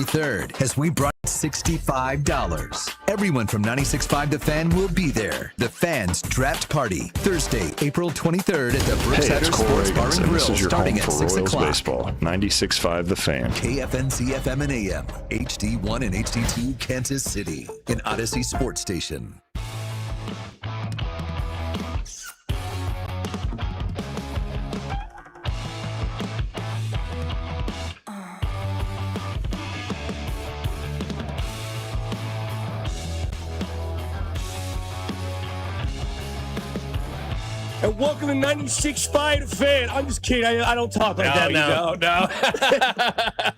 23rd as we brought $65. Everyone from 96.5 The Fan will be there. The Fan's Draft Party, Thursday, April 23rd at the Brooksider Sports Bar and Grill, starting at 6 o'clock. Baseball, 96.5 The Fan. KFNC FM and AM, HD1 and HD2 Kansas City, an Odyssey Sports Station. And welcome to 96.5 The Fan. I'm just kidding. I don't talk like that now. No.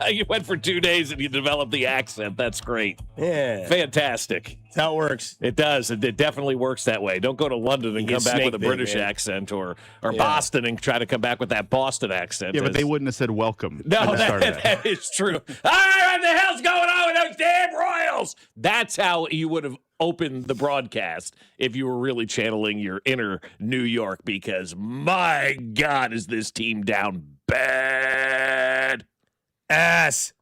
You went for 2 days and you developed the accent. That's great. Yeah. Fantastic. That's how it works. It does. It definitely works that way. Don't go to London and come back with a British accent or Boston and try to come back with that Boston accent. Yeah, but they wouldn't have said welcome. No, that is true. All right, what the hell's going on with those damn Royals? That's how you would have opened the broadcast if you were really channeling your inner New York, because my God, is this team down bad. Ass.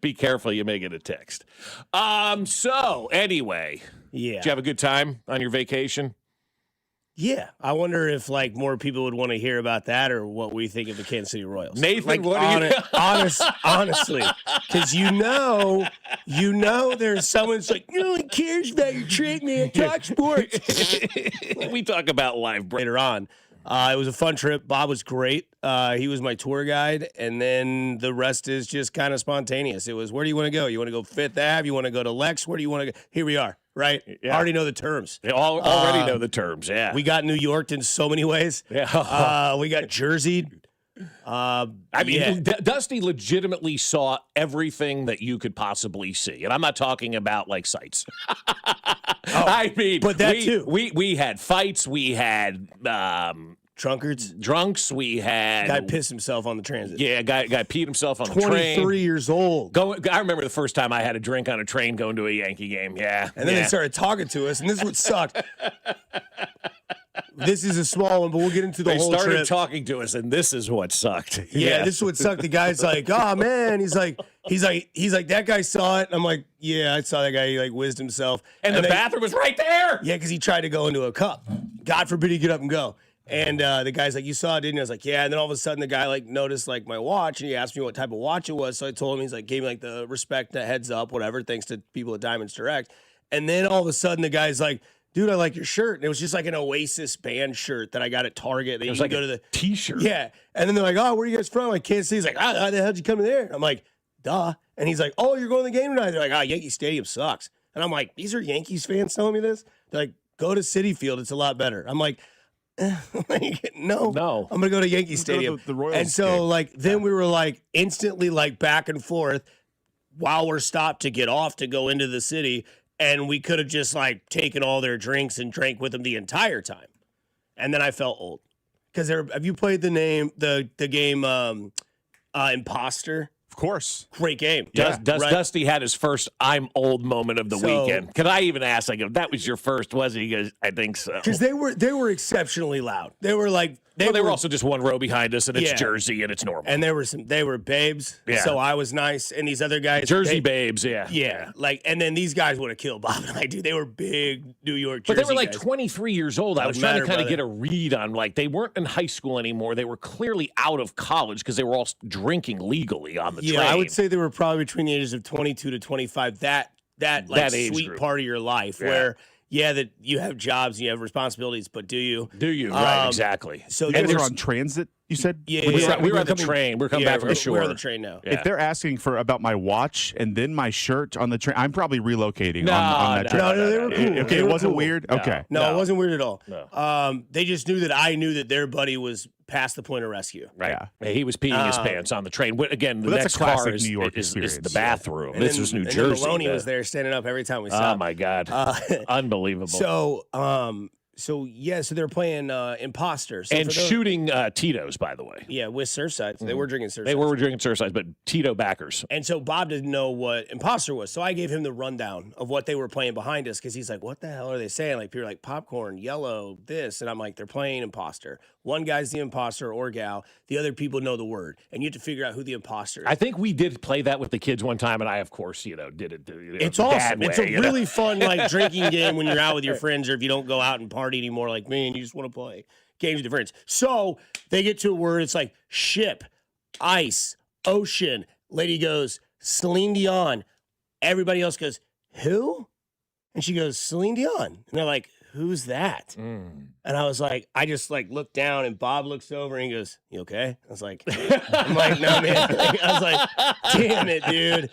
Be careful, you may get a text. So anyway, Yeah. did you have a good time on your vacation? Yeah. I wonder if more people would want to hear about that or what we think of the Kansas City Royals. Nathan, what are you? Honestly, because there's someone that's like, no one cares about your trade, man. Talk sports. We talk about live Later on. It was a fun trip. Bob was great. He was my tour guide, and then the rest is just kind of spontaneous. It was, where do you want to go? You want to go Fifth Ave? You want to go to Lex? Where do you want to go? Here we are, right? Yeah. I already know the terms. They already know the terms, yeah. We got New Yorked in so many ways. Yeah. We got Jerseyed. Dusty legitimately saw everything that you could possibly see. And I'm not talking about sites. I mean, but that too. We had fights, we had drunks, we had guy pissed himself on the transit. Yeah, guy peed himself on the train. 23 years old. I remember the first time I had a drink on a train going to a Yankee game. Yeah. And then they started talking to us, and this is what sucked. This is a small one, but we'll get into the whole trip. They started talking to us, and this is what sucked. Yeah, this is what sucked. The guy's like, oh, man. He's like, that guy saw it. And I'm like, yeah, I saw that guy. He whizzed himself. And the bathroom was right there. Yeah, because he tried to go into a cup. God forbid he get up and go. And the guy's like, you saw it, didn't you? I was like, yeah. And then all of a sudden, the guy noticed my watch, and he asked me what type of watch it was. So I told him. He's gave me the respect, the heads up, whatever, thanks to people at Diamonds Direct. And then all of a sudden, the guy's like, dude, I like your shirt. And it was just an Oasis band shirt that I got at Target. That it was you can go to the T-shirt. Yeah. And then they're like, oh, where are you guys from? I can't see. He's like, how the hell did you come in there? I'm like, duh. And he's like, oh, you're going to the game tonight? They're like, Yankee Stadium sucks. And I'm like, these are Yankees fans telling me this? They're like, go to Citi Field. It's a lot better. I'm like, no. I'm going to go to Yankee Stadium. The Royals and so, then we were instantly back and forth while we're stopped to get off to go into the city. And we could have just taken all their drinks and drank with them the entire time. And then I felt old. Because have you played the game Imposter? Of course. Great game. Dusty had his first I'm old moment of the weekend. Could I even ask, that was your first, was it? He goes, I think so. Because they were exceptionally loud. They were they were also just one row behind us, and it's Jersey, and it's normal. And they were babes, so I was nice. And these other guys, Jersey babes, yeah. Yeah, and then these guys would have killed Bob and I, dude. They were big New York Jersey But they were guys. 23 years old. I was trying to kind of get a read on, they weren't in high school anymore. They were clearly out of college because they were all drinking legally on the train. Yeah, I would say they were probably between the ages of 22 to 25. That age sweet group. Part of your life where that you have jobs and you have responsibilities, but do you? Right, exactly. So you guys are on transit, you said? Yeah, we were on the train. We're coming back from the shore. We're on the train now. If they're asking about my watch and then my shirt on the train, I'm probably relocating on that train. No, they were cool. Okay, it wasn't weird? Okay. No, it wasn't weird at all. No. They just knew that I knew that their buddy was past the point of rescue. Right. Yeah. He was peeing his pants on the train. Again, the that's next a classic car is, New York is experience. the bathroom. And this then, was New and Jersey. Maloney was there standing up every time we stopped. Oh, my God. Unbelievable. So So they're playing Imposter. So and shooting Tito's, by the way. Yeah, with Surfside. So they were drinking Surfside. They were drinking Surfside, but Tito backers. And so Bob didn't know what Imposter was. So I gave him the rundown of what they were playing behind us because he's like, what the hell are they saying? Like, people are like, popcorn, yellow, this. And I'm like, they're playing Imposter. One guy's the imposter or gal. The other people know the word. And you have to figure out who the imposter is. I think we did play that with the kids one time, and I, of course, did it. It's awesome. It's a really fun, like, drinking game when you're out with your friends or if you don't go out and party anymore like me and you just want to play games with your friends. So they get to a word. It's like ship, ice, ocean. Lady goes, Celine Dion. Everybody else goes, who? And she goes, Celine Dion. And they're like, who's that? And I was like, I just like looked down and Bob looks over and he goes, you okay? I was like, I'm like, no, man. I was like, damn it, dude.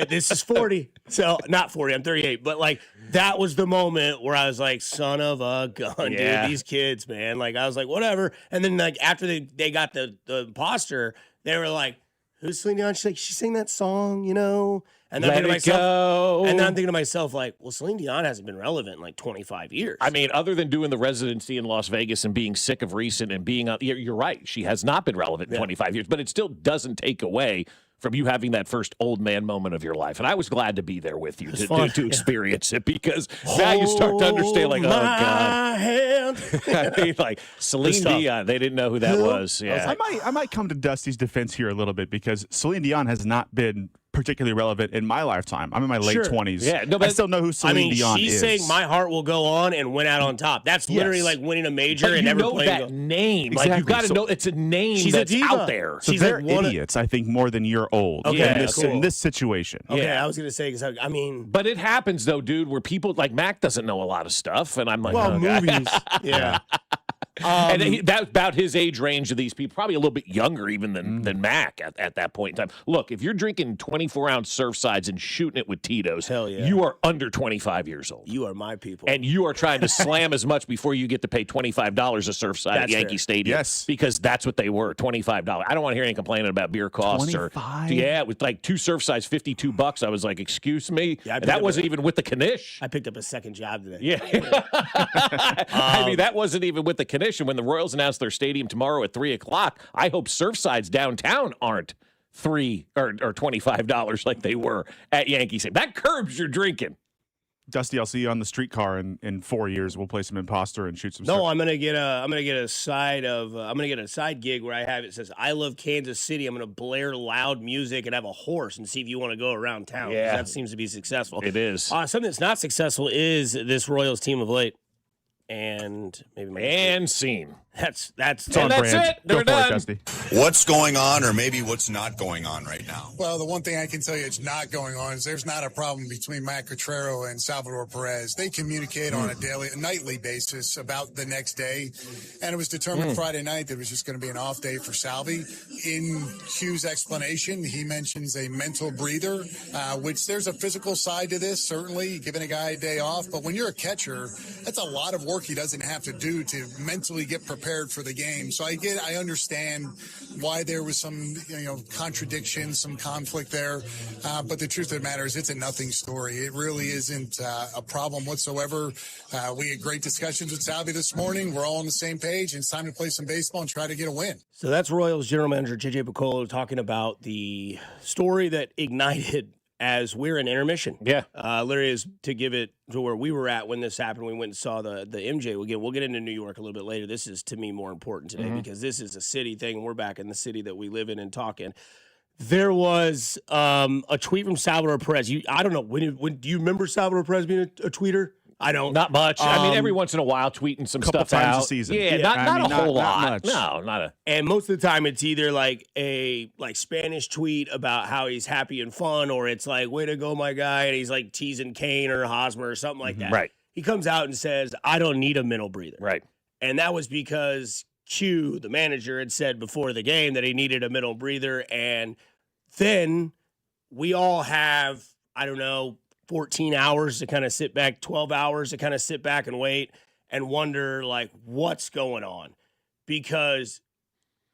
This is 40. So not 40, I'm 38. But like, that was the moment where I was like, son of a gun, dude. These kids, man. Like, I was like, whatever. And then like after they got the imposter, they were like, who's Celine Dion? She's like, she sang that song, you know? And then I'm thinking to myself, and then I'm thinking to myself, like, well, Celine Dion hasn't been relevant in like 25 years. I mean, other than doing the residency in Las Vegas and being sick of recent and being on, you're right. She has not been relevant in 25 years, but it still doesn't take away from you having that first old man moment of your life. And I was glad to be there with you to experience it because now you start to understand, like, oh, God. Hand. I mean, like, Celine Dion, they didn't know who that was. Yeah. I might come to Dusty's defense here a little bit because Celine Dion has not been particularly relevant in my lifetime. I'm in my late 20s. Yeah, no, but I still know who Celine Dion is. She's saying "My Heart Will Go On" and went out on top. That's literally like winning a major but and you never know playing that name. Exactly. Like you got to know it's a name she's that's a diva. out there. So She's they're like idiots, I think, more than you're old. Okay, in this situation. Okay, Yeah. I was gonna say because I mean, But it happens though, dude, where people like Mac doesn't know a lot of stuff, and I'm like, well, oh, God. movies, yeah. And that's about his age range of these people, probably a little bit younger even than Mac at that point in time. Look, if you're drinking 24-ounce Surfsides and shooting it with Tito's, hell yeah, you are under 25 years old. You are my people. And you are trying to slam as much before you get to pay $25 a Surfside at Yankee Stadium. Yes. Because that's what they were, $25. I don't want to hear any complaining about beer costs. 25? Yeah, with like two Surfsides, $52. I was like, excuse me? Yeah, that wasn't even with the Knish. I picked up a second job today. Yeah. I mean, that wasn't even with the Knish. And when the Royals announced their stadium tomorrow at 3:00, I hope Surfsides downtown aren't $3 or $25 like they were at Yankee Stadium. That curbs your drinking. Dusty, I'll see you on the streetcar in 4 years. We'll play some Imposter and shoot some. No, I'm gonna get a side gig where I have it says I love Kansas City. I'm gonna blare loud music and have a horse and see if you want to go around town. Yeah. That seems to be successful. It is. Something that's not successful is this Royals team of late. And maybe And scene. That's And that's it. They're done. Dusty. What's going on, or maybe what's not going on right now? Well, the one thing I can tell you it's not going on is there's not a problem between Matt Cotrero and Salvador Perez. They communicate on a nightly basis about the next day, and it was determined Friday night that it was just going to be an off day for Salvi. In Hugh's explanation, he mentions a mental breather, which there's a physical side to this, certainly, giving a guy a day off. But when you're a catcher, that's a lot of work he doesn't have to do to mentally get prepared for the game. So I understand why there was some contradiction, some conflict there. But the truth of the matter is it's a nothing story. It really isn't a problem whatsoever. We had great discussions with Salvi this morning. We're all on the same page, and it's time to play some baseball and try to get a win. So that's Royals general manager J.J. Piccolo talking about the story that ignited as we're in intermission. Yeah. Literally is to give it to where we were at when this happened. We went and saw the MJ. We'll get into New York a little bit later. This is, to me, more important today because this is a city thing, and we're back in the city that we live in and talking. There was a tweet from Salvador Perez. I don't know. When do you remember Salvador Perez being a tweeter? I don't. Not much. I mean, every once in a while, tweeting some couple stuff times out. a season. Yeah, Yeah. not a whole lot. Not much. No, not a. And most of the time, it's either like a Spanish tweet about how he's happy and fun, or it's like, way to go, my guy, and he's like teasing Kane or Hosmer or something like that. Right. He comes out and says, I don't need a mental breather. Right. And that was because Q, the manager, had said before the game that he needed a mental breather. And then we all have, 14 hours to kind of sit back, 12 hours to kind of sit back and wait and wonder, like, what's going on? Because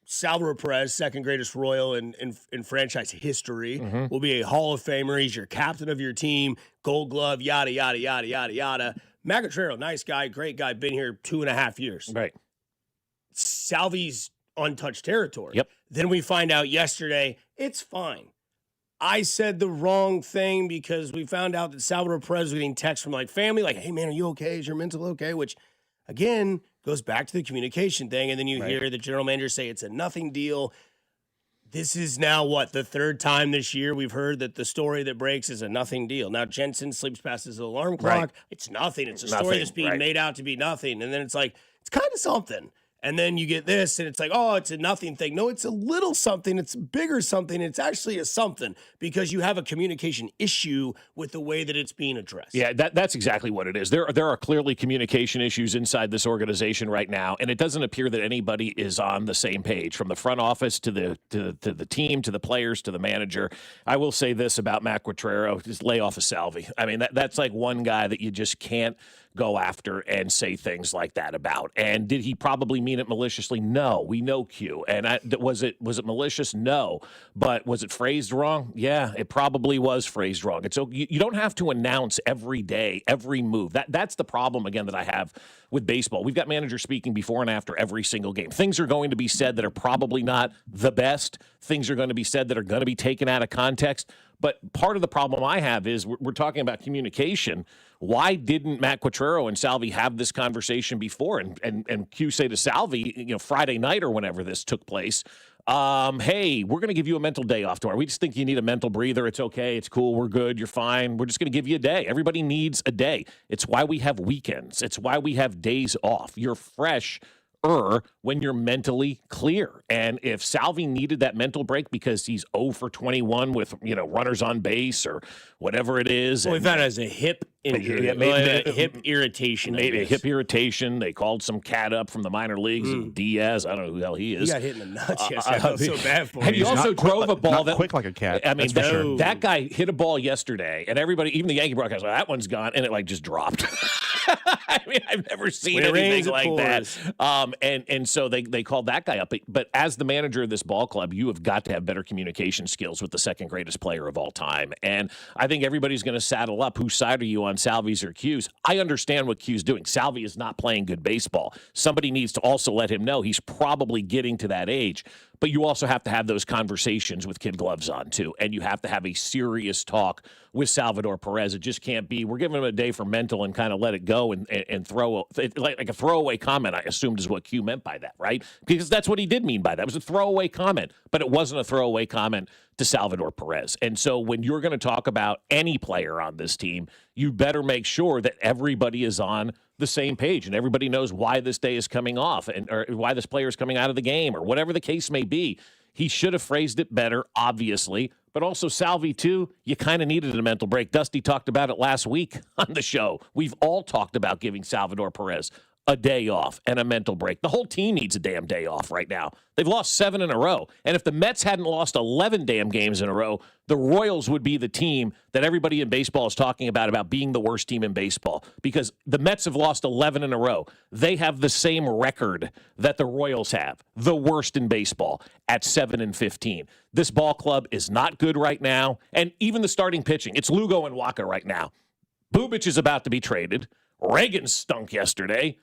Salvador Perez, second greatest Royal in franchise history, will be a Hall of Famer. He's your captain of your team, Gold Glove, yada, yada, yada, yada, yada. Macatrero, nice guy, great guy, been here 2.5 years. Right. Salvi's untouched territory. Yep. Then we find out yesterday, it's fine. I said the wrong thing because we found out that Salvador Perez was getting texts from like family, like, hey man, are you okay? Is your mental okay? Which again goes back to the communication thing. And then you hear the general manager say it's a nothing deal. This is now the third time this year we've heard that the story that breaks is a nothing deal. Now Jensen sleeps past his alarm clock. Right. It's nothing. It's a story that's being made out to be nothing. And then it's like, it's kind of something. And then you get this, and it's like, oh, it's a nothing thing. No, it's a little something. It's bigger something. It's actually a something because you have a communication issue with the way that it's being addressed. Yeah, that's exactly what it is. There are clearly communication issues inside this organization right now, and it doesn't appear that anybody is on the same page, from the front office to the team, to the players, to the manager. I will say this about Matt Quatrero, just lay off of Salvi. I mean, that's like one guy that you just can't go after and say things like that about. And did he probably mean it maliciously? No. We know Q. And was it malicious? No. But was it phrased wrong? Yeah, it probably was phrased wrong. And so you don't have to announce every day, every move. That's the problem, again, that I have with baseball. We've got managers speaking before and after every single game. Things are going to be said that are probably not the best. Things are going to be said that are going to be taken out of context. But part of the problem I have is we're talking about communication. Why didn't Matt Quatrero and Salvi have this conversation before? And Q say to Salvi, Friday night or whenever this took place, hey, we're going to give you a mental day off tomorrow. We just think you need a mental breather. It's okay. It's cool. We're good. You're fine. We're just going to give you a day. Everybody needs a day. It's why we have weekends. It's why we have days off. You're fresh when you're mentally clear. And if Salvi needed that mental break because he's 0 for 21 with, runners on base or whatever it is. Well, we found it as a hip injury, hip irritation. Maybe a hip irritation. They called some cat up from the minor leagues, Diaz. I don't know who the hell he is. He got hit in the nuts yesterday. I felt so bad for him. And he also drove a ball that quick like a cat. I mean, that guy hit a ball yesterday, and everybody, even the Yankee broadcast, that one's gone, and it just dropped. I mean, I've never seen anything like that. And so they called that guy up. But as the manager of this ball club, you have got to have better communication skills with the second greatest player of all time. And I think everybody's going to saddle up. Whose side are you on, Salvi's or Q's? I understand what Q's doing. Salvi is not playing good baseball. Somebody needs to also let him know he's probably getting to that age. But you also have to have those conversations with kid gloves on, too. And you have to have a serious talk with Salvador Perez. It just can't be, we're giving him a day for mental and kind of let it go and throw like a throwaway comment, I assumed is what Q meant by that, right? Because that's what he did mean by that. It was a throwaway comment, but it wasn't a throwaway comment to Salvador Perez. And so when you're going to talk about any player on this team, you better make sure that everybody is on the same page and everybody knows why this day is coming off or why this player is coming out of the game or whatever the case may be. He should have phrased it better, obviously, but also Salvi, too. You kind of needed a mental break. Dusty talked about it last week on the show. We've all talked about giving Salvador Perez a day off and a mental break. The whole team needs a damn day off right now. They've lost 7 in a row. And if the Mets hadn't lost 11 damn games in a row, the Royals would be the team that everybody in baseball is talking about being the worst team in baseball because the Mets have lost 11 in a row. They have the same record that the Royals have, the worst in baseball, at 7-15. This ball club is not good right now. And even the starting pitching, it's Lugo and Waka right now. Bubic is about to be traded. Reagan stunk yesterday.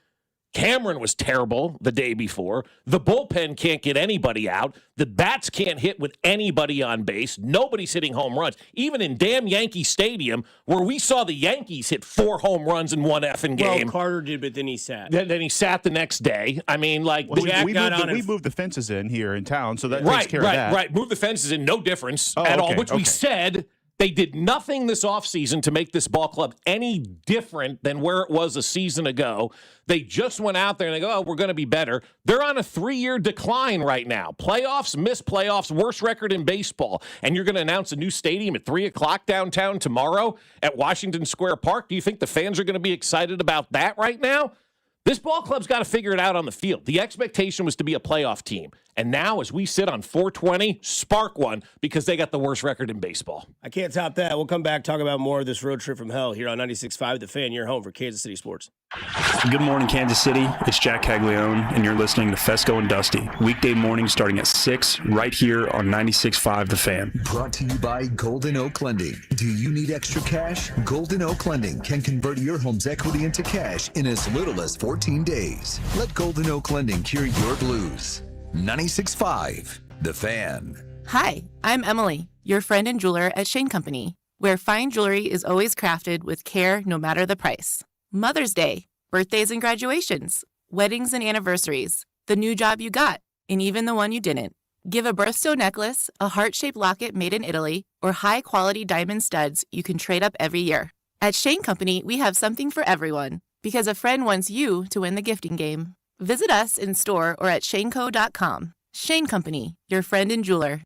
Cameron was terrible the day before. The bullpen can't get anybody out. The bats can't hit with anybody on base. Nobody's hitting home runs. Even in damn Yankee Stadium, where we saw the Yankees hit 4 home runs in one effing game. Well, Carter did, but then he sat. Then he sat the next day. I mean, like... Well, we moved the fences in here in town, so that takes care of that. Right. Move the fences in, no difference at all, which we said... They did nothing this offseason to make this ball club any different than where it was a season ago. They just went out there and they go, we're going to be better. They're on a 3-year decline right now. Playoffs, missed playoffs, worst record in baseball. And you're going to announce a new stadium at 3 o'clock downtown tomorrow at Washington Square Park. Do you think the fans are going to be excited about that right now? This ball club's got to figure it out on the field. The expectation was to be a playoff team. And now, as we sit on 420, spark one because they got the worst record in baseball. I can't top that. We'll come back, talk about more of this road trip from hell here on 96.5 The Fan, your home for Kansas City sports. Good morning, Kansas City. It's Jack Caglione, and you're listening to Fescoe Dusty. Weekday morning starting at 6 right here on 96.5 The Fan. Brought to you by Golden Oak Lending. Do you need extra cash? Golden Oak Lending can convert your home's equity into cash in as little as 14 days. Let Golden Oak Lending cure your blues. 96.5 The Fan. Hi, I'm Emily, your friend and jeweler at Shane Company, where fine jewelry is always crafted with care no matter the price. Mother's Day, birthdays and graduations, weddings and anniversaries, the new job you got, and even the one you didn't. Give a birthstone necklace, a heart-shaped locket made in Italy, or high-quality diamond studs you can trade up every year. At Shane Company, we have something for everyone, because a friend wants you to win the gifting game. Visit us in store or at shaneco.com. Shane Company, your friend and jeweler.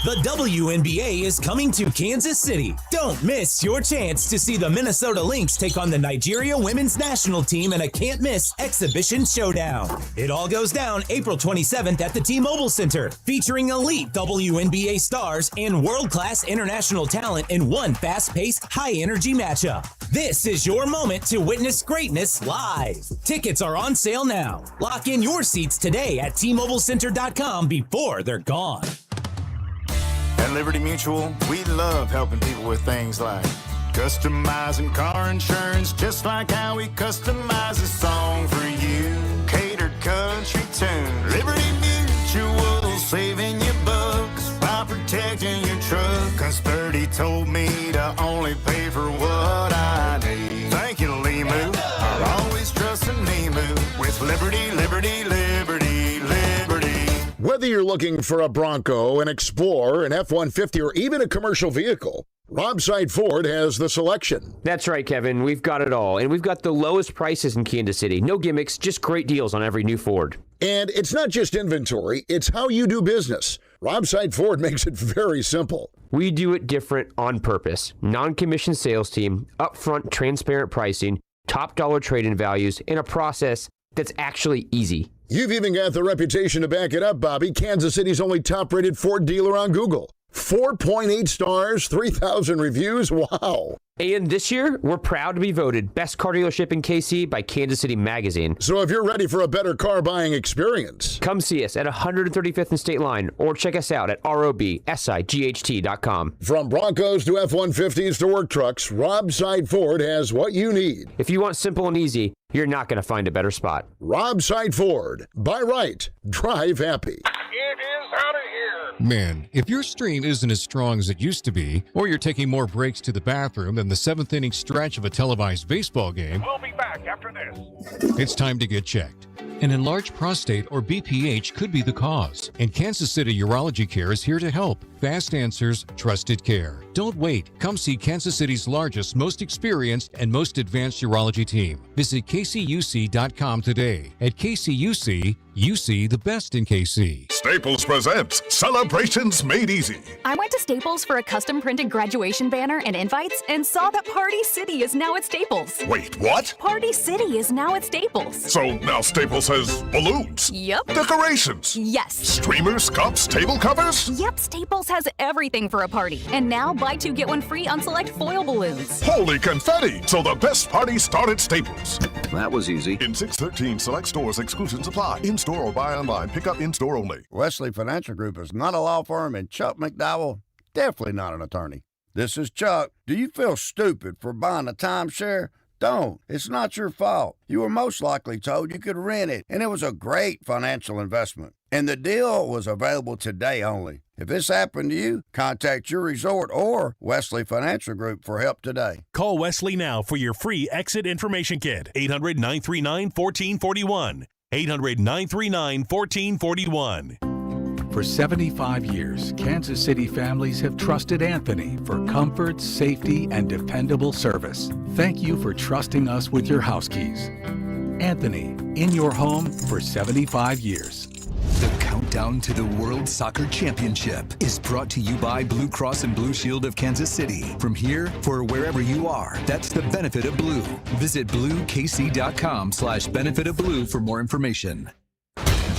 The WNBA is coming to Kansas City. Don't miss your chance to see the Minnesota Lynx take on the Nigeria women's national team in a can't-miss exhibition showdown. It all goes down April 27th at the T-Mobile Center, featuring elite WNBA stars and world-class international talent in one fast-paced, high-energy matchup. This is your moment to witness greatness live. Tickets are on sale now. Lock in your seats today at T-MobileCenter.com before they're gone. At Liberty Mutual, we love helping people with things like customizing car insurance, just like how we customize a song for you. Catered country tune. Liberty Mutual, saving you bucks by protecting your truck. 'Cause Birdie told me to only pay for what I need. Thank you, Limu. I'll always trust in Limu with Liberty, Liberty, Liberty, Liberty. Whether you're looking for a Bronco, an Explorer, an F-150, or even a commercial vehicle, Robside Ford has the selection. That's right, Kevin. We've got it all. And we've got the lowest prices in Kansas City. No gimmicks, just great deals on every new Ford. And it's not just inventory, it's how you do business. Robside Ford makes it very simple. We do it different on purpose. Non-commissioned sales team, upfront transparent pricing, top dollar trade-in values, and a process that's actually easy. You've even got the reputation to back it up, Bobby. Kansas City's only top-rated Ford dealer on Google. 4.8 stars, 3,000 reviews. Wow. And this year, we're proud to be voted Best Car Dealership in KC by Kansas City Magazine. So if you're ready for a better car buying experience, come see us at 135th and State Line or check us out at robsight.com. From Broncos to F-150s to work trucks, Robside Ford has what you need. If you want simple and easy, you're not going to find a better spot. Robside Ford. Buy right. Drive happy. It is out of here. Man, if your stream isn't as strong as it used to be, or you're taking more breaks to the bathroom than the seventh inning stretch of a televised baseball game, we'll be back after this. It's time to get checked. An enlarged prostate or BPH could be the cause, and Kansas City Urology Care is here to help. Fast answers, trusted care. Don't wait. Come see Kansas City's largest, most experienced, and most advanced urology team. Visit kcuc.com today. At KCUC, you see the best in KC. Staples presents Celebrations Made Easy. I went to Staples for a custom printed graduation banner and invites and saw that Party City is now at Staples. Wait, what? Party City is now at Staples. So now Staples has balloons? Yep. Decorations? Yes. Streamers, cups, table covers? Yep, Staples has everything for a party. And now buy two, get one free on select foil balloons. Holy confetti! So the best parties start at Staples. That was easy. In 613 select stores, exclusions apply. In-store or buy online. Pick up in-store only. Wesley Financial Group is not a law firm, and Chuck McDowell, definitely not an attorney. This is Chuck. Do you feel stupid for buying a timeshare? Don't. It's not your fault. You were most likely told you could rent it, and it was a great financial investment. And the deal was available today only. If this happened to you, contact your resort or Wesley Financial Group for help today. Call Wesley now for your free exit information kit. 800-939-1441. 800-939-1441. For 75 years, Kansas City families have trusted Anthony for comfort, safety, and dependable service. Thank you for trusting us with your house keys. Anthony, in your home for 75 years. The countdown to the World Soccer Championship is brought to you by Blue Cross and Blue Shield of Kansas City. From here, for wherever you are, that's the benefit of blue. Visit bluekc.com/benefit of blue for more information.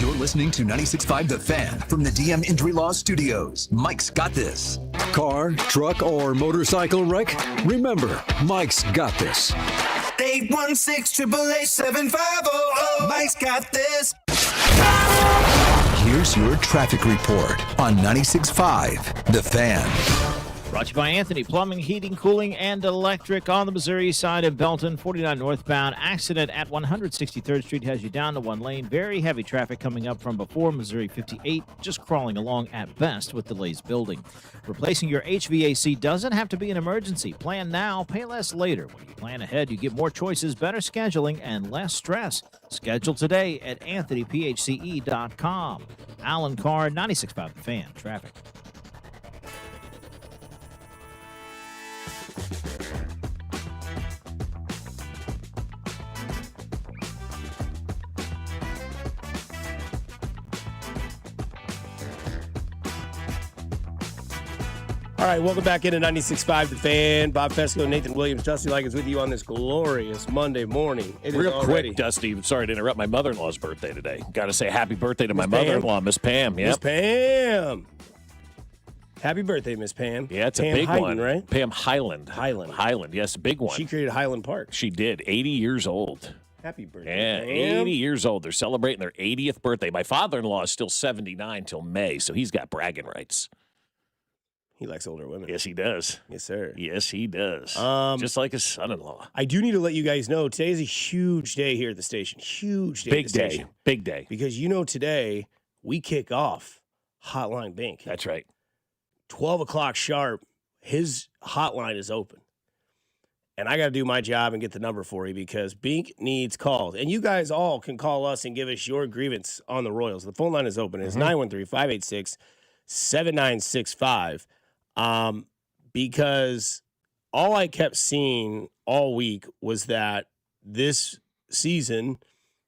You're listening to 96.5 The Fan from the DM Injury Law Studios. Mike's got this. Car, truck, or motorcycle wreck? Remember, Mike's got this. 816-888-7500. Mike's got this. Here's your traffic report on 96.5 The Fan. Brought to you by Anthony Plumbing, Heating, Cooling, and Electric on the Missouri side of Belton. 49 northbound. Accident at 163rd Street has you down to one lane. Very heavy traffic coming up from before Missouri 58. Just crawling along at best with delays building. Replacing your HVAC doesn't have to be an emergency. Plan now, pay less later. When you plan ahead, you get more choices, better scheduling, and less stress. Schedule today at anthonyphce.com. Alan Carr, 96.5 The Fan. Traffic. All right, welcome back into 96.5 The Fan. Bob Fescoe, Nathan Williams, Dusty Like is with you on this glorious Monday morning. Real quick, Dusty, sorry to interrupt, my mother-in-law's birthday today. Got to say happy birthday to my mother-in-law, Miss Pam. Yep. Miss Pam. Happy birthday, Miss Pam. Yeah, it's Pam a big Hyden, one. Right? Pam Highland. Highland, yes, a big one. She created Highland Park. She did. 80 years old. Happy birthday, Yeah, Pam. 80 years old. They're celebrating their 80th birthday. My father-in-law is still 79 till May, so he's got bragging rights. He likes older women. Yes, he does. Yes, sir. Yes, he does. Just like his son-in-law. I do need to let you guys know today is a huge day here at the station. Huge day. Big at the day. station. Big day. Because today we kick off Hotline Bink. That's right. 12 o'clock sharp. His hotline is open. And I got to do my job and get the number for you because Bink needs calls. And you guys all can call us and give us your grievance on the Royals. The phone line is open. It's 913-586-7965. Because all I kept seeing all week was that this season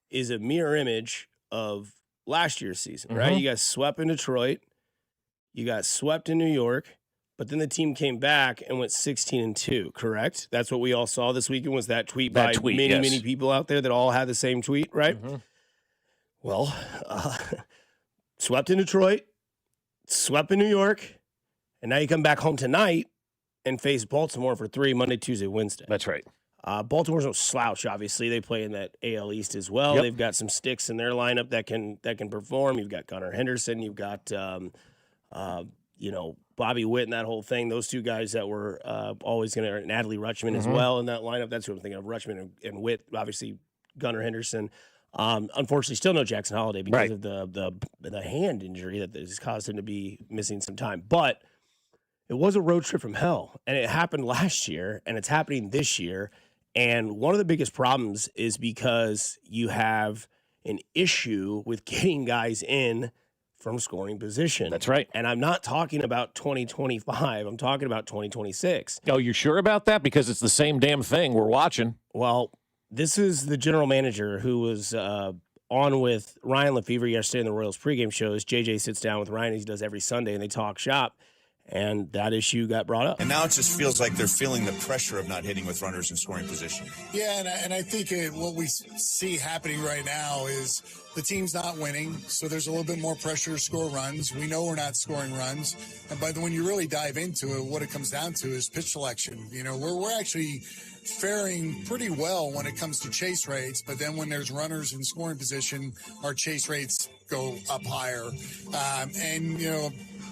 is a mirror image of last year's season, right? You got swept in Detroit. You got swept in New York. But then the team came back and went 16-2, correct? That's what we all saw this weekend was that tweet by many people out there that all had the same tweet, right? Well, swept in Detroit, swept in New York, and now you come back home tonight and face Baltimore for 3 Monday, Tuesday, Wednesday. That's right. Baltimore's no slouch, obviously. They play in that AL East as well. They've got some sticks in their lineup that can perform. You've got Gunnar Henderson. You've got, Bobby Witt and that whole thing. Those two guys that were always going to, and Adley Rutschman as well in that lineup. That's what I'm thinking of, Rutschman and Witt. Obviously, Gunnar Henderson. Unfortunately, still no Jackson Holiday because of the hand injury that has caused him to be missing some time. But it was a road trip from hell, and it happened last year, and it's happening this year. And one of the biggest problems is because you have an issue with getting guys in from scoring position. That's right. And I'm not talking about 2025. I'm talking about 2026. Oh, you're sure about that? Because it's the same damn thing we're watching. Well, this is the general manager who was on with Ryan Lefevre yesterday in the Royals pregame shows. JJ sits down with Ryan, as he does every Sunday, and they talk shop. And that issue got brought up. And now it just feels like they're feeling the pressure of not hitting with runners in scoring position. Yeah, and I think what we see happening right now is the team's not winning, so there's a little bit more pressure to score runs. We know we're not scoring runs, but when you really dive into it, what it comes down to is pitch selection. We're actually faring pretty well when it comes to chase rates, but then when there's runners in scoring position, our chase rates go up higher.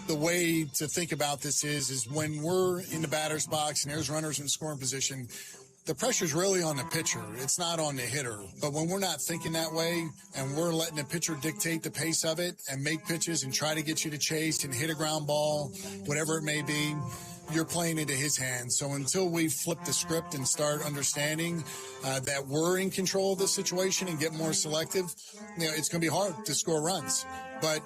The way to think about this is when we're in the batter's box and there's runners in scoring position, the pressure's really on the pitcher. It's not on the hitter. But when we're not thinking that way and we're letting the pitcher dictate the pace of it and make pitches and try to get you to chase and hit a ground ball, whatever it may be, you're playing into his hands. So until we flip the script and start understanding that we're in control of the situation and get more selective, it's going to be hard to score runs. But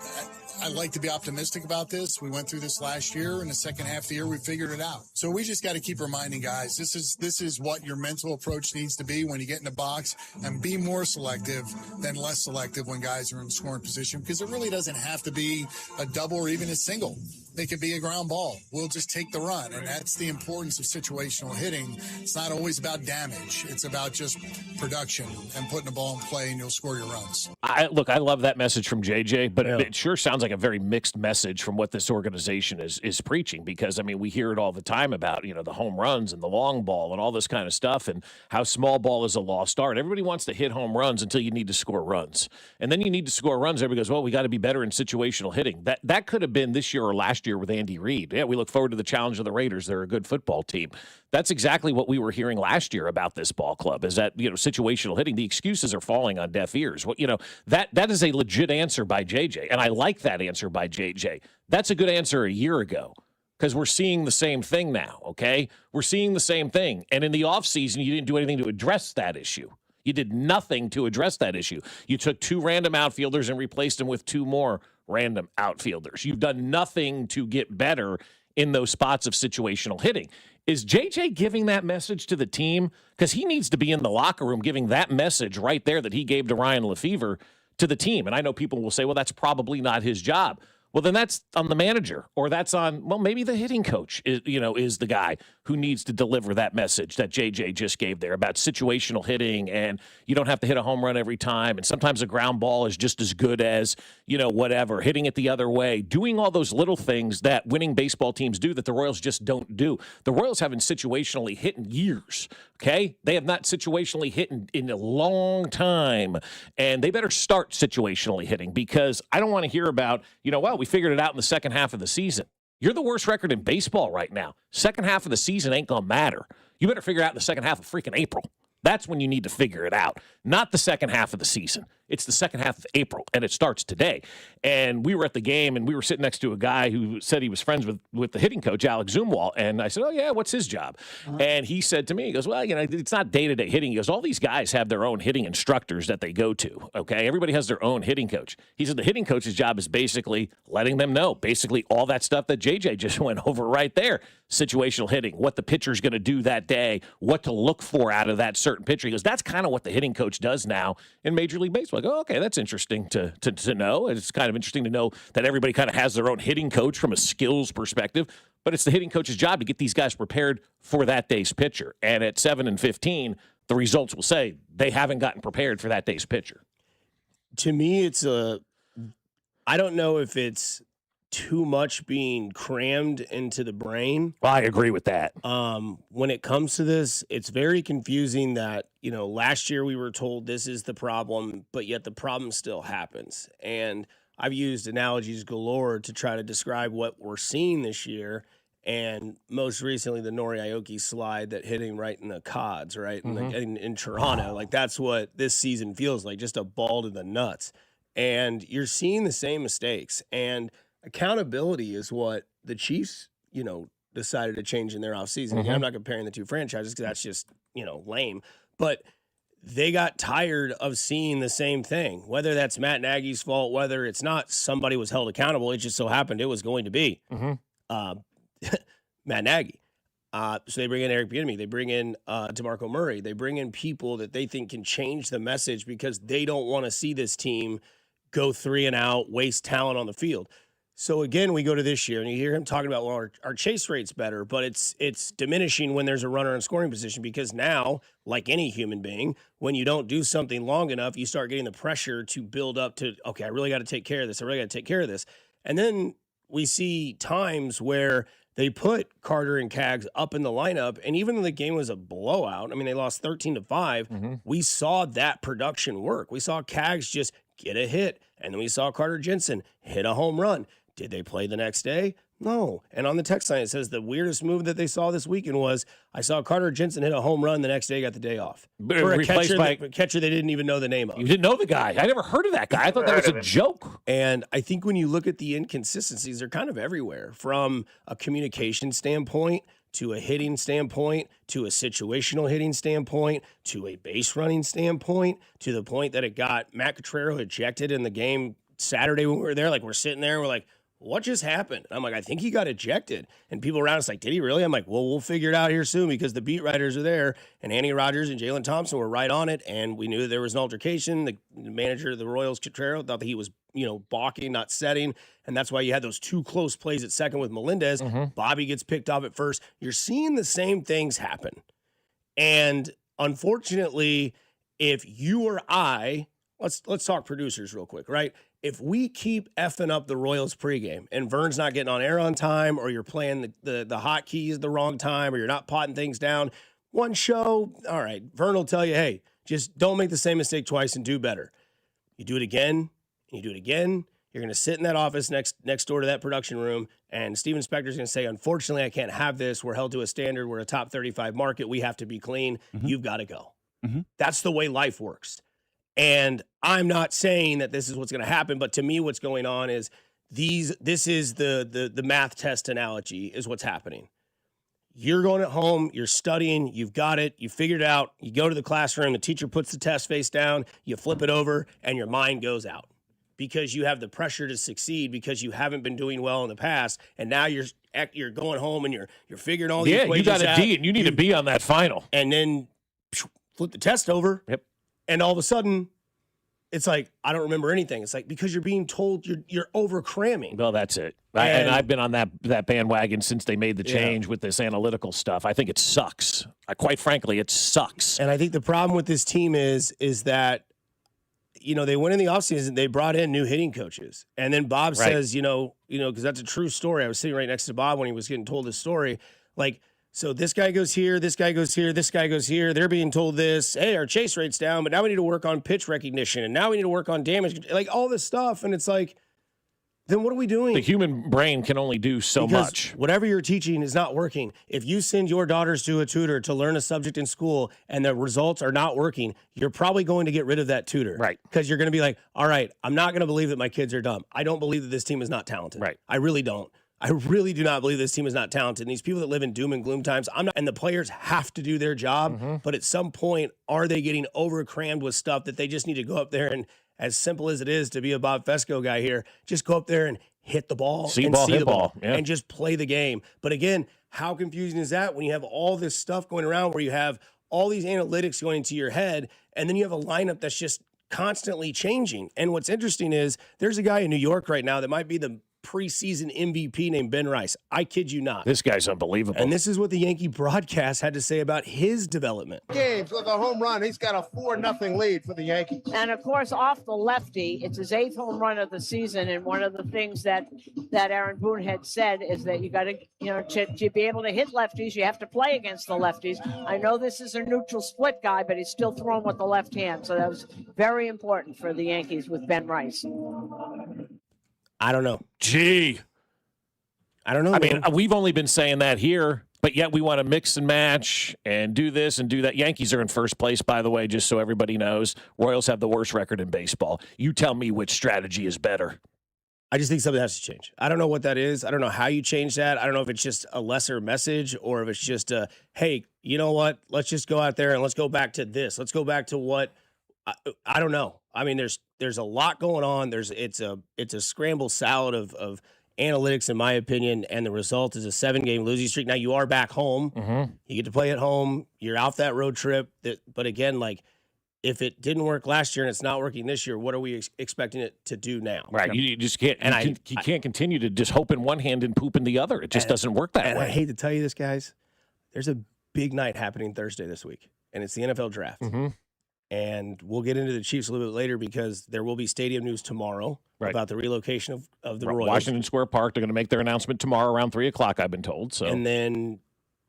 I like to be optimistic about this. We went through this last year. In the second half of the year, we figured it out. So we just got to keep reminding guys, this is what your mental approach needs to be when you get in the box, and be more selective than less selective when guys are in scoring position, because it really doesn't have to be a double or even a single. It could be a ground ball. We'll just take the run. And that's the importance of situational hitting. It's not always about damage. It's about just production and putting the ball in play, and you'll score your runs. I love that message from JJ, but it sure sounds like a very mixed message from what this organization is preaching, because, I mean, we hear it all the time about, the home runs and the long ball and all this kind of stuff and how small ball is a lost art. Everybody wants to hit home runs until you need to score runs. And then you need to score runs. Everybody goes, well, we got to be better in situational hitting. That could have been this year or last year with Andy Reid. Yeah, we look forward to the challenge of the Raiders. They're a good football team. That's exactly what we were hearing last year about this ball club, is that, situational hitting, the excuses are falling on deaf ears. That is a legit answer by JJ, and I like that answer by JJ. That's a good answer a year ago, because we're seeing the same thing now, okay? We're seeing the same thing. And in the offseason, you didn't do anything to address that issue. You did nothing to address that issue. You took 2 random outfielders and replaced them with 2 more random outfielders. You've done nothing to get better in those spots of situational hitting. Is JJ giving that message to the team? Because he needs to be in the locker room giving that message right there that he gave to Ryan Lefevre to the team. And I know people will say, well, that's probably not his job. Well, then that's on the manager, or that's on, maybe the hitting coach is the guy who needs to deliver that message that JJ just gave there about situational hitting, and you don't have to hit a home run every time, and sometimes a ground ball is just as good as, whatever, hitting it the other way, doing all those little things that winning baseball teams do that the Royals just don't do. The Royals haven't situationally hit in years, okay? They have not situationally hit in a long time, and they better start situationally hitting, because I don't want to hear about, we figured it out in the second half of the season. You're the worst record in baseball right now. Second half of the season ain't going to matter. You better figure it out in the second half of freaking April. That's when you need to figure it out, not the second half of the season. It's the second half of April, and it starts today. And we were at the game, and we were sitting next to a guy who said he was friends with the hitting coach, Alex Zumwalt. And I said, oh, yeah, what's his job? And he said to me, he goes, well, it's not day-to-day hitting. He goes, all these guys have their own hitting instructors that they go to, okay? Everybody has their own hitting coach. He said the hitting coach's job is basically letting them know, basically all that stuff that JJ just went over right there. Situational hitting, what the pitcher's going to do that day, what to look for out of that certain pitcher. He goes, that's kind of what the hitting coach does now in Major League Baseball. I go, okay, that's interesting to know. It's kind of interesting to know that everybody kind of has their own hitting coach from a skills perspective, but it's the hitting coach's job to get these guys prepared for that day's pitcher. And at 7-15, the results will say they haven't gotten prepared for that day's pitcher. To me, I don't know if it's too much being crammed into the brain. I agree with that. When it comes to this, it's very confusing that, last year we were told this is the problem, but yet the problem still happens. And I've used analogies galore to try to describe what we're seeing this year. And most recently, the Nori Aoki slide that hitting right in the cods, right? In Toronto. Like, that's what this season feels like, just a ball to the nuts. And you're seeing the same mistakes. And accountability is what the Chiefs, decided to change in their offseason. Again, I'm not comparing the two franchises because that's just, lame. But they got tired of seeing the same thing, whether that's Matt Nagy's fault, whether it's not, somebody was held accountable. It just so happened it was going to be Matt Nagy. So they bring in Eric Bieniemy. They bring in DeMarco Murray. They bring in people that they think can change the message because they don't want to see this team go 3 and out, waste talent on the field. So again, we go to this year, and you hear him talking about, well, our chase rate's better, but it's diminishing when there's a runner in scoring position, because now, like any human being, when you don't do something long enough, you start getting the pressure to build up to, okay, I really got to take care of this. I really got to take care of this. And then we see times where they put Carter and Cags up in the lineup, and even though the game was a blowout, I mean, they lost 13-5, we saw that production work. We saw Cags just get a hit, and then we saw Carter Jensen hit a home run. Did they play the next day? No. And on the text line, it says the weirdest move that they saw this weekend was I saw Carter Jensen hit a home run. The next day, got the day off. For a catcher they didn't even know the name of. You didn't know the guy. I never heard of that guy. I thought that was a joke. And I think when you look at the inconsistencies, they're kind of everywhere, from a communication standpoint to a hitting standpoint, to a situational hitting standpoint, to a base running standpoint, to the point that it got Matt Cotrero ejected in the game Saturday when we were there. Like, we're sitting there and we're like, what just happened? And I'm like, I think he got ejected. And people around us like, did he really? I'm like, well, we'll figure it out here soon because the beat writers are there. And Andy Rogers and Jalen Thompson were right on it. And we knew that there was an altercation. The manager of the Royals, Cotrero, thought that he was, balking, not setting. And that's why you had those 2 close plays at second with Melendez. Bobby gets picked off at first. You're seeing the same things happen. And unfortunately, if you or I, let's talk producers real quick, right? If we keep effing up the Royals pregame and Vern's not getting on air on time, or you're playing the hotkeys the wrong time, or you're not potting things down, one show, all right, Vern will tell you, hey, just don't make the same mistake twice and do better. You do it again, and you do it again. You're going to sit in that office next door to that production room, and Steven Spector's going to say, unfortunately, I can't have this. We're held to a standard. We're a top 35 market. We have to be clean. You've got to go. That's the way life works. And I'm not saying that this is what's going to happen, but to me, what's going on is this is the math test analogy is what's happening. You're going at home, you're studying, you've got it, you figured it out, you go to the classroom, the teacher puts the test face down, you flip it over, and your mind goes out because you have the pressure to succeed because you haven't been doing well in the past, and now you're going home and you're figuring all these equations out. You got a D, and you need to be on that final. And then flip the test over. Yep. And all of a sudden, it's like, I don't remember anything. It's like, because you're being told you're over cramming. Well, that's it. And I've been on that bandwagon since they made the change with this analytical stuff. I think it sucks. Quite frankly, it sucks. And I think the problem with this team is that, they went in the offseason, they brought in new hitting coaches. And then Bob says, because that's a true story. I was sitting right next to Bob when he was getting told this story. Like, so this guy goes here, this guy goes here, this guy goes here. They're being told this, hey, our chase rate's down, but now we need to work on pitch recognition, and now we need to work on damage, like all this stuff. And it's like, then what are we doing? The human brain can only do so much. Whatever you're teaching is not working. If you send your daughters to a tutor to learn a subject in school and the results are not working, you're probably going to get rid of that tutor. Right. Because you're going to be like, all right, I'm not going to believe that my kids are dumb. I don't believe that this team is not talented. Right. I really don't. I really do not believe this team is not talented. And these people that live in doom and gloom times, and the players have to do their job. But at some point, are they getting over-crammed with stuff that they just need to go up there and, as simple as it is to be a Bob Fescoe guy here, just go up there and hit the ball hit the ball. Yeah. And just play the game. But again, how confusing is that when you have all this stuff going around where you have all these analytics going into your head, and then you have a lineup that's just constantly changing. And what's interesting is there's a guy in New York right now that might be the preseason MVP named Ben Rice. I kid you not. This guy's unbelievable. And this is what the Yankee broadcast had to say about his development. Games with a home run. He's got a 4-0 lead for the Yankees. And of course, off the lefty, it's his 8th home run of the season. And one of the things that Aaron Boone had said is that you got to, to be able to hit lefties, you have to play against the lefties. I know this is a neutral split guy, but he's still throwing with the left hand. So that was very important for the Yankees with Ben Rice. I don't know. Gee. I don't know. I mean, we've only been saying that here, but yet we want to mix and match and do this and do that. Yankees are in first place, by the way, just so everybody knows. Royals have the worst record in baseball. You tell me which strategy is better. I just think something has to change. I don't know what that is. I don't know how you change that. I don't know if it's just a lesser message or if it's just a, hey, you know what? Let's just go out there and let's go back to this. Let's go back to what I don't know. I mean, there's a lot going on. It's a scrambled salad of analytics, in my opinion, and the result is a 7-game losing streak. Now you are back home. You get to play at home. You're off that road trip. But again, like, if it didn't work last year and it's not working this year, what are we expecting it to do now? Right. You just can't. And you can't continue to just hope in one hand and poop in the other. It just doesn't work that way. I hate to tell you this, guys. There's a big night happening Thursday this week, and it's the NFL draft. And we'll get into the Chiefs a little bit later because there will be stadium news tomorrow about the relocation of the Royals. Washington Square Park. They're going to make their announcement tomorrow around 3 o'clock, I've been told. So. And then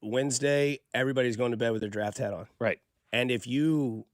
Wednesday, everybody's going to bed with their draft hat on. Right. And if you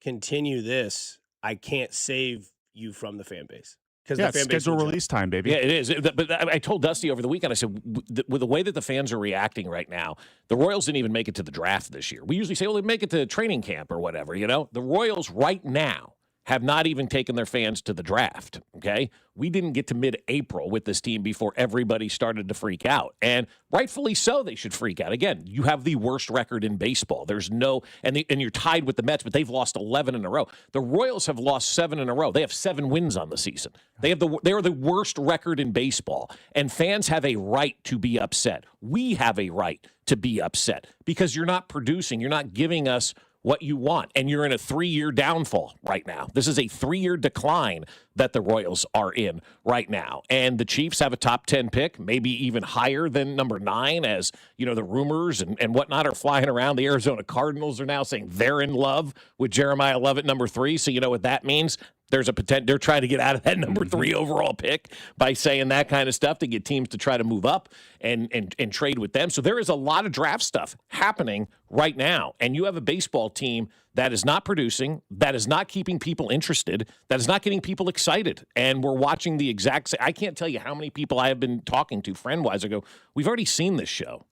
continue this, I can't save you from the fan base. Yeah, it's schedule release time, baby. Yeah, it is. But I told Dusty over the weekend, I said, with the way that the fans are reacting right now, the Royals didn't even make it to the draft this year. We usually say, well, they make it to training camp or whatever, The Royals right now have not even taken their fans to the draft, okay? We didn't get to mid-April with this team before everybody started to freak out. And rightfully so, they should freak out. Again, you have the worst record in baseball. There's no – and you're tied with the Mets, but they've lost 11 in a row. The Royals have lost 7 in a row. They have 7 wins on the season. They are the worst record in baseball. And fans have a right to be upset. We have a right to be upset because you're not producing. You're not giving us – what you want, and you're in a 3-year downfall right now. This is a 3-year decline that the Royals are in right now. And the Chiefs have a top 10 pick, maybe even higher than number 9, as you know, the rumors and whatnot are flying around. The Arizona Cardinals are now saying they're in love with Jeremiah Love at number 3. So you know what that means? There's a potential. They're trying to get out of that number 3 overall pick by saying that kind of stuff to get teams to try to move up and trade with them. So there is a lot of draft stuff happening right now. And you have a baseball team that is not producing, that is not keeping people interested, that is not getting people excited. And we're watching the exact same. I can't tell you how many people I have been talking to, friend-wise, I go, we've already seen this show.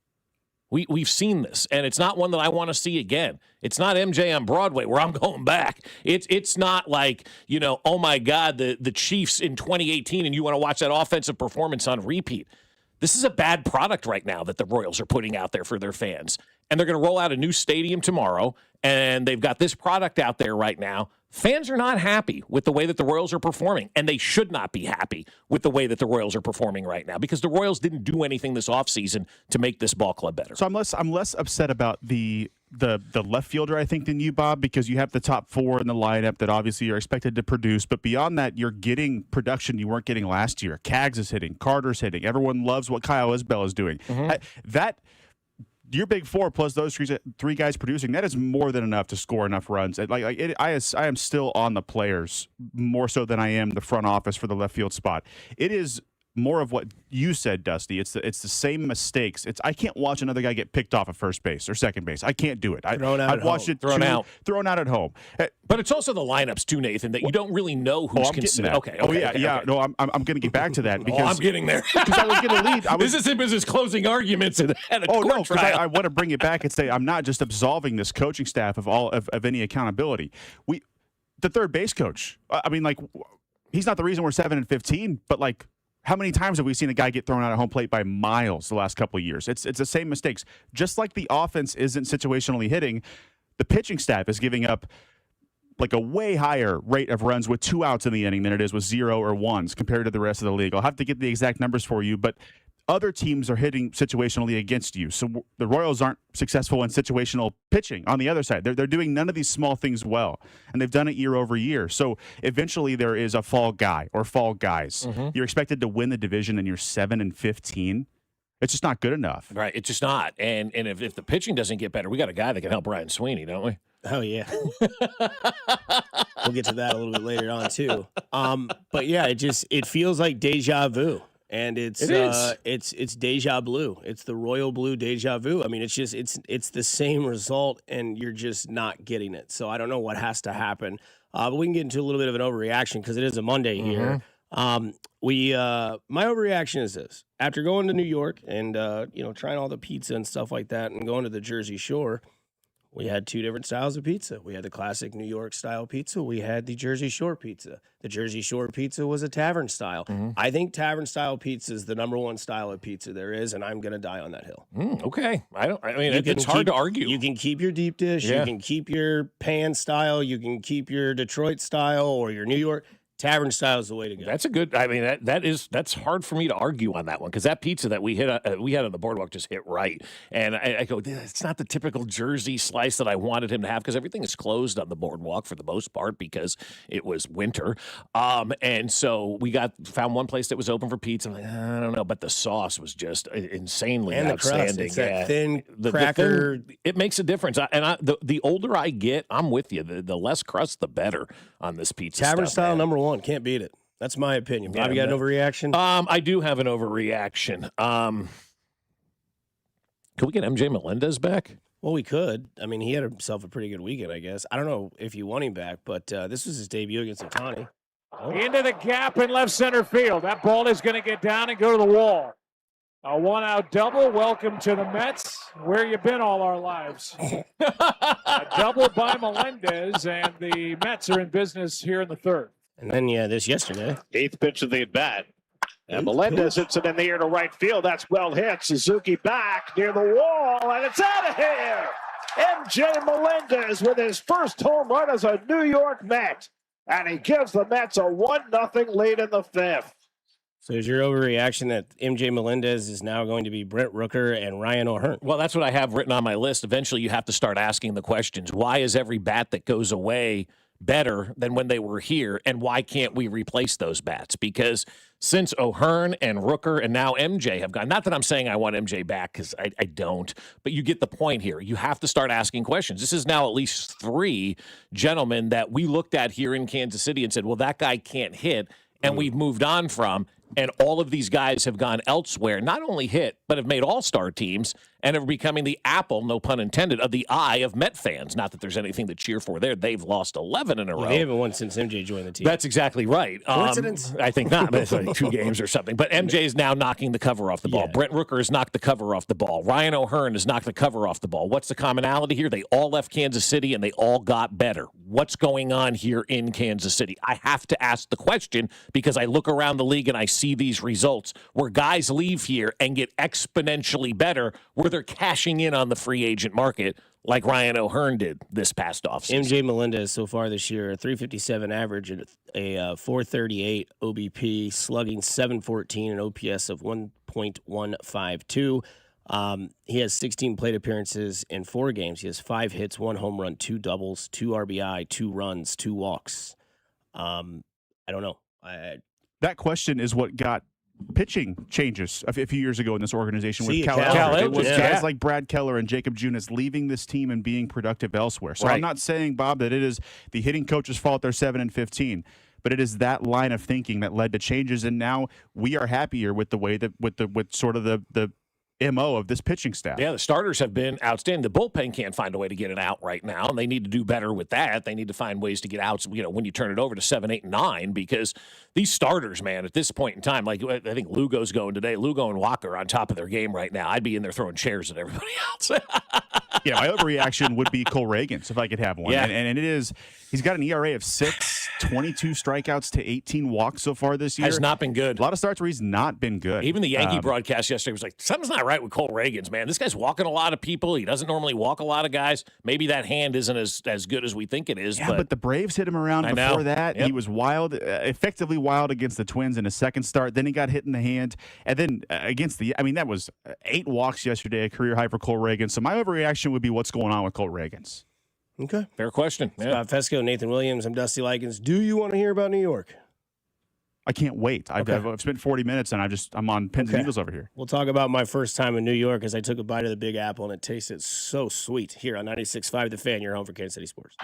We've seen this, and it's not one that I want to see again. It's not MJ on Broadway where I'm going back. It's not like, you know, oh, my God, the Chiefs in 2018, and you want to watch that offensive performance on repeat. This is a bad product right now that the Royals are putting out there for their fans. And they're going to roll out a new stadium tomorrow, and they've got this product out there right now. Fans are not happy with the way that the Royals are performing, and they should not be happy with the way that the Royals are performing right now because the Royals didn't do anything this offseason to make this ball club better. So I'm less upset about the left fielder, I think, than you, Bob, because you have the top 4 in the lineup that obviously you're expected to produce. But beyond that, you're getting production you weren't getting last year. Kaggs is hitting. Carter's hitting. Everyone loves what Kyle Isbell is doing. Your big 4 plus those 3 guys producing, that is more than enough to score enough runs. I am still on the players more so than I am the front office for the left field spot. It is more of what you said, Dusty. It's the same mistakes. I can't watch another guy get picked off at first base or second base. I can't do it. I'd watch it thrown out at home. But it's also the lineups too, Nathan, that you don't really know who's considered. Okay. No, I'm going to get back to that because I'm getting there. Because I was going to lead. This is him as his closing arguments at a court trial. I want to bring it back and say I'm not just absolving this coaching staff of any accountability. The third base coach. I mean, like, he's not the reason we're 7-15, but like, how many times have we seen a guy get thrown out at home plate by miles the last couple of years? It's the same mistakes. Just like the offense isn't situationally hitting, the pitching staff is giving up like a way higher rate of runs with 2 outs in the inning than it is with 0 or 1s compared to the rest of the league. I'll have to get the exact numbers for you, but other teams are hitting situationally against you. So the Royals aren't successful in situational pitching on the other side. They're doing none of these small things well, and they've done it year over year. So eventually there is a fall guy or fall guys. You're expected to win the division, and you're 7-15. It's just not good enough. Right, it's just not. And if the pitching doesn't get better, we got a guy that can help Ryan Sweeney, don't we? Oh, yeah. We'll get to that a little bit later on, too. But, yeah, it feels like deja vu. And it's deja blue. It's the royal blue deja vu. I mean, it's the same result, and you're just not getting it. So I don't know what has to happen. But we can get into a little bit of an overreaction because it is a Monday here. My overreaction is this: after going to New York and trying all the pizza and stuff like that, and going to the Jersey Shore. We had 2 different styles of pizza. We had the classic New York style pizza. We had the Jersey Shore pizza. The Jersey Shore pizza was a tavern style. I think tavern style pizza is the number 1 style of pizza there is, and I'm going to die on that hill. Okay. It's hard to argue. You can keep your deep dish. Yeah. You can keep your pan style. You can keep your Detroit style or your New York. Tavern style is the way to go. That's a good. I mean, that's hard for me to argue on that one because that pizza that we had on the boardwalk just hit right, and I go, it's not the typical Jersey slice that I wanted him to have because everything is closed on the boardwalk for the most part because it was winter, and so we found one place that was open for pizza. I'm like, I don't know, but the sauce was just insanely outstanding. The crust, it's that thin cracker. It makes a difference. The older I get, I'm with you. The less crust, the better on this pizza. Tavern stuff, style man. number 1. Can't beat it. That's my opinion. Bob, you got an overreaction? I do have an overreaction. Could we get MJ Melendez back? Well, we could. I mean, he had himself a pretty good weekend, I guess. I don't know if you want him back, but this was his debut against Ohtani. Into the gap in left center field. That ball is going to get down and go to the wall. A one-out double. Welcome to the Mets. Where you been all our lives? A double by Melendez, and the Mets are in business here in the third. And then, this yesterday. Eighth pitch of the at-bat. And Melendez hits it in the air to right field. That's well hit. Suzuki back near the wall, and it's out of here. MJ Melendez with his first home run as a New York Met. And he gives the Mets a 1-0 lead in the fifth. So is your overreaction that MJ Melendez is now going to be Brent Rooker and Ryan O'Hearn? Well, that's what I have written on my list. Eventually, you have to start asking the questions. Why is every bat that goes away better than when they were here, and why can't we replace those bats? Because since O'Hearn and Rooker and now MJ have gone, not that I'm saying I want MJ back, because I don't, but you get the point here. You have to start asking questions. This is now at least 3 gentlemen that we looked at here in Kansas City and said, well, that guy can't hit, and we've moved on from. And all of these guys have gone elsewhere, not only hit, but have made all-star teams and are becoming the apple, no pun intended, of the eye of Met fans. Not that there's anything to cheer for there. They've lost 11 in a row. They haven't won since MJ joined the team. That's exactly right. Coincidence? I think not. But it's like 2 games or something. But MJ is now knocking the cover off the ball. Brent Rooker has knocked the cover off the ball. Ryan O'Hearn has knocked the cover off the ball. What's the commonality here? They all left Kansas City, and they all got better. What's going on here in Kansas City? I have to ask the question because I look around the league and I see these results where guys leave here and get exponentially better, where they're cashing in on the free agent market like Ryan O'Hearn did this past offseason. MJ Melendez so far this year, a 357 average, a 438 OBP, slugging 714, an OPS of 1.152. He has 16 plate appearances in 4 games. He has 5 hits, 1 home run, 2 doubles, 2 RBI, 2 runs, 2 walks. I don't know. That question is what got pitching changes a few years ago in this organization with Cal. It was guys like Brad Keller and Jacob Junis leaving this team and being productive elsewhere. So I'm not saying, Bob, that it is the hitting coach's fault they're 7-15, but it is that line of thinking that led to changes, and now we are happier with the way that with sort of the MO of this pitching staff. Yeah, the starters have been outstanding. The bullpen can't find a way to get it out right now, and they need to do better with that. They need to find ways to get out, when you turn it over to 7, 8, and 9, because these starters, man, at this point in time, like I think Lugo's going today. Lugo and Walker are on top of their game right now. I'd be in there throwing chairs at everybody else. Yeah, my overreaction would be Cole Reagans if I could have one. Yeah. And it is, he's got an ERA of 6, 22 strikeouts to 18 walks so far this year. Has not been good. A lot of starts where he's not been good. Even the Yankee broadcast yesterday was like, something's not right with Cole Reagans, man. This guy's walking a lot of people. He doesn't normally walk a lot of guys. Maybe that hand isn't as good as we think it is. Yeah, but the Braves hit him around before that. Yep. He was wild, effectively wild against the Twins in his second start. Then he got hit in the hand. And then against that was 8 walks yesterday, a career high for Cole Reagans. So my overreaction would be what's going on with Cole Reagans. Okay. Fair question. Scott Fescoe, Nathan Williams, I'm Dusty Likens. Do you want to hear about New York? I can't wait. I've spent 40 minutes and I'm on pins and needles over here. We'll talk about my first time in New York as I took a bite of the Big Apple and it tasted so sweet. Here on 96.5 The Fan, your home for Kansas City sports.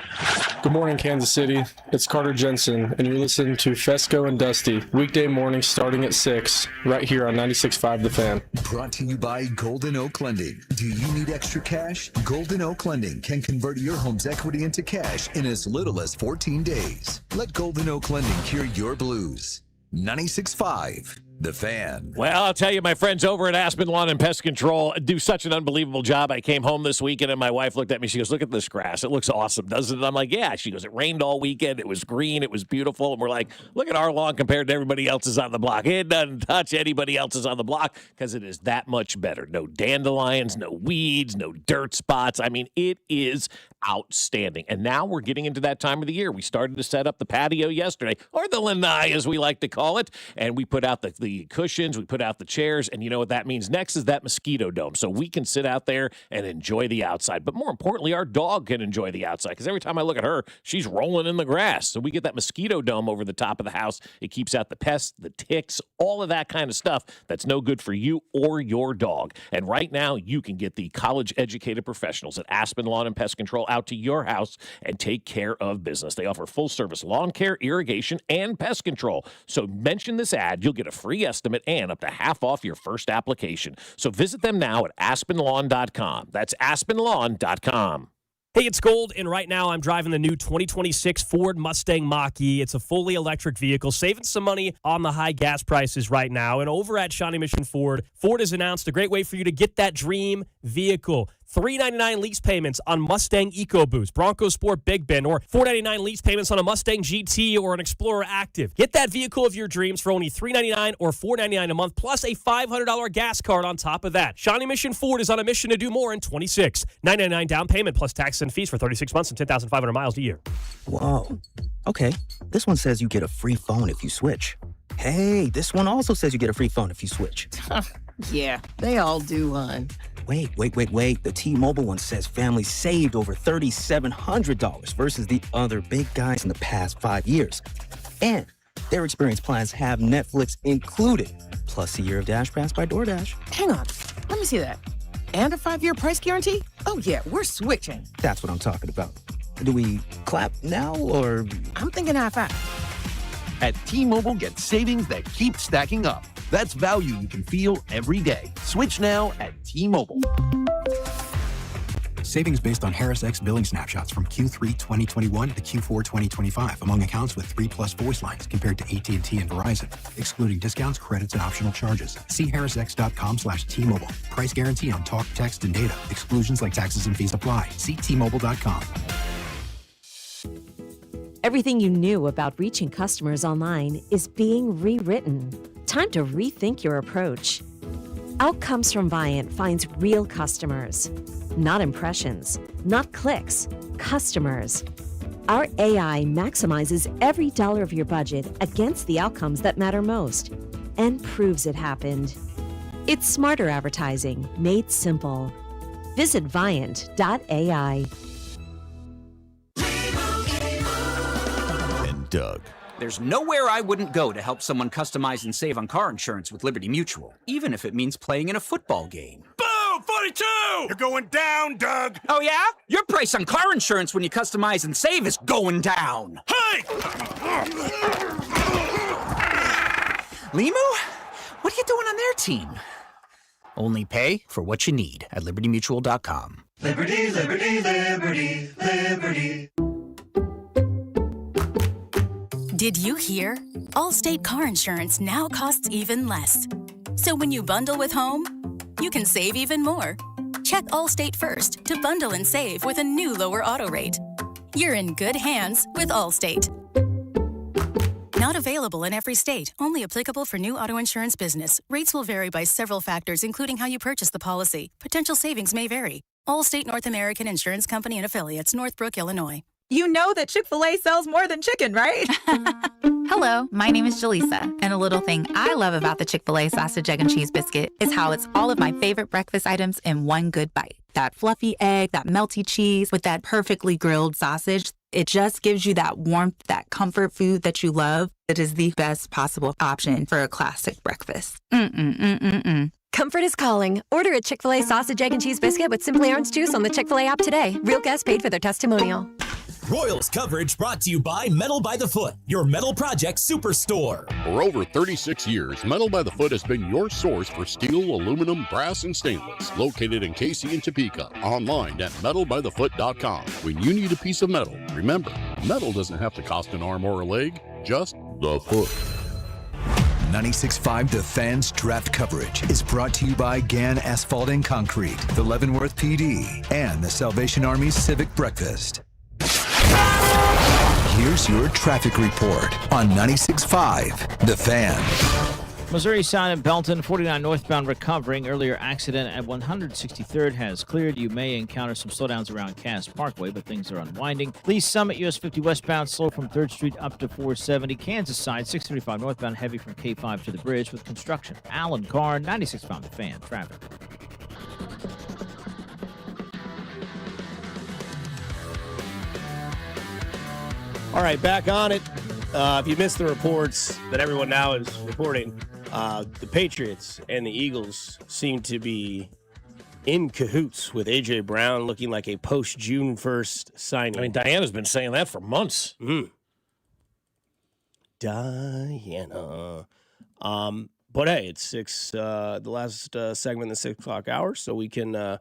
Good morning, Kansas City. It's Carter Jensen, and you're listening to Fescoe and Dusty, weekday mornings starting at 6, right here on 96.5 The Fan. Brought to you by Golden Oak Lending. Do you need extra cash? Golden Oak Lending can convert your home's equity into cash in as little as 14 days. Let Golden Oak Lending cure your blues. 96.5 The Fan. Well, I'll tell you, my friends over at Aspen Lawn and Pest Control do such an unbelievable job. I came home this weekend and my wife looked at me. She goes, look at this grass. It looks awesome, doesn't it? I'm like, yeah. She goes, it rained all weekend. It was green. It was beautiful. And we're like, look at our lawn compared to everybody else's on the block. It doesn't touch anybody else's on the block because it is that much better. No dandelions, no weeds, no dirt spots. I mean, it is outstanding. And now we're getting into that time of the year. We started to set up the patio yesterday, or the lanai as we like to call it, and we put out the cushions, we put out the chairs, and you know what that means next is that mosquito dome, so we can sit out there and enjoy the outside. But more importantly, our dog can enjoy the outside, because every time I look at her, she's rolling in the grass. So we get that mosquito dome over the top of the house. It keeps out the pests, the ticks, all of that kind of stuff that's no good for you or your dog. And right now, you can get the college-educated professionals at Aspen Lawn and Pest Control out to your house and take care of business. They offer full-service lawn care, irrigation, and pest control. So mention this ad. You'll get a free estimate and up to half off your first application. So visit them now at aspenlawn.com. That's aspenlawn.com. Hey, it's Gold, and right now I'm driving the new 2026 Ford Mustang Mach-E. It's a fully electric vehicle, saving some money on the high gas prices right now. And over at Shawnee Mission Ford, Ford has announced a great way for you to get that dream vehicle. $399 lease payments on Mustang EcoBoost, Bronco Sport Big Bend, or $499 lease payments on a Mustang GT or an Explorer Active. Get that vehicle of your dreams for only $399 or $499 a month, plus a $500 gas card on top of that. Shawnee Mission Ford is on a mission to do more in 26. $999 down payment plus tax and fees for 36 months and 10,500 miles a year. Whoa. Okay, this one says you get a free phone if you switch. Hey, this one also says you get a free phone if you switch. Yeah, they all do, hon. Wait. The T-Mobile one says families saved over $3,700 versus the other big guys in the past 5 years. And their experience plans have Netflix included, plus a year of Dash Pass by DoorDash. Hang on, let me see that. And a 5-year price guarantee? Oh yeah, we're switching. That's what I'm talking about. Do we clap now, or...? I'm thinking half-half. At T-Mobile, get savings that keep stacking up. That's value you can feel every day. Switch now at T-Mobile. Savings based on Harris X billing snapshots from Q3 2021 to Q4 2025 among accounts with 3+ voice lines compared to AT&T and Verizon, excluding discounts, credits, and optional charges. See harrisx.com/T-Mobile. Price guarantee on talk, text, and data. Exclusions like taxes and fees apply. See T-Mobile.com. Everything you knew about reaching customers online is being rewritten. Time to rethink your approach. Outcomes from Viant finds real customers, not impressions, not clicks, customers. Our AI maximizes every dollar of your budget against the outcomes that matter most and proves it happened. It's smarter advertising made simple. Visit Viant.ai. Doug. There's nowhere I wouldn't go to help someone customize and save on car insurance with Liberty Mutual, even if it means playing in a football game. Boom! 42! You're going down, Doug! Oh, yeah? Your price on car insurance when you customize and save is going down. Hey! Limu? What are you doing on their team? Only pay for what you need at libertymutual.com. Liberty, liberty, liberty, liberty. Did you hear? Allstate car insurance now costs even less. So when you bundle with home, you can save even more. Check Allstate first to bundle and save with a new lower auto rate. You're in good hands with Allstate. Not available in every state. Only applicable for new auto insurance business. Rates will vary by several factors, including how you purchase the policy. Potential savings may vary. Allstate North American Insurance Company and Affiliates, Northbrook, Illinois. You know that Chick-fil-A sells more than chicken, right? Hello, my name is Jaleesa, and a little thing I love about the Chick-fil-A sausage, egg, and cheese biscuit is how it's all of my favorite breakfast items in one good bite. That fluffy egg, that melty cheese with that perfectly grilled sausage. It just gives you that warmth, that comfort food that you love. It is the best possible option for a classic breakfast. Comfort is calling. Order a Chick-fil-A sausage, egg, and cheese biscuit with Simply Orange Juice on the Chick-fil-A app today. Real guests paid for their testimonial. Royals coverage brought to you by Metal by the Foot, your metal project superstore. For over 36 years, Metal by the Foot has been your source for steel, aluminum, brass, and stainless. Located in Casey and Topeka. Online at metalbythefoot.com. When you need a piece of metal, remember, metal doesn't have to cost an arm or a leg, just the foot. 96.5 The Fan's draft coverage is brought to you by Gann Asphalt and Concrete, the Leavenworth PD, and the Salvation Army's Civic Breakfast. Here's your traffic report on 96.5 The Fan. Missouri side of Belton, 49 northbound recovering. Earlier accident at 163rd has cleared. You may encounter some slowdowns around Cass Parkway, but things are unwinding. Lee Summit, US 50 westbound, slow from 3rd Street up to 470. Kansas side, 635 northbound, heavy from K5 to the bridge with construction. Alan Carr, 96.5 The Fan. Traffic. All right, back on it. If you missed the reports that everyone now is reporting, the Patriots and the Eagles seem to be in cahoots with A.J. Brown looking like a post-June 1st signing. I mean, Diana's been saying that for months. Diana. But hey, it's the last segment in the 6 o'clock hour, so we can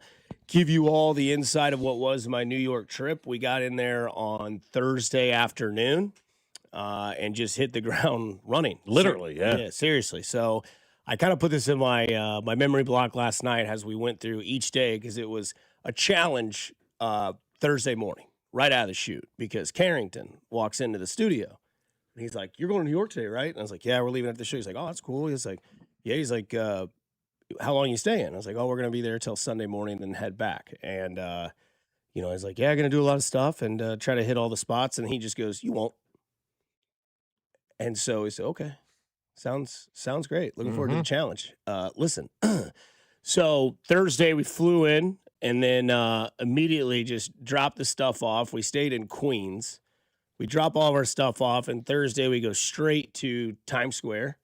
give you all the inside of what was my New York trip. We got in there on Thursday afternoon and just hit the ground running. Literally, yeah. Seriously. So I kind of put this in my my memory block last night as we went through each day because it was a challenge Thursday morning, right out of the chute, because Carrington walks into the studio. And he's like, "You're going to New York today, right?" And I was like, "Yeah, we're leaving at the show." He's like, "Oh, that's cool." He's like, "Yeah." He's like, "How long are you staying?" I was like, "Oh, we're going to be there till Sunday morning, then head back." And, you know, I was like, "Yeah, I'm going to do a lot of stuff and try to hit all the spots." And he just goes, "You won't." And so he said, "Okay, sounds great. Looking forward to the challenge." Listen, so Thursday we flew in and then immediately just dropped the stuff off. We stayed in Queens. We drop all of our stuff off, and Thursday we go straight to Times Square,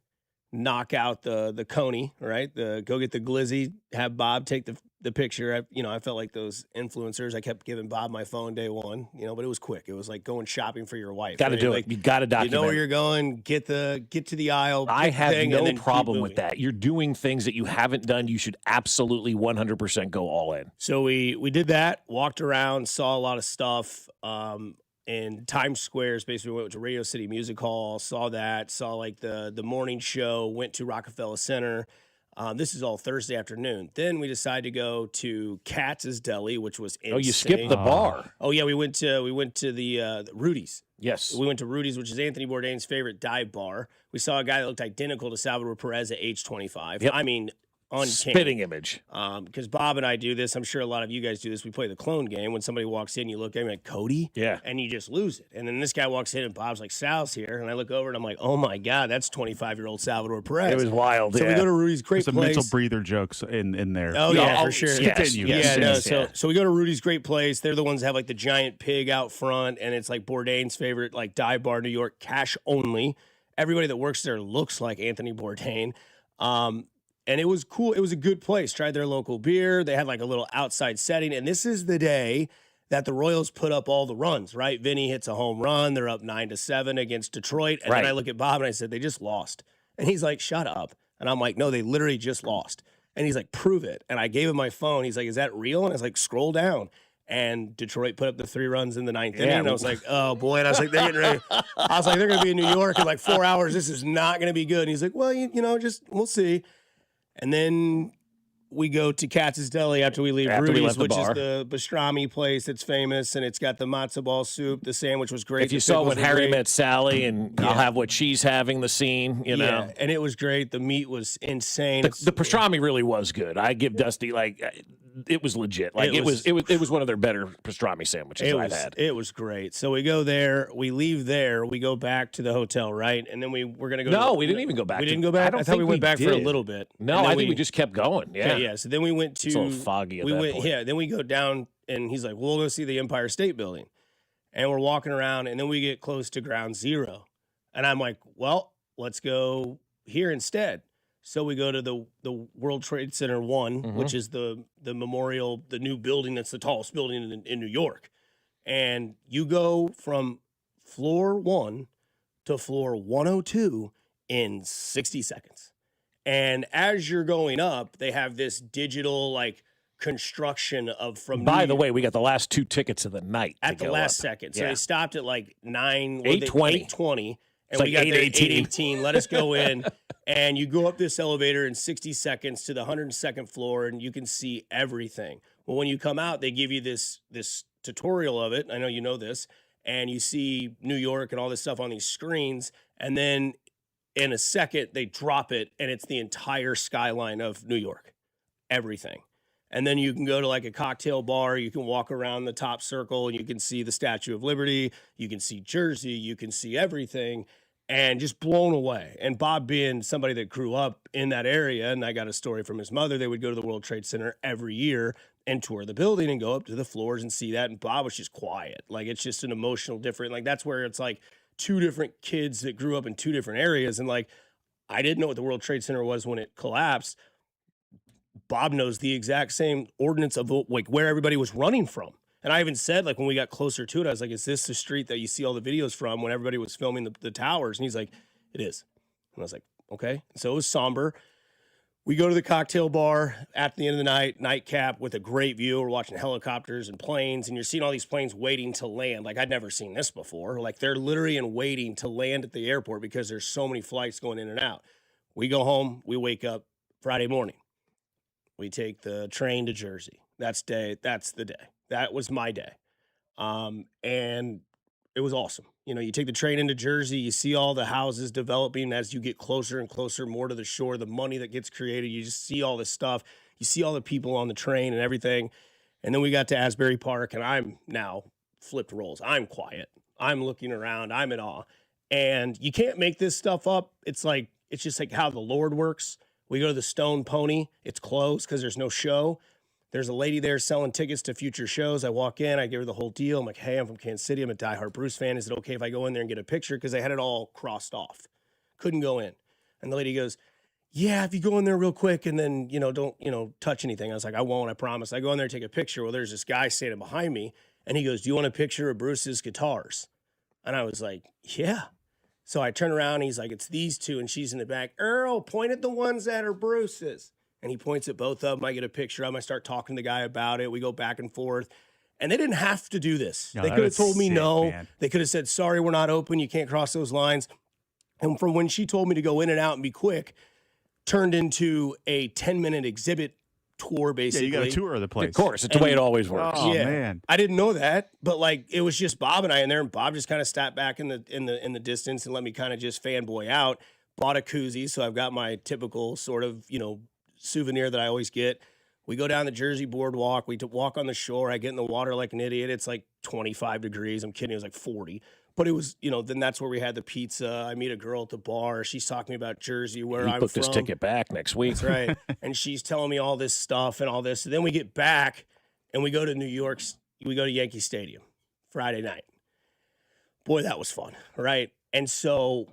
knock out the Coney, right? Go get the glizzy, have Bob take the picture. I felt like those influencers. I kept giving Bob my phone day one, but it was quick. It was like going shopping for your wife. Got to do like, it. You got to document. You know where you're going. Get to the aisle. I have no problem with moving. that. You're doing things that you haven't done. You should absolutely 100% go all in. So we did that. Walked around, saw a lot of stuff. In Times Square, basically went to Radio City Music Hall, saw like the morning show, went to Rockefeller Center. This is all Thursday afternoon. Then we decided to go to Katz's Deli, which was insane. Oh, you skipped the bar. Oh yeah, we went to the Rudy's. Yes. We went to Rudy's, which is Anthony Bourdain's favorite dive bar. We saw a guy that looked identical to Salvador Perez at age 25. Yep. I mean, uncanny. Spitting image. Because Bob and I do this. I'm sure a lot of you guys do this. We play the clone game. When somebody walks in, you look at him like, "Cody?" Yeah. And you just lose it. And then this guy walks in, and Bob's like, "Sal's here." And I look over, and I'm like, "Oh, my God, that's 25-year-old Salvador Perez." It was wild, So we go to Rudy's, great There's place. some mental breather jokes in there. Oh, yeah, for sure. Continue. So we go to Rudy's, great place. They're the ones that have, like, the giant pig out front, and it's, like, Bourdain's favorite, like, dive bar in New York, cash only. Everybody that works there looks like Anthony Bourdain. And it was cool. It was a good place. Tried their local beer. They had like a little outside setting. And this is the day that the Royals put up all the runs, right? Vinny hits a home run. They're up 9-7 against Detroit. And then I look at Bob and I said, "They just lost." And he's like, "Shut up." And I'm like, "No, they literally just lost." And he's like, "Prove it." And I gave him my phone. He's like, "Is that real?" And I was like, "Scroll down." And Detroit put up the 3 runs in the 9th inning. And I was like, "Oh, boy." And I was like, "They're getting ready." I was like, "They're going to be in New York in like 4 hours. This is not going to be good." And he's like, "Well, just we'll see." And then we go to Katz's Deli after we leave Rudy's, which is the pastrami place that's famous, and it's got the matzo ball soup. The sandwich was great. If you saw when Harry met Sally, and I'll have what she's having, the scene, you know. And it was great. The meat was insane. The pastrami really was good. I give Dusty, like, it was legit. Like, it was one of their better pastrami sandwiches I've had. It was great. So we go there, we leave there, we go back to the hotel, right? And then we're going to go. No, we didn't even go back. We didn't go back? I thought we went back for a little bit. No, I think we just kept going. Yeah. Yeah. So then we went to. It's a little foggy at that point. Yeah. Then we go down, and he's like, "We'll go see the Empire State Building." And we're walking around, and then we get close to Ground Zero. And I'm like, "Well, let's go here instead." So we go to the World Trade Center 1, which is the memorial, the new building that's the tallest building in New York. And you go from floor 1 to floor 102 in 60 seconds. And as you're going up, they have this digital like construction of from. By the way, we got the last 2 tickets of the night at the last up. second. So Yeah. they stopped at like 8:20. 8:20. And It's we like got the 8:18. 8:18. Let us go in. And you go up this elevator in 60 seconds to the 102nd floor, and you can see everything. Well, when you come out, they give you this tutorial of it. I know you know this. And you see New York and all this stuff on these screens. And then in a second, they drop it, and it's the entire skyline of New York. Everything. And then you can go to like a cocktail bar. You can walk around the top circle, and you can see the Statue of Liberty. You can see Jersey. You can see everything. And just blown away. And Bob being somebody that grew up in that area, and I got a story from his mother, they would go to the World Trade Center every year and tour the building and go up to the floors and see that. And Bob was just quiet. Like, it's just an emotional different, like, that's where it's like 2 different kids that grew up in 2 different areas. And like, I didn't know what the World Trade Center was when it collapsed. Bob knows the exact same ordinance of like where everybody was running from. And I even said, like, when we got closer to it, I was like, "Is this the street that you see all the videos from when everybody was filming the towers?" And he's like, "It is." And I was like, "Okay." So it was somber. We go to the cocktail bar at the end of the night, nightcap with a great view. We're watching helicopters and planes, and you're seeing all these planes waiting to land. Like, I'd never seen this before. Like, they're literally in waiting to land at the airport because there's so many flights going in and out. We go home. We wake up Friday morning. We take the train to Jersey. That's the day. That was my day. And it was awesome. You know, you take the train into Jersey, you see all the houses developing as you get closer and closer more to the shore, the money that gets created. You just see all this stuff. You see all the people on the train and everything. And then we got to Asbury Park, and I'm now flipped roles. I'm quiet. I'm looking around. I'm in awe. And you can't make this stuff up. It's just like how the Lord works. We go to the Stone Pony. It's closed because there's no show. There's a lady there selling tickets to future shows. I walk in, I give her the whole deal. I'm like, hey, I'm from Kansas City. I'm a diehard Bruce fan. Is it okay if I go in there and get a picture? Because they had it all crossed off. Couldn't go in. And the lady goes, yeah, if you go in there real quick and then, don't, touch anything. I was like, I won't, I promise. I go in there and take a picture. Well, there's this guy standing behind me, and he goes, do you want a picture of Bruce's guitars? And I was like, yeah. So I turn around, and he's like, it's these two, and she's in the back. Earl, point at the ones that are Bruce's. And he points at both of them. I get a picture of them. I start talking to the guy about it. We go back and forth. And they didn't have to do this. No, they could have told me no. Man. They could have said, sorry, we're not open. You can't cross those lines. And from when she told me to go in and out and be quick, turned into a 10-minute exhibit tour, basically. Yeah, you got a tour of the place. Of course. It's the way it always works. Oh, man. I didn't know that, but it was just Bob and I in there, and Bob just kind of stepped back in the distance and let me kind of just fanboy out. Bought a koozie, so I've got my typical sort of, souvenir that I always get. We go down the Jersey boardwalk. We walk on the shore. I get in the water like an idiot. It's like 25 degrees. I'm kidding. It was like 40. But it was, then that's where we had the pizza. I meet a girl at the bar. She's talking to me about Jersey, where I'm from. Book this ticket back next week. That's right. And she's telling me all this stuff and all this. And then we get back and we go to New York. We go to Yankee Stadium Friday night. Boy, that was fun, right? And so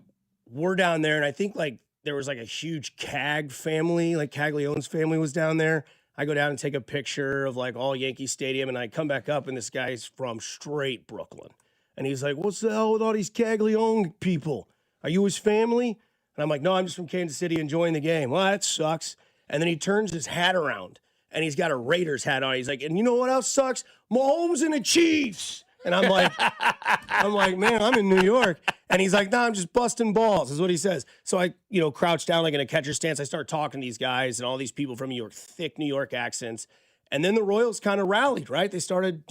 we're down there, and I think there was a huge CAG family, Caglione's family was down there. I go down and take a picture of all Yankee Stadium, and I come back up, and this guy's from straight Brooklyn. And he's like, what's the hell with all these Caglione people? Are you his family? And I'm like, no, I'm just from Kansas City enjoying the game. Well, that sucks. And then he turns his hat around, and he's got a Raiders hat on. He's like, and you know what else sucks? Mahomes and the Chiefs. And I'm like, man, I'm in New York. And he's like, no, I'm just busting balls, is what he says. So I, crouch down in a catcher stance. I start talking to these guys and all these people from New York, thick New York accents. And then the Royals kind of rallied, right? They started,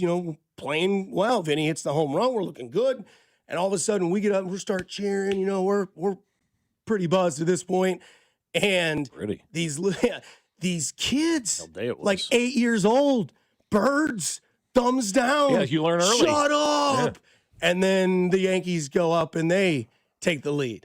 playing well. Vinny hits the home run. We're looking good. And all of a sudden we get up and we start cheering. We're pretty buzzed at this point. And these kids, 8 years old, birds, thumbs down. Yeah, you learn early. Shut up. Yeah. And then the Yankees go up and they take the lead.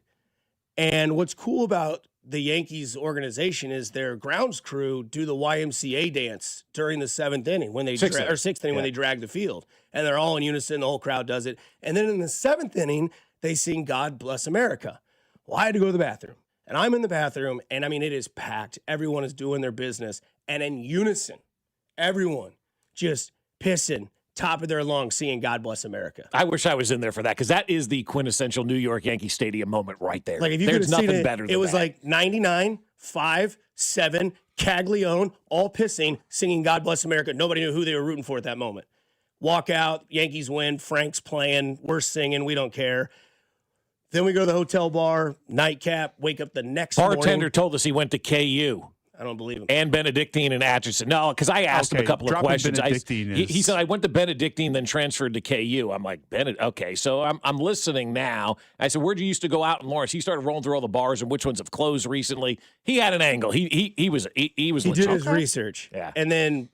And what's cool about the Yankees organization is their grounds crew do the YMCA dance during the seventh inning when they sixth inning when they drag the field. And they're all in unison. The whole crowd does it. And then in the seventh inning, they sing God Bless America. Well, I had to go to the bathroom. And I'm in the bathroom, and it is packed. Everyone is doing their business. And in unison, everyone just pissing, top of their lungs, singing God Bless America. I wish I was in there for that, because that is the quintessential New York Yankee Stadium moment right there. If you There's nothing nothing better than that. It was 99, 5, 7, Caglione, all pissing, singing God Bless America. Nobody knew who they were rooting for at that moment. Walk out, Yankees win, Frank's playing, we're singing, we don't care. Then we go to the hotel bar, nightcap, wake up the next morning. Bartender told us he went to KU. I don't believe him. And Benedictine and Atchison. No, because I asked him a couple of questions. He said, I went to Benedictine, then transferred to KU. I'm like, okay. So I'm listening now. I said, where'd you used to go out in Lawrence? He started rolling through all the bars and which ones have closed recently. He had an angle. He did his research. Yeah. And then,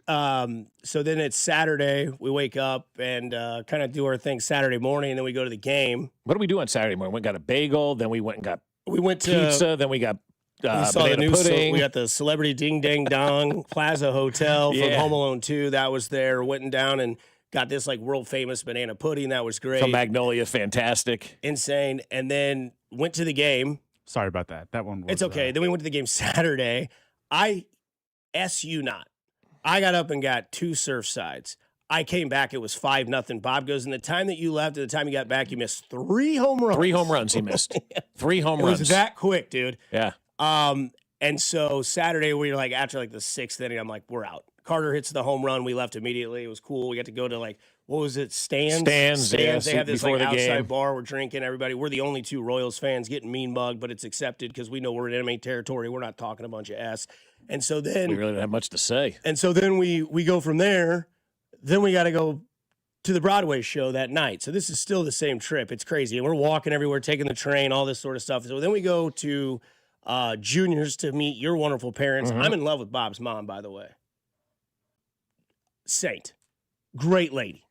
so then it's Saturday. We wake up and kind of do our thing Saturday morning, and then we go to the game. What do we do on Saturday morning? We got a bagel, then we went and got to pizza, then we got we saw the new pudding. We got the Celebrity Ding Dang Dong Plaza Hotel from Home Alone 2. That was there. Went down and got this world famous banana pudding. That was great. From Magnolia, fantastic. Insane. And then went to the game. Sorry about that. That one was, it's okay. Then we went to the game Saturday. I got up and got 2 surf sides. I came back. It was 5-0. Bob goes, in the time that you left, at the time you got back, you missed 3 home runs. 3 home runs he missed. 3 home runs. It was that quick, dude. Yeah. And And so Saturday, we were like, after like the 6th inning, I'm like, we're out. Carter hits the home run. We left immediately. It was cool. We got to go to like, what was it? Stands. Yeah, They have this like the outside game. bar. We're drinking. Everybody. We're the only 2 Royals fans getting mean mugged, but it's accepted because we know we're in enemy territory. We're not talking a bunch of S. And so then we really don't have much to say. And so then we go from there. Then we got to go to the Broadway show that night. So this is still the same trip. It's crazy. And we're walking everywhere, taking the train, all this sort of stuff. So then we go to Junior's to meet your wonderful parents. Mm-hmm. I'm in love with Bob's mom, by the way. Saint. Great lady.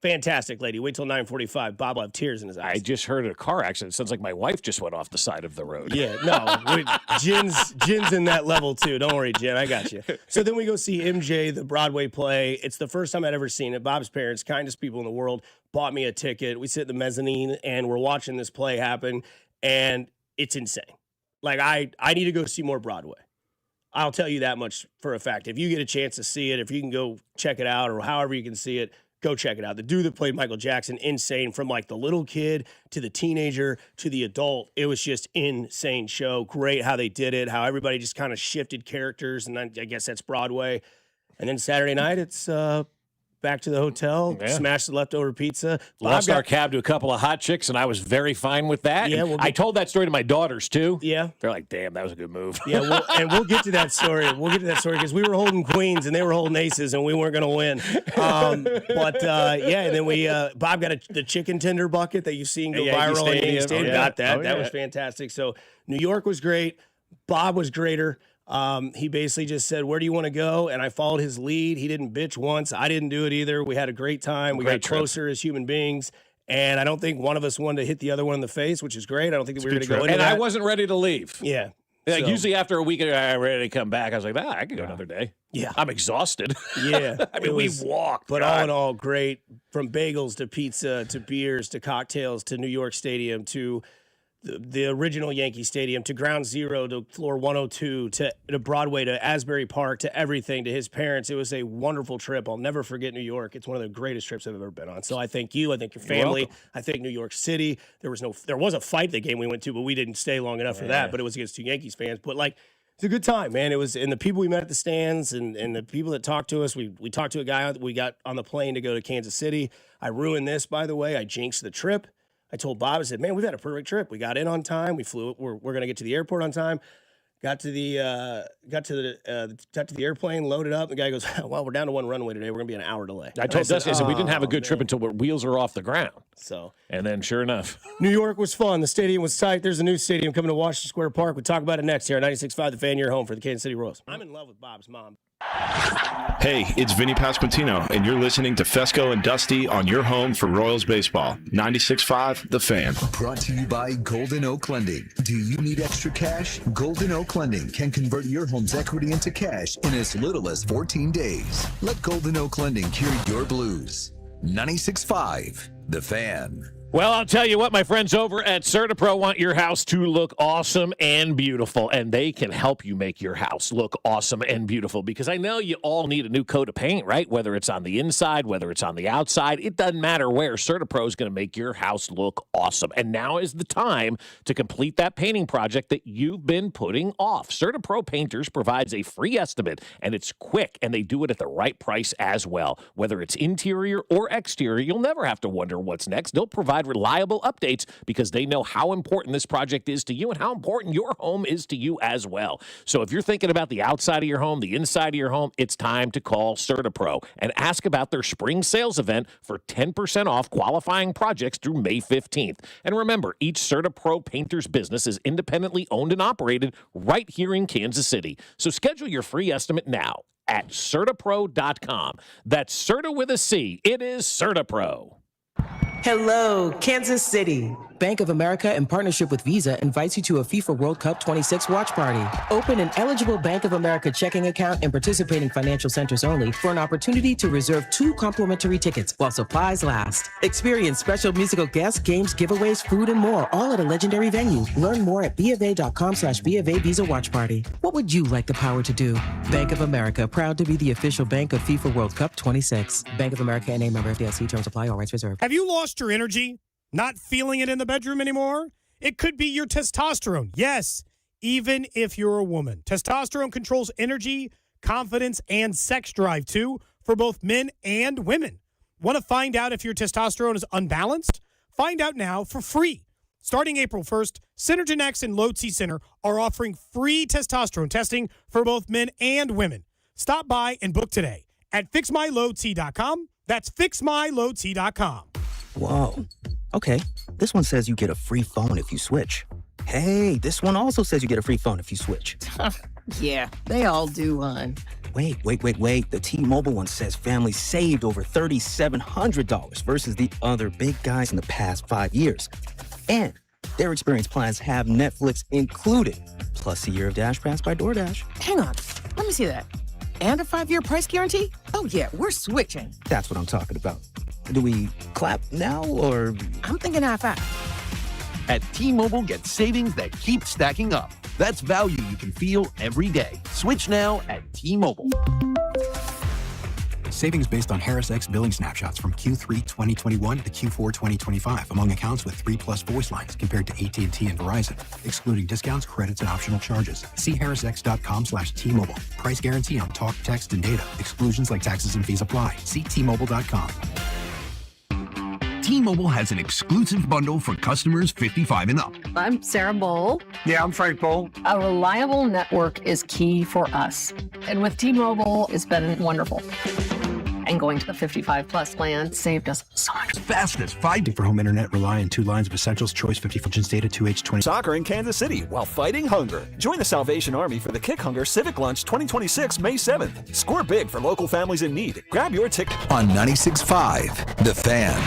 Fantastic lady. Wait till 9:45. Bob will have tears in his eyes. I just heard a car accident. It sounds like my wife just went off the side of the road. Yeah, no. Jin's in that level, too. Don't worry, Jin. I got you. So then we go see MJ, the Broadway play. It's the first time I'd ever seen it. Bob's parents, kindest people in the world, bought me a ticket. We sit in the mezzanine, and we're watching this play happen, and it's insane. Like, I need to go see more Broadway. I'll tell you that much for a fact. If you get a chance to see it, if you can go check it out or however you can see it, go check it out. The dude that played Michael Jackson, insane. From like the little kid to the teenager to the adult. It was just insane show. Great how they did it, how everybody just kind of shifted characters. And I guess that's Broadway. And then Saturday night, it's back to the hotel, smash the leftover pizza. Lost our cab to a couple of hot chicks, and I was very fine with that. Yeah, I told that story to my daughters, too. Yeah. They're like, damn, that was a good move. Yeah, we'll get to that story. We'll get to that story because we were holding queens and they were holding aces and we weren't going to win. And then Bob got the chicken tender bucket that you've seen go viral on Yankee Stadium. Got that. That was fantastic. So New York was great. Bob was greater. He basically just said, where do you want to go? And I followed his lead. He didn't bitch once. I didn't do it either. We had a great time. We got closer as human beings. And I don't think one of us wanted to hit the other one in the face, which is great. I don't think that we were going to go into that. And I wasn't ready to leave. Yeah. Like usually after a week, I'm ready to come back. I was like, I could go another day. Yeah. I'm exhausted. Yeah. I mean, we walked. But all in all, great. From bagels to pizza to beers to cocktails to New York Stadium to the original Yankee Stadium to Ground Zero to floor 102 to Broadway to Asbury Park to everything to his parents. It was a wonderful trip. I'll never forget New York. It's one of the greatest trips I've ever been on. So I thank you. I thank your family. I thank New York City. There was a fight the game we went to, but we didn't stay long enough for that. But it was against 2 Yankees fans. But like, it's a good time, man. It was, and the people we met at the stands and the people that talked to us. We talked to a guy. We got on the plane to go to Kansas City. I ruined this, by the way. I jinxed the trip. I told Bob, I said, man, we've had a perfect trip. We got in on time. We flew. We're going to get to the airport on time. Got to the airplane, loaded up. The guy goes, well, we're down to 1 runway today. We're going to be an hour delay. I told Dusty, I said, we didn't have a good trip until the wheels are off the ground. So, and then sure enough. New York was fun. The stadium was tight. There's a new stadium coming to Washington Square Park. We'll talk about it next here on 96.5 The Fan, your home for the Kansas City Royals. I'm in love with Bob's mom. Hey, it's Vinny Pasquantino, and you're listening to Fescoe and Dusty on your home for Royals baseball. 96.5 The Fan. Brought to you by Golden Oak Lending. Do you need extra cash? Golden Oak Lending can convert your home's equity into cash in as little as 14 days. Let Golden Oak Lending cure your blues. 96.5 The Fan. Well, I'll tell you what, my friends over at CertaPro want your house to look awesome and beautiful, and they can help you make your house look awesome and beautiful, because I know you all need a new coat of paint, right? Whether it's on the inside, whether it's on the outside, it doesn't matter where. CertaPro is going to make your house look awesome, and now is the time to complete that painting project that you've been putting off. CertaPro Painters provides a free estimate, and it's quick, and they do it at the right price as well. Whether it's interior or exterior, you'll never have to wonder what's next. They'll provide reliable updates because they know how important this project is to you and how important your home is to you as well. So if you're thinking about the outside of your home, the inside of your home, it's time to call CertaPro and ask about their spring sales event for 10% off qualifying projects through May 15th. And remember, each CertaPro painter's business is independently owned and operated right here in Kansas City. So schedule your free estimate now at CertaPro.com. That's Certa with a C. It is CertaPro. Hello, Kansas City. Bank of America, in partnership with Visa, invites you to a FIFA World Cup 26 watch party. Open an eligible Bank of America checking account in participating financial centers only for an opportunity to reserve 2 complimentary tickets while supplies last. Experience special musical guests, games, giveaways, food, and more, all at a legendary venue. Learn more at BofA.com/BofA Visa Watch Party. What would you like the power to do? Bank of America, proud to be the official bank of FIFA World Cup 26. Bank of America N.A. member FDIC. Terms apply. All rights reserved. Have you lost your energy? Not feeling it in the bedroom anymore? It could be your testosterone. Yes, even if you're a woman. Testosterone controls energy, confidence, and sex drive, too, for both men and women. Want to find out if your testosterone is unbalanced? Find out now for free. Starting April 1st, Synergen X and Low T Center are offering free testosterone testing for both men and women. Stop by and book today at fixmylowt.com. That's fixmylowt.com. Whoa. Okay. This one says you get a free phone if you switch. Hey, this one also says you get a free phone if you switch. Yeah, they all do, hon. Wait. The T-Mobile one says families saved over $3,700 versus the other big guys in the past 5 years. And their experience plans have Netflix included, plus a year of Dash Pass by DoorDash. Hang on. Let me see that. And a 5-year price guarantee? Oh, yeah, we're switching. That's what I'm talking about. Do we clap now, or...? I'm thinking half-half. At T-Mobile, get savings that keep stacking up. That's value you can feel every day. Switch now at T-Mobile. Savings based on Harris X billing snapshots from Q3 2021 to Q4 2025 among accounts with 3+ voice lines compared to AT&T and Verizon, excluding discounts, credits, and optional charges. See harrisx.com/T-Mobile. Price guarantee on talk, text, and data. Exclusions like taxes and fees apply. See T-Mobile.com. T-Mobile has an exclusive bundle for customers 55 and up. I'm Sarah Bowl. Yeah, I'm Frank Bowl. A reliable network is key for us. And with T-Mobile, it's been wonderful. And going to the 55+ plan saved us so much. Fastest 5G for home internet, rely on 2 lines of Essentials, Choice 50 Fulgence Data, 2H20. Soccer in Kansas City while fighting hunger. Join the Salvation Army for the Kick Hunger Civic Lunch 2026, May 7th. Score big for local families in need. Grab your ticket. On 96.5, The Fan.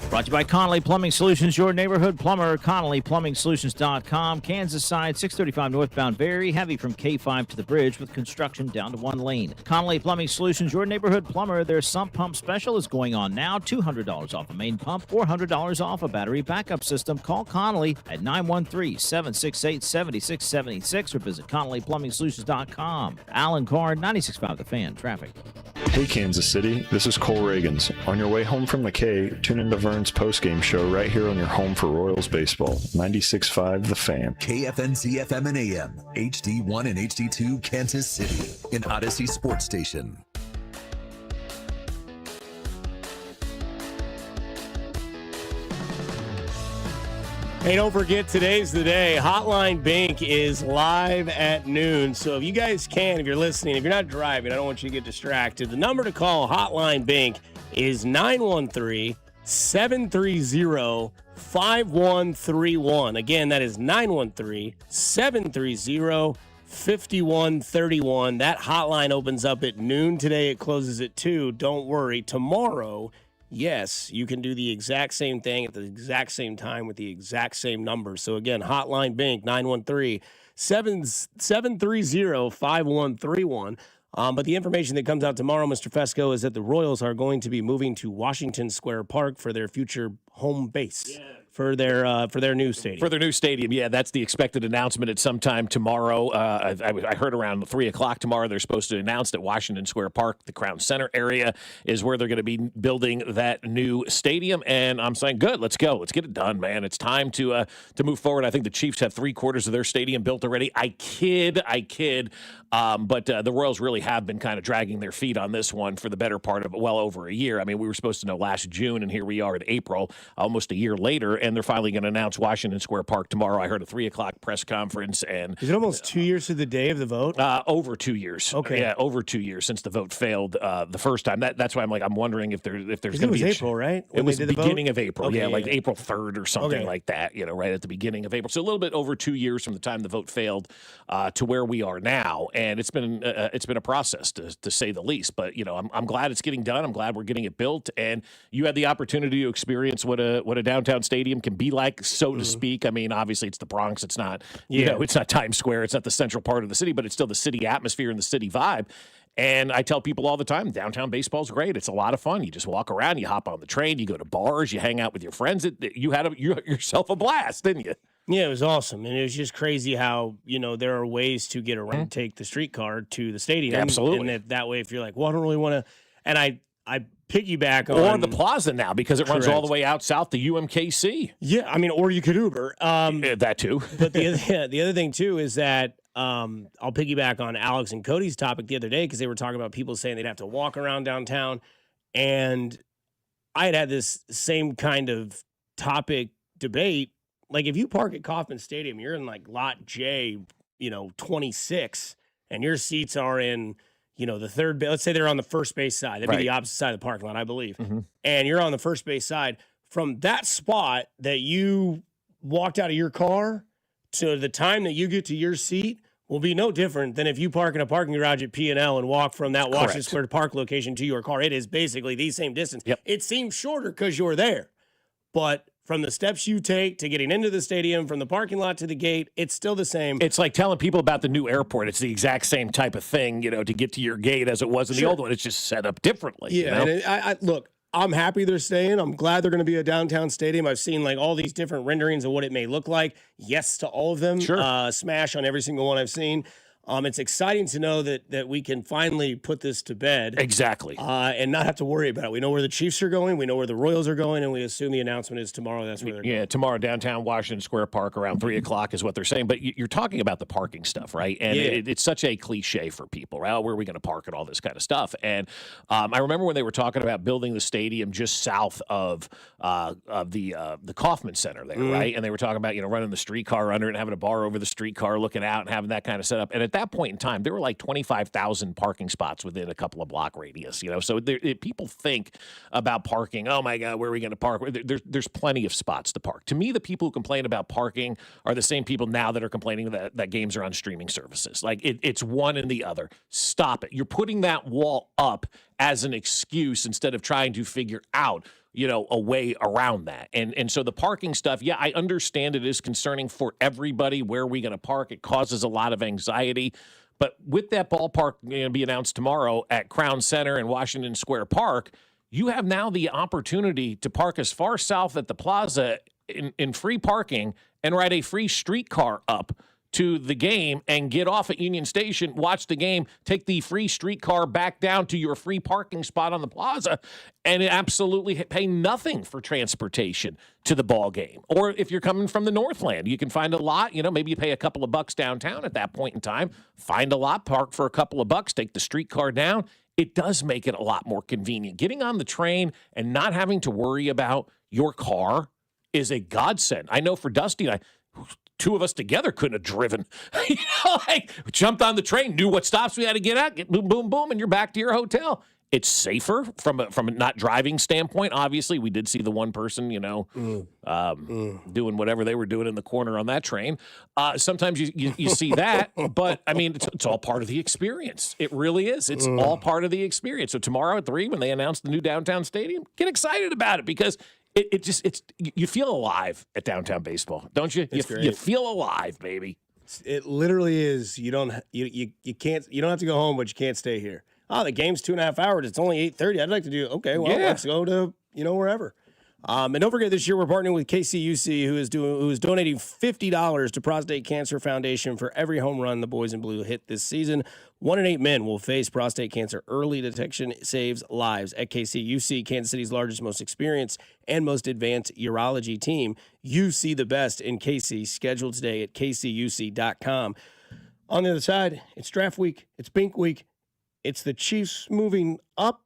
Brought to you by Connolly Plumbing Solutions, your neighborhood plumber. ConnollyPlumbingSolutions.com. Kansas side, 635 northbound. Very heavy from K5 to the bridge with construction down to 1 lane. Connolly Plumbing Solutions, your neighborhood plumber. Their sump pump special is going on now. $200 off a main pump, $400 off a battery backup system. Call Connolly at 913-768-7676 or visit ConnollyPlumbingSolutions.com. Alan Card, 96.5 The Fan. Traffic. Hey, Kansas City. This is Cole Reagans. On your way home from the K, tune into Vern's postgame show right here on your home for Royals baseball. 96.5 The Fan. KFNC FM and AM, HD1 and HD2 Kansas City, an Odyssey sports station. Hey, don't forget, today's the day. Hotline Bank is live at noon. So if you guys can, if you're listening, if you're not driving, I don't want you to get distracted. The number to call Hotline Bank is 913-730-5131. Again, that is 913-730-5131. That hotline opens up at noon today. It closes at 2. Don't worry. Tomorrow, yes, you can do the exact same thing at the exact same time with the exact same number. So again, Hotline Bank, 913-730-5131. But the information that comes out tomorrow, Mr. Fescoe, is that the Royals are going to be moving to Washington Square Park for their future home base. For their new stadium. For their new stadium, yeah, that's the expected announcement at some time tomorrow. I heard around 3 o'clock tomorrow they're supposed to announce that Washington Square Park, the Crown Center area, is where they're going to be building that new stadium. And I'm saying, good, let's go. Let's get it done, man. It's time to move forward. I think the Chiefs have 3/4 of their stadium built already. I kid. But the Royals really have been kind of dragging their feet on this one for the better part of well over a year. I mean, we were supposed to know last June, and here we are in April, almost a year later, and they're finally going to announce Washington Square Park tomorrow. I heard a 3 o'clock press conference. And is it almost 2 years to the day of the vote? Over 2 years. Okay. Yeah, over 2 years since the vote failed the first time. That's why I'm wondering if there's going to be. It was April, right? It was the beginning of April. Okay, yeah, like April 3rd or something like that, right at the beginning of April. So a little bit over 2 years from the time the vote failed to where we are now. And it's been a process, to say the least. But, I'm glad it's getting done. I'm glad we're getting it built. And you had the opportunity to experience what a downtown stadium can be like, so to speak. I mean, obviously it's the Bronx. It's not, it's not Times Square. It's not the central part of the city, but it's still the city atmosphere and the city vibe. And I tell people all the time, downtown baseball's great. It's a lot of fun. You just walk around, you hop on the train, you go to bars, you hang out with your friends. You had yourself a blast, didn't you? Yeah, it was awesome. And it was just crazy how, there are ways to get around, take the streetcar to the stadium. Absolutely. And that way, if you're like, well, I don't really want to. And I piggyback on... Or the Plaza now, because it runs all the way out south to UMKC. Yeah, I mean, or you could Uber. That too. But the other thing, too, is that I'll piggyback on Alex and Cody's topic the other day, because they were talking about people saying they'd have to walk around downtown. And I had this same kind of topic debate. Like, if you park at Kauffman Stadium, you're in, like, lot J, 26, and your seats are in... the third base, let's say they're on the first base side. That'd be the opposite side of the parking lot, I believe. Mm-hmm. And you're on the first base side. From that spot that you walked out of your car to the time that you get to your seat will be no different than if you park in a parking garage at P&L and walk from that Washington Square Park location to your car. It is basically the same distance. Yep. It seems shorter because you're there. But from the steps you take to getting into the stadium, from the parking lot to the gate, it's still the same. It's like telling people about the new airport. It's the exact same type of thing, to get to your gate as it was in the old one. It's just set up differently. Yeah, and I look, I'm happy they're staying. I'm glad they're going to be a downtown stadium. I've seen like all these different renderings of what it may look like. Yes to all of them. Sure. Smash on every single one I've seen. It's exciting to know that we can finally put this to bed. Exactly. And not have to worry about it. We know where the Chiefs are going. We know where the Royals are going. And we assume the announcement is tomorrow. That's where they're going. Yeah, tomorrow, downtown Washington Square Park around 3 o'clock is what they're saying. But you're talking about the parking stuff, right? And it's such a cliche for people, right? Where are we going to park and all this kind of stuff? And I remember when they were talking about building the stadium just south of the Kauffman Center there, right? And they were talking about, running the streetcar under it and having a bar over the streetcar, looking out and having that kind of setup. And at that point in time, there were like 25,000 parking spots within a couple of block radius, So people think about parking. Oh my God, where are we going to park? There's plenty of spots to park. To me, the people who complain about parking are the same people now that are complaining that games are on streaming services. Like it's one and the other. Stop it. You're putting that wall up as an excuse instead of trying to figure out a way around that. And so the parking stuff, yeah, I understand it is concerning for everybody. Where are we going to park? It causes a lot of anxiety. But with that ballpark going to be announced tomorrow at Crown Center and Washington Square Park, you have now the opportunity to park as far south at the Plaza in free parking and ride a free streetcar up to the game and get off at Union Station, watch the game, take the free streetcar back down to your free parking spot on the Plaza, and absolutely pay nothing for transportation to the ball game. Or if you're coming from the Northland, you can find a lot, maybe you pay a couple of bucks downtown at that point in time, find a lot, park for a couple of bucks, take the streetcar down. It does make it a lot more convenient. Getting on the train and not having to worry about your car is a godsend. I know for Dusty and I, two of us together couldn't have driven. We jumped on the train, knew what stops we had to get at, get boom, boom, boom, and you're back to your hotel. It's safer from a not driving standpoint. Obviously, we did see the one person, doing whatever they were doing in the corner on that train. Sometimes you see that, but I mean, it's all part of the experience. It really is. It's all part of the experience. So tomorrow at 3, when they announce the new downtown stadium, get excited about it because you feel alive at downtown baseball, don't you? You feel alive, baby. It literally is. You don't have to go home, but you can't stay here. Oh, the game's 2.5 hours. It's only 8:30. I'd like to do. Okay, well, let's go to wherever. And don't forget, this year we're partnering with KCUC, who is donating $50 to Prostate Cancer Foundation for every home run the boys in blue hit this season. 1 in 8 men will face prostate cancer. Early detection saves lives. At KCUC, Kansas City's largest, most experienced, and most advanced urology team. You see the best in KC. Schedule today at kcuc.com. On the other side, it's draft week. It's Bink week. It's the Chiefs moving up.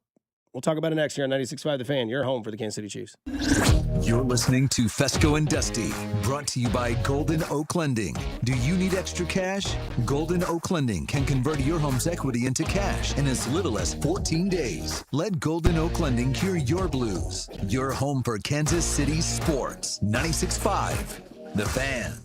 We'll talk about it next year on 96.5 The Fan, your home for the Kansas City Chiefs. You're listening to Fescoe and Dusty, brought to you by Golden Oak Lending. Do you need extra cash? Golden Oak Lending can convert your home's equity into cash in as little as 14 days. Let Golden Oak Lending cure your blues. Your home for Kansas City sports. 96.5 The Fan.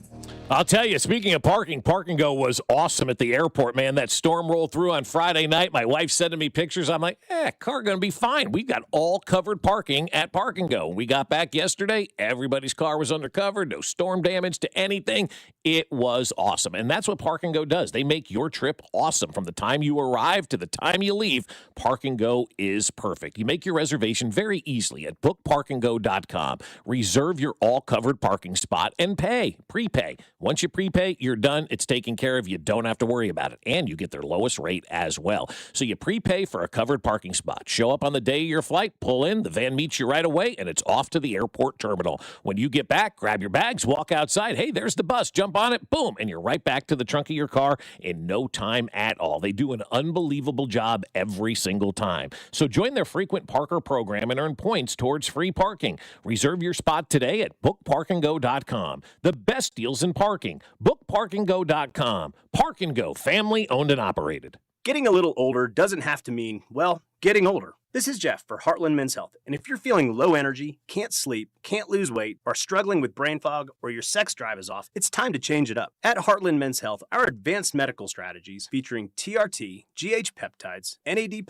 I'll tell you, speaking of parking, Park and Go was awesome at the airport, man. That storm rolled through on Friday night. My wife sending me pictures. I'm like, car going to be fine. We've got all covered parking at Park and Go. We got back yesterday. Everybody's car was undercovered. No storm damage to anything. It was awesome. And that's what Park and Go does. They make your trip awesome. From the time you arrive to the time you leave, Park and Go is perfect. You make your reservation very easily at bookparkandgo.com. Reserve your all-covered parking spot and prepay Once you prepay, you're done. It's taken care of. You don't have to worry about it. And you get their lowest rate as well. So you prepay for a covered parking spot. Show up on the day of your flight, pull in, the van meets you right away, and it's off to the airport terminal. When you get back, grab your bags, walk outside. Hey, there's the bus. Jump on it. Boom. And you're right back to the trunk of your car in no time at all. They do an unbelievable job every single time. So join their frequent parker program and earn points towards free parking. Reserve your spot today at bookparkandgo.com. The best deals in parking. Bookparkandgo.com. Park and Go, family owned and operated. Getting a little older doesn't have to mean, well, getting older. This is Jeff for Heartland Men's Health, and if you're feeling low energy, can't sleep, can't lose weight, are struggling with brain fog, or your sex drive is off, it's time to change it up. At Heartland Men's Health, our advanced medical strategies featuring TRT, GH peptides, NAD+,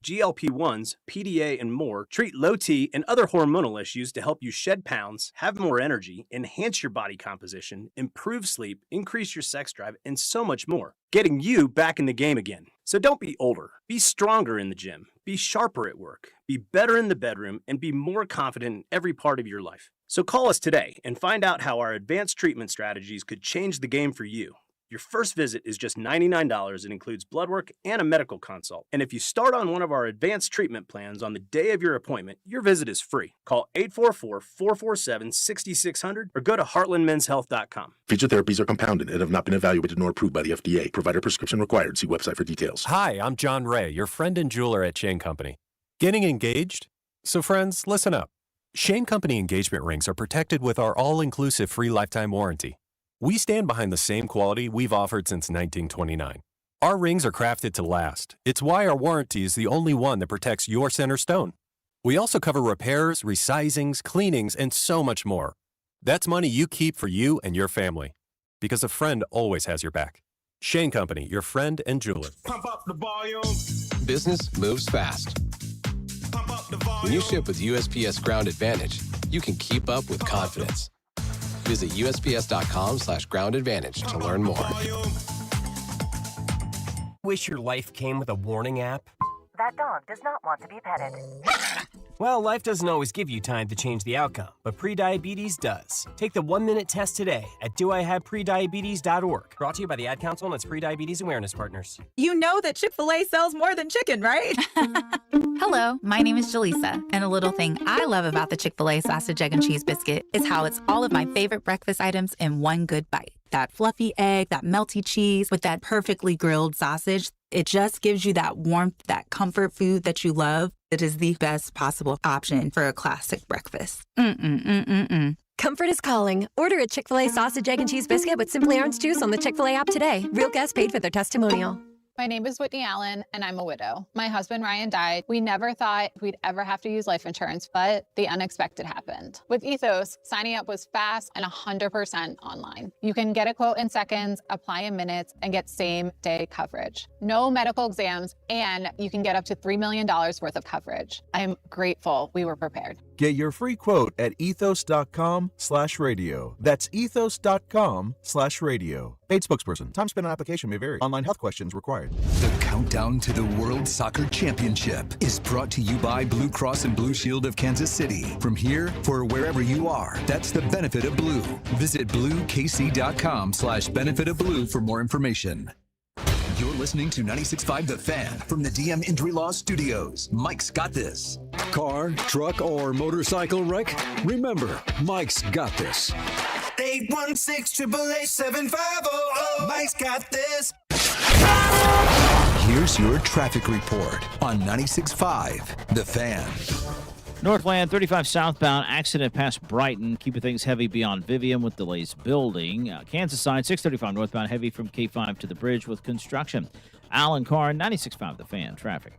GLP-1s, PDA, and more treat low T and other hormonal issues to help you shed pounds, have more energy, enhance your body composition, improve sleep, increase your sex drive, and so much more. Getting you back in the game again. So don't be older. Be stronger in the gym. Be sharper at work. Be better in the bedroom, and be more confident in every part of your life. So call us today and find out how our advanced treatment strategies could change the game for you. Your first visit is just $99 and includes blood work and a medical consult. And if you start on one of our advanced treatment plans on the day of your appointment, your visit is free. Call 844-447-6600 or go to heartlandmenshealth.com. Feature therapies are compounded and have not been evaluated nor approved by the FDA. Provider prescription required. See website for details. Hi, I'm John Ray, your friend and jeweler at Shane Company. Getting engaged? So friends, listen up. Shane Company engagement rings are protected with our all-inclusive free lifetime warranty. We stand behind the same quality we've offered since 1929. Our rings are crafted to last. It's why our warranty is the only one that protects your center stone. We also cover repairs, resizings, cleanings, and so much more. That's money you keep for you and your family. Because a friend always has your back. Shane Company, your friend and jeweler. Pump up the volume. Business moves fast. Pump up the volume. When you ship with USPS Ground Advantage, you can keep up with confidence. Visit USPS.com/Ground Advantage to learn more. Wish your life came with a warning app? That dog does not want to be petted. Well, life doesn't always give you time to change the outcome, but prediabetes does. Take the 1-minute test today at doihaveprediabetes.org. Brought to you by the Ad Council and its prediabetes awareness partners. You know that Chick-fil-A sells more than chicken, right? Hello, my name is Jaleesa, and a little thing I love about the Chick-fil-A sausage, egg, and cheese biscuit is how it's all of my favorite breakfast items in one good bite. That fluffy egg, that melty cheese with that perfectly grilled sausage. It just gives you that warmth, that comfort food that you love. It is the best possible option for a classic breakfast. Comfort is calling. Order a Chick-fil-A sausage, egg, and cheese biscuit with Simply Orange Juice on the Chick-fil-A app today. Real guests paid for their testimonial. My name is Whitney Allen, and I'm a widow. My husband, Ryan, died. We never thought we'd ever have to use life insurance, but the unexpected happened. With Ethos, signing up was fast and 100% online. You can get a quote in seconds, apply in minutes, and get same-day coverage. No medical exams, and you can get up to $3 million worth of coverage. I'm grateful we were prepared. Get your free quote at ethos.com/radio. That's ethos.com/radio. Paid spokesperson. Time spent on application may vary. Online health questions required. The countdown to the World Soccer Championship is brought to you by Blue Cross and Blue Shield of Kansas City. From here for wherever you are, that's the benefit of blue. Visit bluekc.com/benefit of blue for more information. You're listening to 96.5 The Fan from the DM Injury Law Studios. Mike's got this. Car, truck, or motorcycle wreck? Remember, Mike's got this. 816-888-7500. Mike's got this. Here's your traffic report on 96.5 The Fan. Northland 35 southbound, accident past Brighton, keeping things heavy beyond Vivian with delays building. Kansas side 635 northbound, heavy from K5 to the bridge with construction. Alan Carr, 96.5 The Fan, traffic.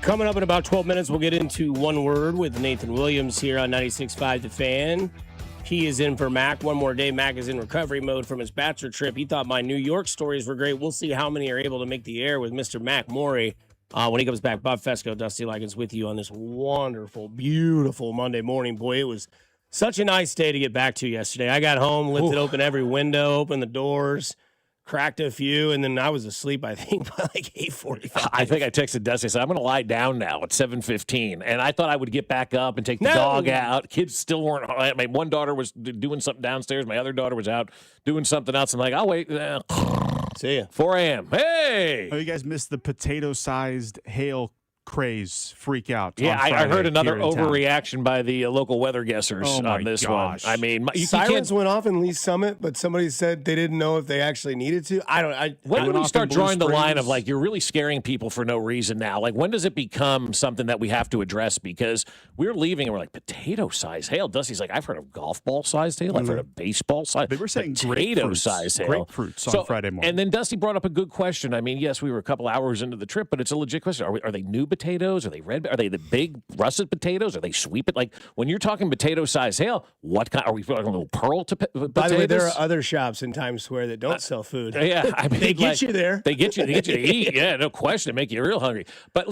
Coming up in about 12 minutes, we'll get into One Word with Nathan Williams here on 96.5 The Fan. He is in for Mac. One more day. Mac is in recovery mode from his bachelor trip. He thought my New York stories were great. We'll see how many are able to make the air with Mr. Mac Morey when he comes back. Bob Fescoe, Dusty Likens with you on this wonderful, beautiful Monday morning. Boy, it was such a nice day to get back to yesterday. I got home, lifted open every window, opened the doors, cracked a few, and then I was asleep, I think, by like 8:45. I think I texted Dusty. I said, I'm going to lie down now at 7:15. And I thought I would get back up and take the dog out. Kids still weren't. My one daughter was doing something downstairs. My other daughter was out doing something else. I'm like, I'll wait. See ya. 4 a.m. Hey! Oh, you guys missed the potato-sized hail craze freak out. Yeah, I heard another here in town. overreaction by the local weather guessers on this gosh. one. I mean, Sirens went off in Lee Summit, but somebody said they didn't know if they actually needed to. When do we start drawing the line of like, you're really scaring people for no reason now? Like, when does it become something that we have to address? Because we're leaving and we're like, potato-sized hail. Dusty's like, I've heard of golf ball-sized hail. I've heard of baseball-sized. They were saying potato-sized hail. Grapefruits on Friday morning. And then Dusty brought up a good question. I mean, yes, we were a couple hours into the trip, but it's a legit question. Are they new potatoes? Are they red? Are they the big russet potatoes? Are they sweet? Like, when you're talking potato-sized hail, what kind? Are we talking a little pearl potatoes? By the way, there are other shops in Times Square that don't sell food. Yeah, I mean, they get you there. They get you to eat. Yeah, no question. They make you real hungry. But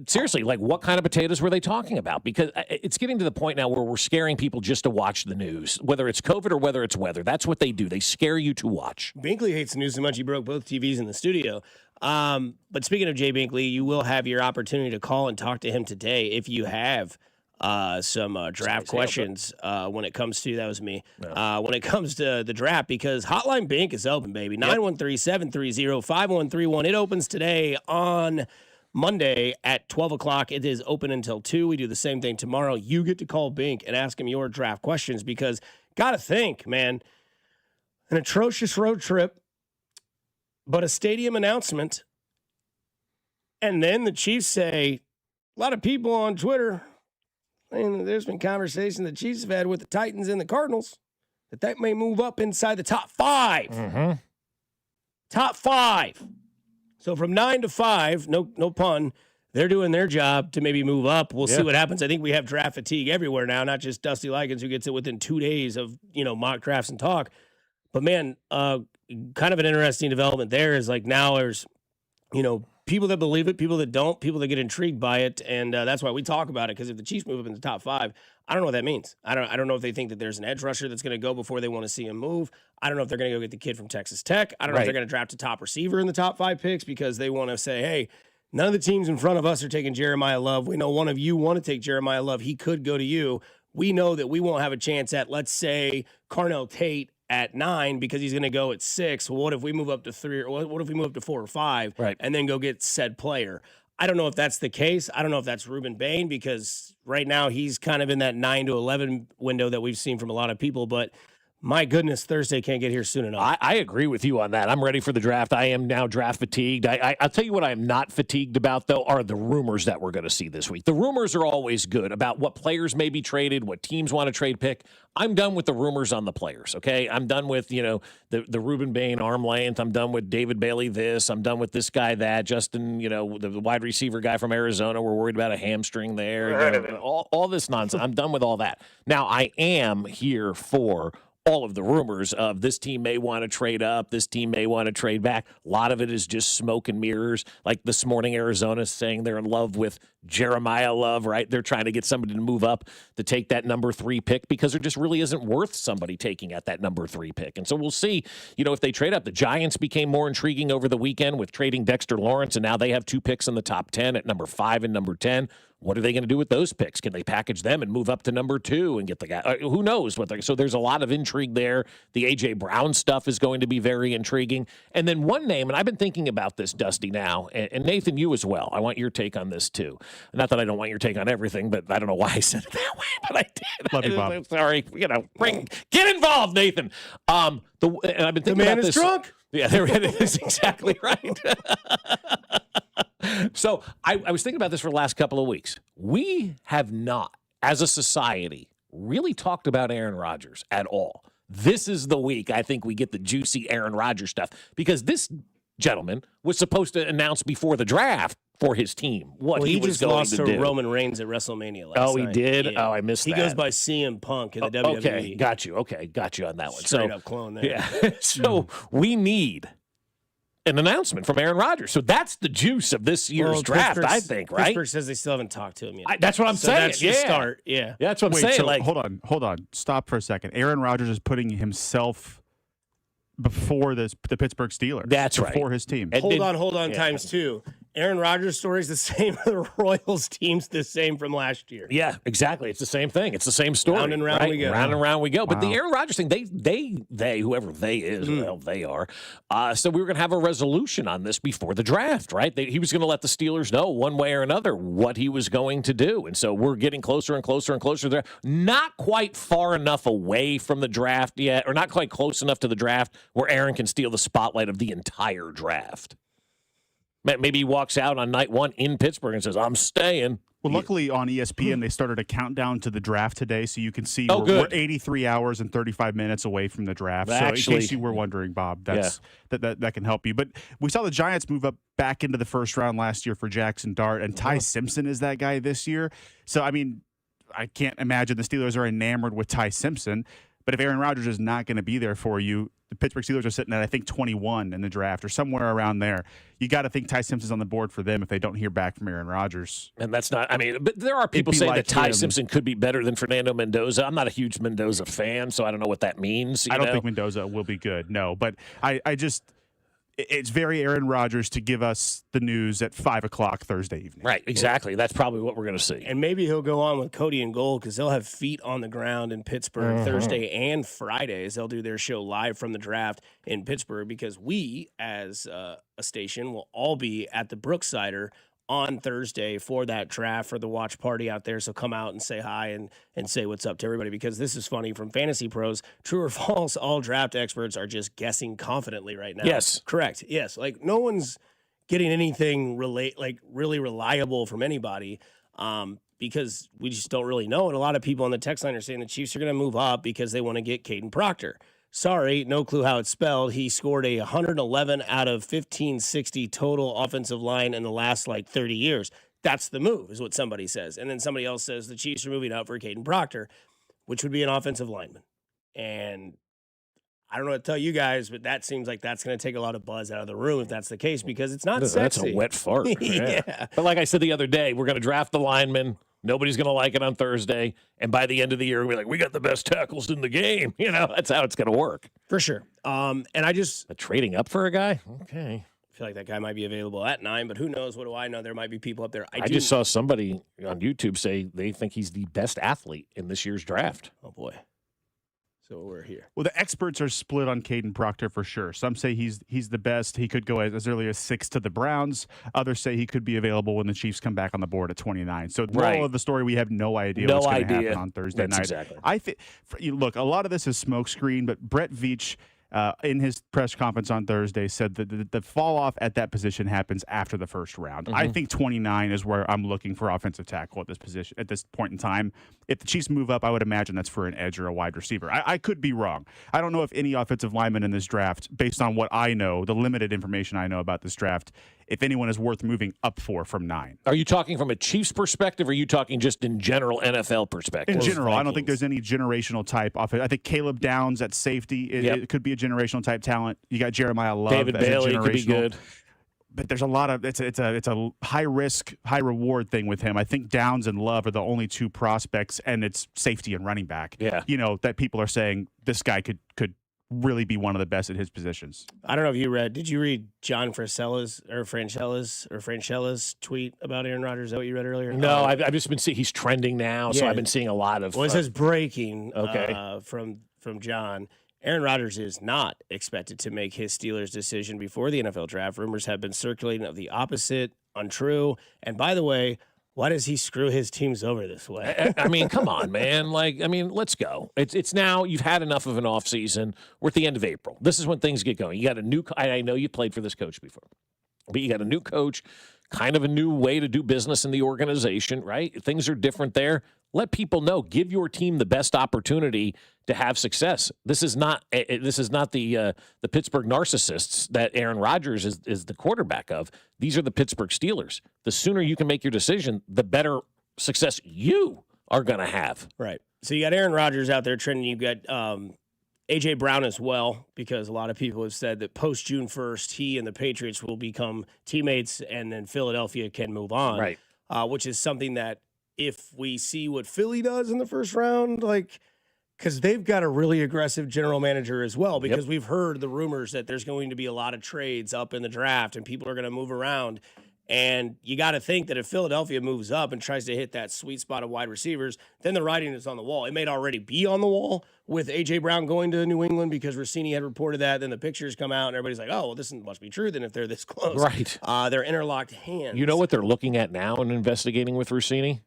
seriously, like, what kind of potatoes were they talking about? Because it's getting to the point now where we're scaring people just to watch the news, whether it's COVID or whether it's weather. That's what they do. They scare you to watch. Binkley hates the news so much he broke both TVs in the studio. But speaking of Jay Binkley, you will have your opportunity to call and talk to him today if you have some draft questions when it comes to, that was me, when it comes to the draft, because Hotline Bink is open, baby. 913-730-5131. It opens today on Monday at 12 o'clock. It is open until 2. We do the same thing tomorrow. You get to call Bink and ask him your draft questions because, gotta think, man, an atrocious road trip, but a stadium announcement, and then the Chiefs say, a lot of people on Twitter, and there's been conversation the Chiefs have had with the Titans and the Cardinals, that may move up inside the top 5. Mm-hmm. Top 5. So from 9 to 5, no pun, they're doing their job to maybe move up. We'll see what happens. I think we have draft fatigue everywhere now, not just Dusty Likens, who gets it within 2 days of, mock drafts and talk. But, man, kind of an interesting development there is like now there's, people that believe it, people that don't, people that get intrigued by it. And that's why we talk about it, because if the Chiefs move up in the top 5, I don't know what that means. I don't know if they think that there's an edge rusher that's going to go before they want to see him move. I don't know if they're going to go get the kid from Texas Tech. I don't know if they're going to draft a top receiver in the top 5 picks because they want to say, hey, none of the teams in front of us are taking Jeremiah Love. We know one of you want to take Jeremiah Love. He could go to you. We know that we won't have a chance at, let's say, Carnell Tate at 9 because he's going to go at 6. Well, what if we move up to 3, or what if we move up to 4 or 5 and then go get said player? I don't know if that's the case. I don't know if that's Ruben Bain, because right now he's kind of in that 9 to 11 window that we've seen from a lot of people. But my goodness, Thursday can't get here soon enough. I agree with you on that. I'm ready for the draft. I am now draft fatigued. I'll tell you what I am not fatigued about, though, are the rumors that we're going to see this week. The rumors are always good about what players may be traded, what teams want to trade pick. I'm done with the rumors on the players, okay? I'm done with, the Ruben Bain arm length. I'm done with David Bailey this. I'm done with this guy that. Justin, the wide receiver guy from Arizona, we're worried about a hamstring there. All this nonsense. I'm done with all that. Now, I am here for all of the rumors of this team may want to trade up, this team may want to trade back. A lot of it is just smoke and mirrors. Like this morning, Arizona saying they're in love with Jeremiah Love, right? They're trying to get somebody to move up to take that number 3 pick because there just really isn't worth somebody taking at that number 3 pick. And so we'll see, if they trade up. The Giants became more intriguing over the weekend with trading Dexter Lawrence, and now they have 2 picks in the top 10 at number 5 and number 10. What are they going to do with those picks? Can they package them and move up to number 2 and get the guy? Who knows what? So there's a lot of intrigue there. The A.J. Brown stuff is going to be very intriguing. And then one name, and I've been thinking about this, Dusty, now, and Nathan, you as well. I want your take on this too. Not that I don't want your take on everything, but I don't know why I said it that way, but I did. Love you, Bob. Sorry. Get involved, Nathan. And I've been thinking the man about is this. drunk. Yeah, there it is. Exactly right. So I was thinking about this for the last couple of weeks. We have not, as a society, really talked about Aaron Rodgers at all. This is the week I think we get the juicy Aaron Rodgers stuff, because this gentleman was supposed to announce before the draft for his team what he was going to do. He just lost to Roman Reigns at WrestleMania last night. Oh, he did? Yeah. Oh, I missed that. He goes by CM Punk in the WWE. Okay, got you. Okay, got you on that one. Straight up clone there. Yeah. So we need an announcement from Aaron Rodgers. So that's the juice of this year's draft, I think, right? Pittsburgh says they still haven't talked to him yet. That's what I'm saying. That's the start. Yeah. That's what I'm saying. So hold on. Stop for a second. Aaron Rodgers is putting himself before the Pittsburgh Steelers. That's right. Before his team. Hold on, times two. Aaron Rodgers' story is the same. The Royals team's the same from last year. Yeah, exactly. It's the same thing. It's the same story. Round and round right? we go. Round and round we go. But the Wow. Aaron Rodgers thing, they whoever they is, well, they are. So we were going to have a resolution on this before the draft, right? He was going to let the Steelers know one way or another what he was going to do. And so we're getting closer and closer and closer there. Not quite far enough away from the draft yet, or not quite close enough to the draft where Aaron can steal the spotlight of the entire draft. Maybe he walks out on night one in Pittsburgh and says, I'm staying. Well, luckily on ESPN, they started a countdown to the draft today, so you can see good. we're 83 hours and 35 minutes away from the draft. Actually, so in case you were wondering, Bob, that can help you. But we saw the Giants move up back into the first round last year for Jackson Dart, and Ty Simpson is that guy this year. So, I mean, I can't imagine the Steelers are enamored with Ty Simpson. But if Aaron Rodgers is not going to be there for you, the Pittsburgh Steelers are sitting at, I think, 21 in the draft or somewhere around there. You got to think Ty Simpson's on the board for them if they don't hear back from Aaron Rodgers. And that's not, I mean, but there are people saying that Ty Simpson could be better than Fernando Mendoza. I'm not a huge Mendoza fan, so I don't know what that means. I don't think Mendoza will be good, no. But I just, it's very Aaron Rodgers to give us the news at 5 o'clock Thursday evening. Right, exactly. That's probably what we're going to see. And maybe he'll go on with Cody and Gold because they'll have feet on the ground in Pittsburgh Thursday and Fridays. They'll do their show live from the draft in Pittsburgh because we, as a station, will all be at the Brooksider on Thursday for that draft, for the watch party out there. So come out and say hi and say what's up to everybody, because this is funny from Fantasy Pros. True or false, all draft experts are just guessing confidently right now. Yes. Correct. Yes. Like no one's getting anything really reliable from anybody because we just don't really know. And a lot of people on the text line are saying the Chiefs are going to move up because they want to get Caden Proctor. Sorry, no clue how it's spelled. He scored a 111 out of 1560 total offensive line in the last 30 years. That's the move, is what somebody says. And then somebody else says the Chiefs are moving out for Caden Proctor, which would be an offensive lineman. And I don't know what to tell you guys, but that seems like that's going to take a lot of buzz out of the room if that's the case, because it's not sexy. That's a wet fart. Yeah. But like I said the other day, we're going to draft the lineman. Nobody's going to like it on Thursday. And by the end of the year, we're like, we got the best tackles in the game. That's how it's going to work. For sure. And I just... trading up for a guy? Okay. I feel like that guy might be available at 9, but who knows? What do I know? There might be people up there. I just saw somebody on YouTube say they think he's the best athlete in this year's draft. Oh, boy. So we're here. Well, the experts are split on Caden Proctor for sure. Some say he's the best. He could go as early as 6 to the Browns. Others say he could be available when the Chiefs come back on the board at 29. So the moral of the story, we have no idea what's going to happen on Thursday night. Exactly. I think, look, a lot of this is smokescreen, but Brett Veach, in his press conference on Thursday, said that the fall off at that position happens after the first round. I think 29 is where I'm looking for offensive tackle at this position at this point in time. If the Chiefs move up, I would imagine that's for an edge or a wide receiver. I could be wrong. I don't know if any offensive lineman in this draft, based on what I know, the limited information I know about this draft, if anyone is worth moving up for from 9. Are you talking from a Chiefs perspective, or are you talking just in general NFL perspective? In general, I don't think there's any generational type offense. I think Caleb Downs at safety, it could be a generational type talent. You got Jeremiah Love. David Bailey could be good. But there's a lot of it's a high risk, high reward thing with him. I think Downs and Love are the only two prospects, and it's safety and running back. Yeah, that people are saying this guy could really be one of the best at his positions. I don't know if did you read John Franchella's tweet about Aaron Rodgers? Is that what you read earlier? No, I've just been seeing he's trending now, so I've been seeing a lot of. Well, it says breaking. Okay. From John. Aaron Rodgers is not expected to make his Steelers decision before the NFL draft. Rumors have been circulating of the opposite, untrue. And by the way, why does he screw his teams over this way? I mean, come on, man. Let's go. It's now you've had enough of an offseason. We're at the end of April. This is when things get going. You got a new I know you played for this coach before, but you got a new coach, kind of a new way to do business in the organization, right? Things are different there. Let people know. Give your team the best opportunity to have success. This is not the Pittsburgh narcissists that Aaron Rodgers is the quarterback of. These are the Pittsburgh Steelers. The sooner you can make your decision, the better success you are going to have. Right. So you got Aaron Rodgers out there trending. You've got A.J. Brown as well, because a lot of people have said that post June 1st, he and the Patriots will become teammates, and then Philadelphia can move on. Right. Which is something that if we see what Philly does in the first round, Because they've got a really aggressive general manager as well, because we've heard the rumors that there's going to be a lot of trades up in the draft and people are going to move around. And you got to think that if Philadelphia moves up and tries to hit that sweet spot of wide receivers, then the writing is on the wall. It may already be on the wall with A.J. Brown going to New England because Rossini had reported that. Then the pictures come out and everybody's like, oh, well, this must be true then if they're this close. Right. They're interlocked hands. You know what they're looking at now and investigating with Rossini?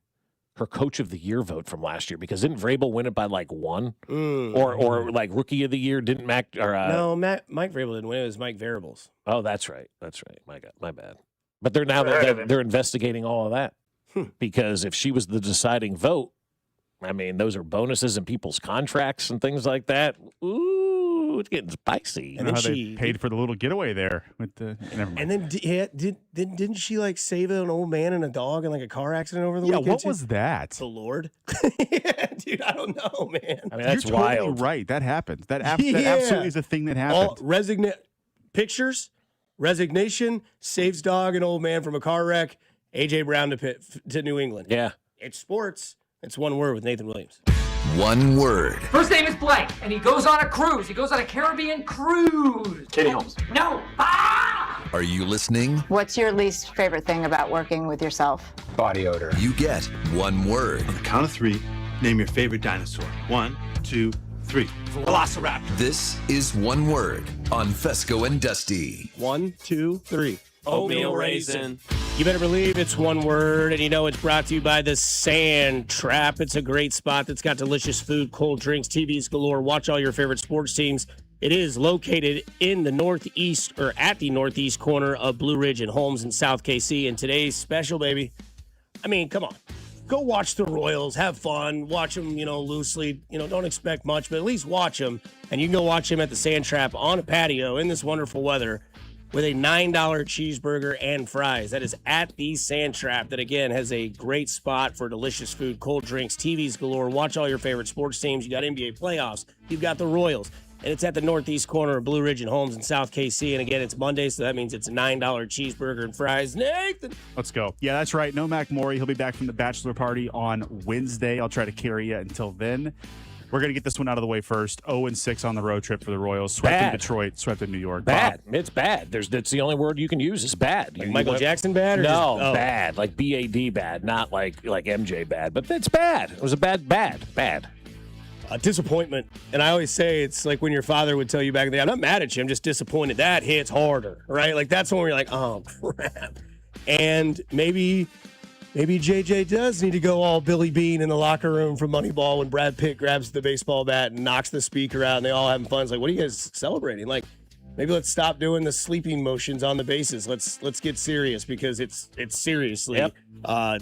Her Coach of the Year vote from last year, because didn't Vrabel win it by like one? Or like Rookie of the Year? Didn't Mac? No, Mike Vrabel didn't win. It was Mike Variables. Oh, that's right. That's right. My bad. But they're investigating all of that because if she was the deciding vote, I mean, those are bonuses and people's contracts and things like that. Ooh, it's getting spicy. And then they paid for the little getaway there with the. Never mind. And then didn't she like save an old man and a dog in like a car accident over the weekend? Yeah, what was that? The Lord, yeah, dude, I don't know, man. I mean, that's You're wild. totally right. That happened. That absolutely is a thing that happened. Pictures, resignation, saves dog and old man from a car wreck. A.J. Brown to New England. Yeah, it's sports. It's one word with Nathan Williams. One word. First name is blank, and he goes on a cruise. He goes on a Caribbean cruise. Katie Holmes. No. Are you listening? What's your least favorite thing about working with yourself? Body odor. You get one word. On the count of three, name your favorite dinosaur. 1, 2, 3. Velociraptor. This is one word on Fescoe and Dusty. 1, 2, 3. Oatmeal raisin. You better believe it's one word, and you know it's brought to you by the Sand Trap. It's a great spot that's got delicious food, cold drinks, TVs galore. Watch all your favorite sports teams. It is located in the northeast, or at the northeast corner of Blue Ridge and Holmes in South KC. And today's special, baby, I mean, come on. Go watch the Royals. Have fun. Watch them, loosely. Don't expect much, but at least watch them. And you can go watch them at the Sand Trap on a patio in this wonderful weather with a $9 cheeseburger and fries. That is at the Sand Trap, that, again, has a great spot for delicious food, cold drinks, TVs galore. Watch all your favorite sports teams. You got NBA playoffs. You've got the Royals. And it's at the northeast corner of Blue Ridge and Holmes in South KC. And, again, it's Monday, so that means it's a $9 cheeseburger and fries. Nathan! Let's go. Yeah, that's right. No Mac Morey. He'll be back from the bachelor party on Wednesday. I'll try to carry you until then. We're going to get this one out of the way first. 0-6 on the road trip for the Royals. Swept in Detroit, swept in New York. Bad. It's bad. That's the only word you can use is bad. Like Michael Jackson bad? Or no, bad. Like B-A-D bad, not like MJ bad. But it's bad. It was a bad. Disappointment. And I always say it's like when your father would tell you back in the day, I'm not mad at you, I'm just disappointed. That hits harder, right? Like that's when you're like, oh, crap. And maybe JJ does need to go all Billy Bean in the locker room from Moneyball when Brad Pitt grabs the baseball bat and knocks the speaker out and they all having fun. It's like, what are you guys celebrating? Like, maybe let's stop doing the sleeping motions on the bases. Let's get serious because it's seriously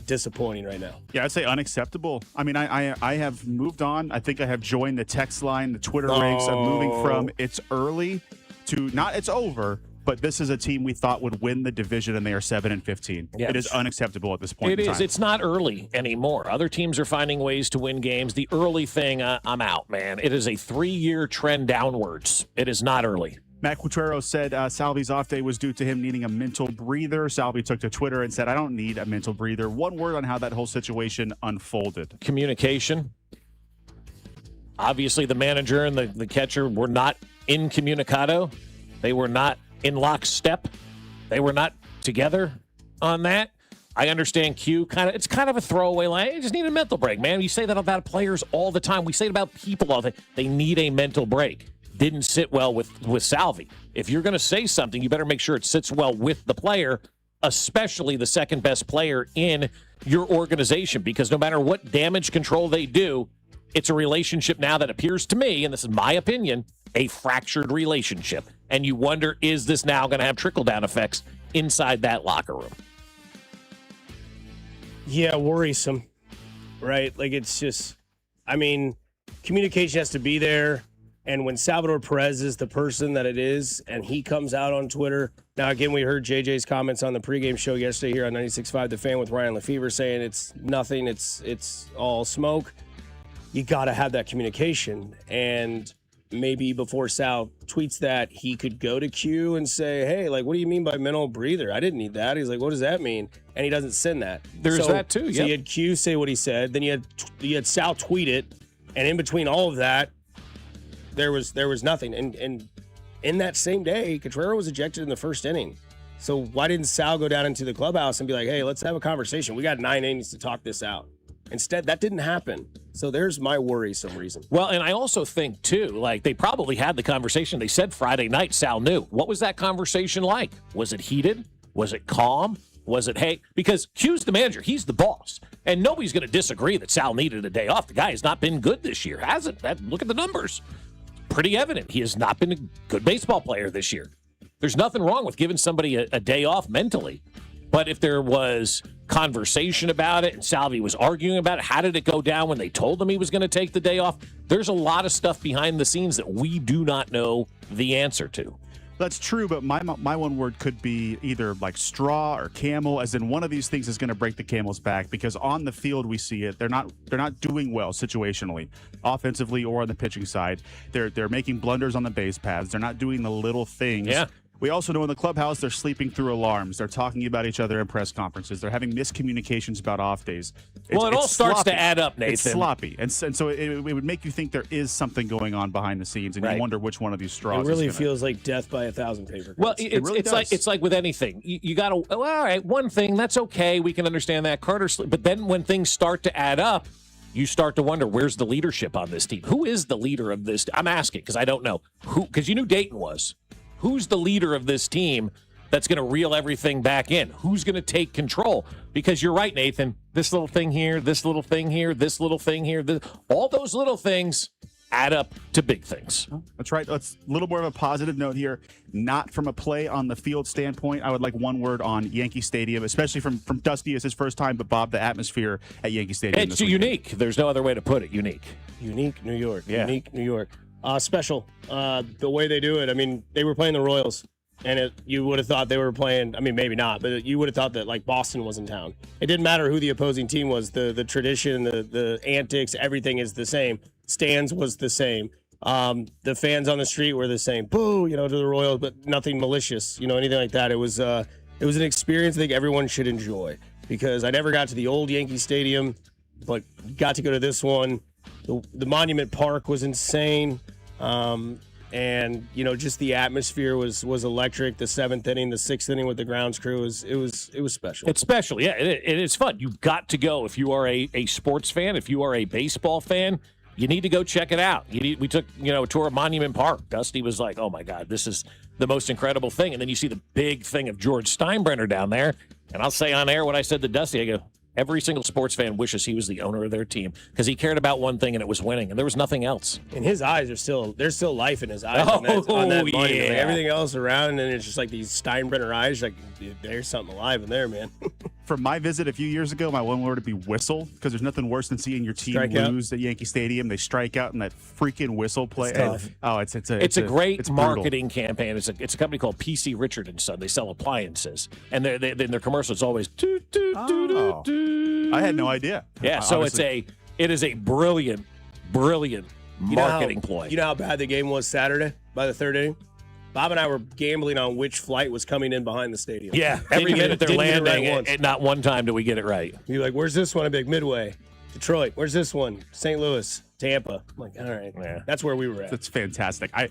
disappointing right now. Yeah, I'd say unacceptable. I mean, I have moved on. I think I have joined the text line, the Twitter ranks. I'm moving from it's early to not it's over. But this is a team we thought would win the division, and they are 7-15. Yeah, it is unacceptable at this point. It in is. time. It's not early anymore. Other teams are finding ways to win games. The early thing, I'm out, man. It is a 3-year trend downwards. It is not early. Matt Quatrero said Salvi's off day was due to him needing a mental breather. Salvi took to Twitter and said, I don't need a mental breather. One word on how that whole situation unfolded. Communication. Obviously, the manager and the catcher were not incommunicado. They were not in lockstep. They were not together on that. I understand Q. It's kind of a throwaway line. You just need a mental break, man. You say that about players all the time. We say it about people all the time. They need a mental break. Didn't sit well with Salvi. If you're going to say something, you better make sure it sits well with the player, especially the second best player in your organization, because no matter what damage control they do, it's a relationship now that appears to me, and this is my opinion, a fractured relationship. And you wonder, is this now going to have trickle-down effects inside that locker room? Yeah, worrisome, right? Like, it's just, I mean, communication has to be there. And when Salvador Perez is the person that it is, and he comes out on Twitter. Now, again, we heard JJ's comments on the pregame show yesterday here on 96.5 The Fan with Ryan Lefevre saying it's nothing, it's all smoke. You got to have that communication. And maybe before Sal tweets that, he could go to Q and say, hey, like, what do you mean by mental breather? I didn't need that. He's like, what does that mean? And he doesn't send that. There's that too, So you had Q say what he said. Then you had Sal tweet it. And in between all of that, there was nothing. And in that same day, Contreras was ejected in the first inning. So why didn't Sal go down into the clubhouse and be like, hey, let's have a conversation. We got 9 innings to talk this out. Instead, that didn't happen. So there's my worrisome reason. Well, and I also think, too, like they probably had the conversation. They said Friday night, Sal knew. What was that conversation like? Was it heated? Was it calm? Was it, hey, because Q's the manager. He's the boss. And nobody's going to disagree that Sal needed a day off. The guy has not been good this year, hasn't. Look at the numbers. Pretty evident. He has not been a good baseball player this year. There's nothing wrong with giving somebody a day off mentally. But if there was conversation about it and Salvi was arguing about it, how did it go down when they told him he was going to take the day off? There's a lot of stuff behind the scenes that we do not know the answer to. That's true, but my one word could be either like straw or camel, as in one of these things is going to break the camel's back, because on the field we see it. They're not doing well situationally, offensively or on the pitching side. They're making blunders on the base paths. They're not doing the little things. Yeah. We also know in the clubhouse they're sleeping through alarms. They're talking about each other in press conferences. They're having miscommunications about off days. Well, it all starts sloppy. to add up, Nathan. It's sloppy. And so it would make you think there is something going on behind the scenes, and you wonder which one of these straws It really is gonna... feels like death by 1,000 paper cuts. Well, really it's like with anything. You got to, all right, one thing, that's okay. We can understand that. But then when things start to add up, you start to wonder, where's the leadership on this team? Who is the leader of this? I'm asking because I don't know. Because you knew Dayton was. Who's the leader of this team that's going to reel everything back in? Who's going to take control? Because you're right, Nathan. This little thing here, this little thing here, this little thing here. All those little things add up to big things. That's right. Let's a little more of a positive note here. Not from a play on the field standpoint. I would like one word on Yankee Stadium, especially from Dusty. It's his first time, but Bob, the atmosphere at Yankee Stadium. It's unique. There's no other way to put it. Unique. Unique New York. Yeah. Unique New York. Special. The way they do it. I mean, they were playing the Royals, and you would have thought they were playing. I mean, maybe not, but you would have thought that like Boston was in town. It didn't matter who the opposing team was. The tradition, the antics, everything is the same. Stands was the same. The fans on the street were the same. Boo, to the Royals, but nothing malicious, anything like that. It was an experience I think everyone should enjoy, because I never got to the old Yankee Stadium, but got to go to this one. The Monument Park was insane. And just the atmosphere was electric. The 7th inning, the 6th inning with the grounds crew it was special. It's special, yeah. It is fun. You've got to go if you are a sports fan. If you are a baseball fan, you need to go check it out. We took a tour of Monument Park. Dusty was like, "Oh my God, this is the most incredible thing." And then you see the big thing of George Steinbrenner down there. And I'll say on air what I said to Dusty. I go, every single sports fan wishes he was the owner of their team, because he cared about one thing, and it was winning, and there was nothing else. And his eyes there's still life in his eyes on that monument. Yeah. Like everything else around, and it's just like these Steinbrenner eyes. Like, dude, there's something alive in there, man. From my visit a few years ago, my one word would be whistle, because there's nothing worse than seeing your team lose at Yankee Stadium. They strike out in that freaking whistle play. It's a great marketing campaign. It's a company called PC Richard and Son. They sell appliances, and in their commercials, it's always toot, toot, toot, toot, toot. I had no idea. Yeah, so it is a brilliant marketing ploy. You know how bad the game was Saturday by the 3rd inning? Bob and I were gambling on which flight was coming in behind the stadium. Yeah, every minute they're landing, and not one time do we get it right. You're like, where's this one? I'm like, Midway, Detroit. Where's this one? St. Louis, Tampa. I'm like, all right, that's where we were at. That's fantastic. I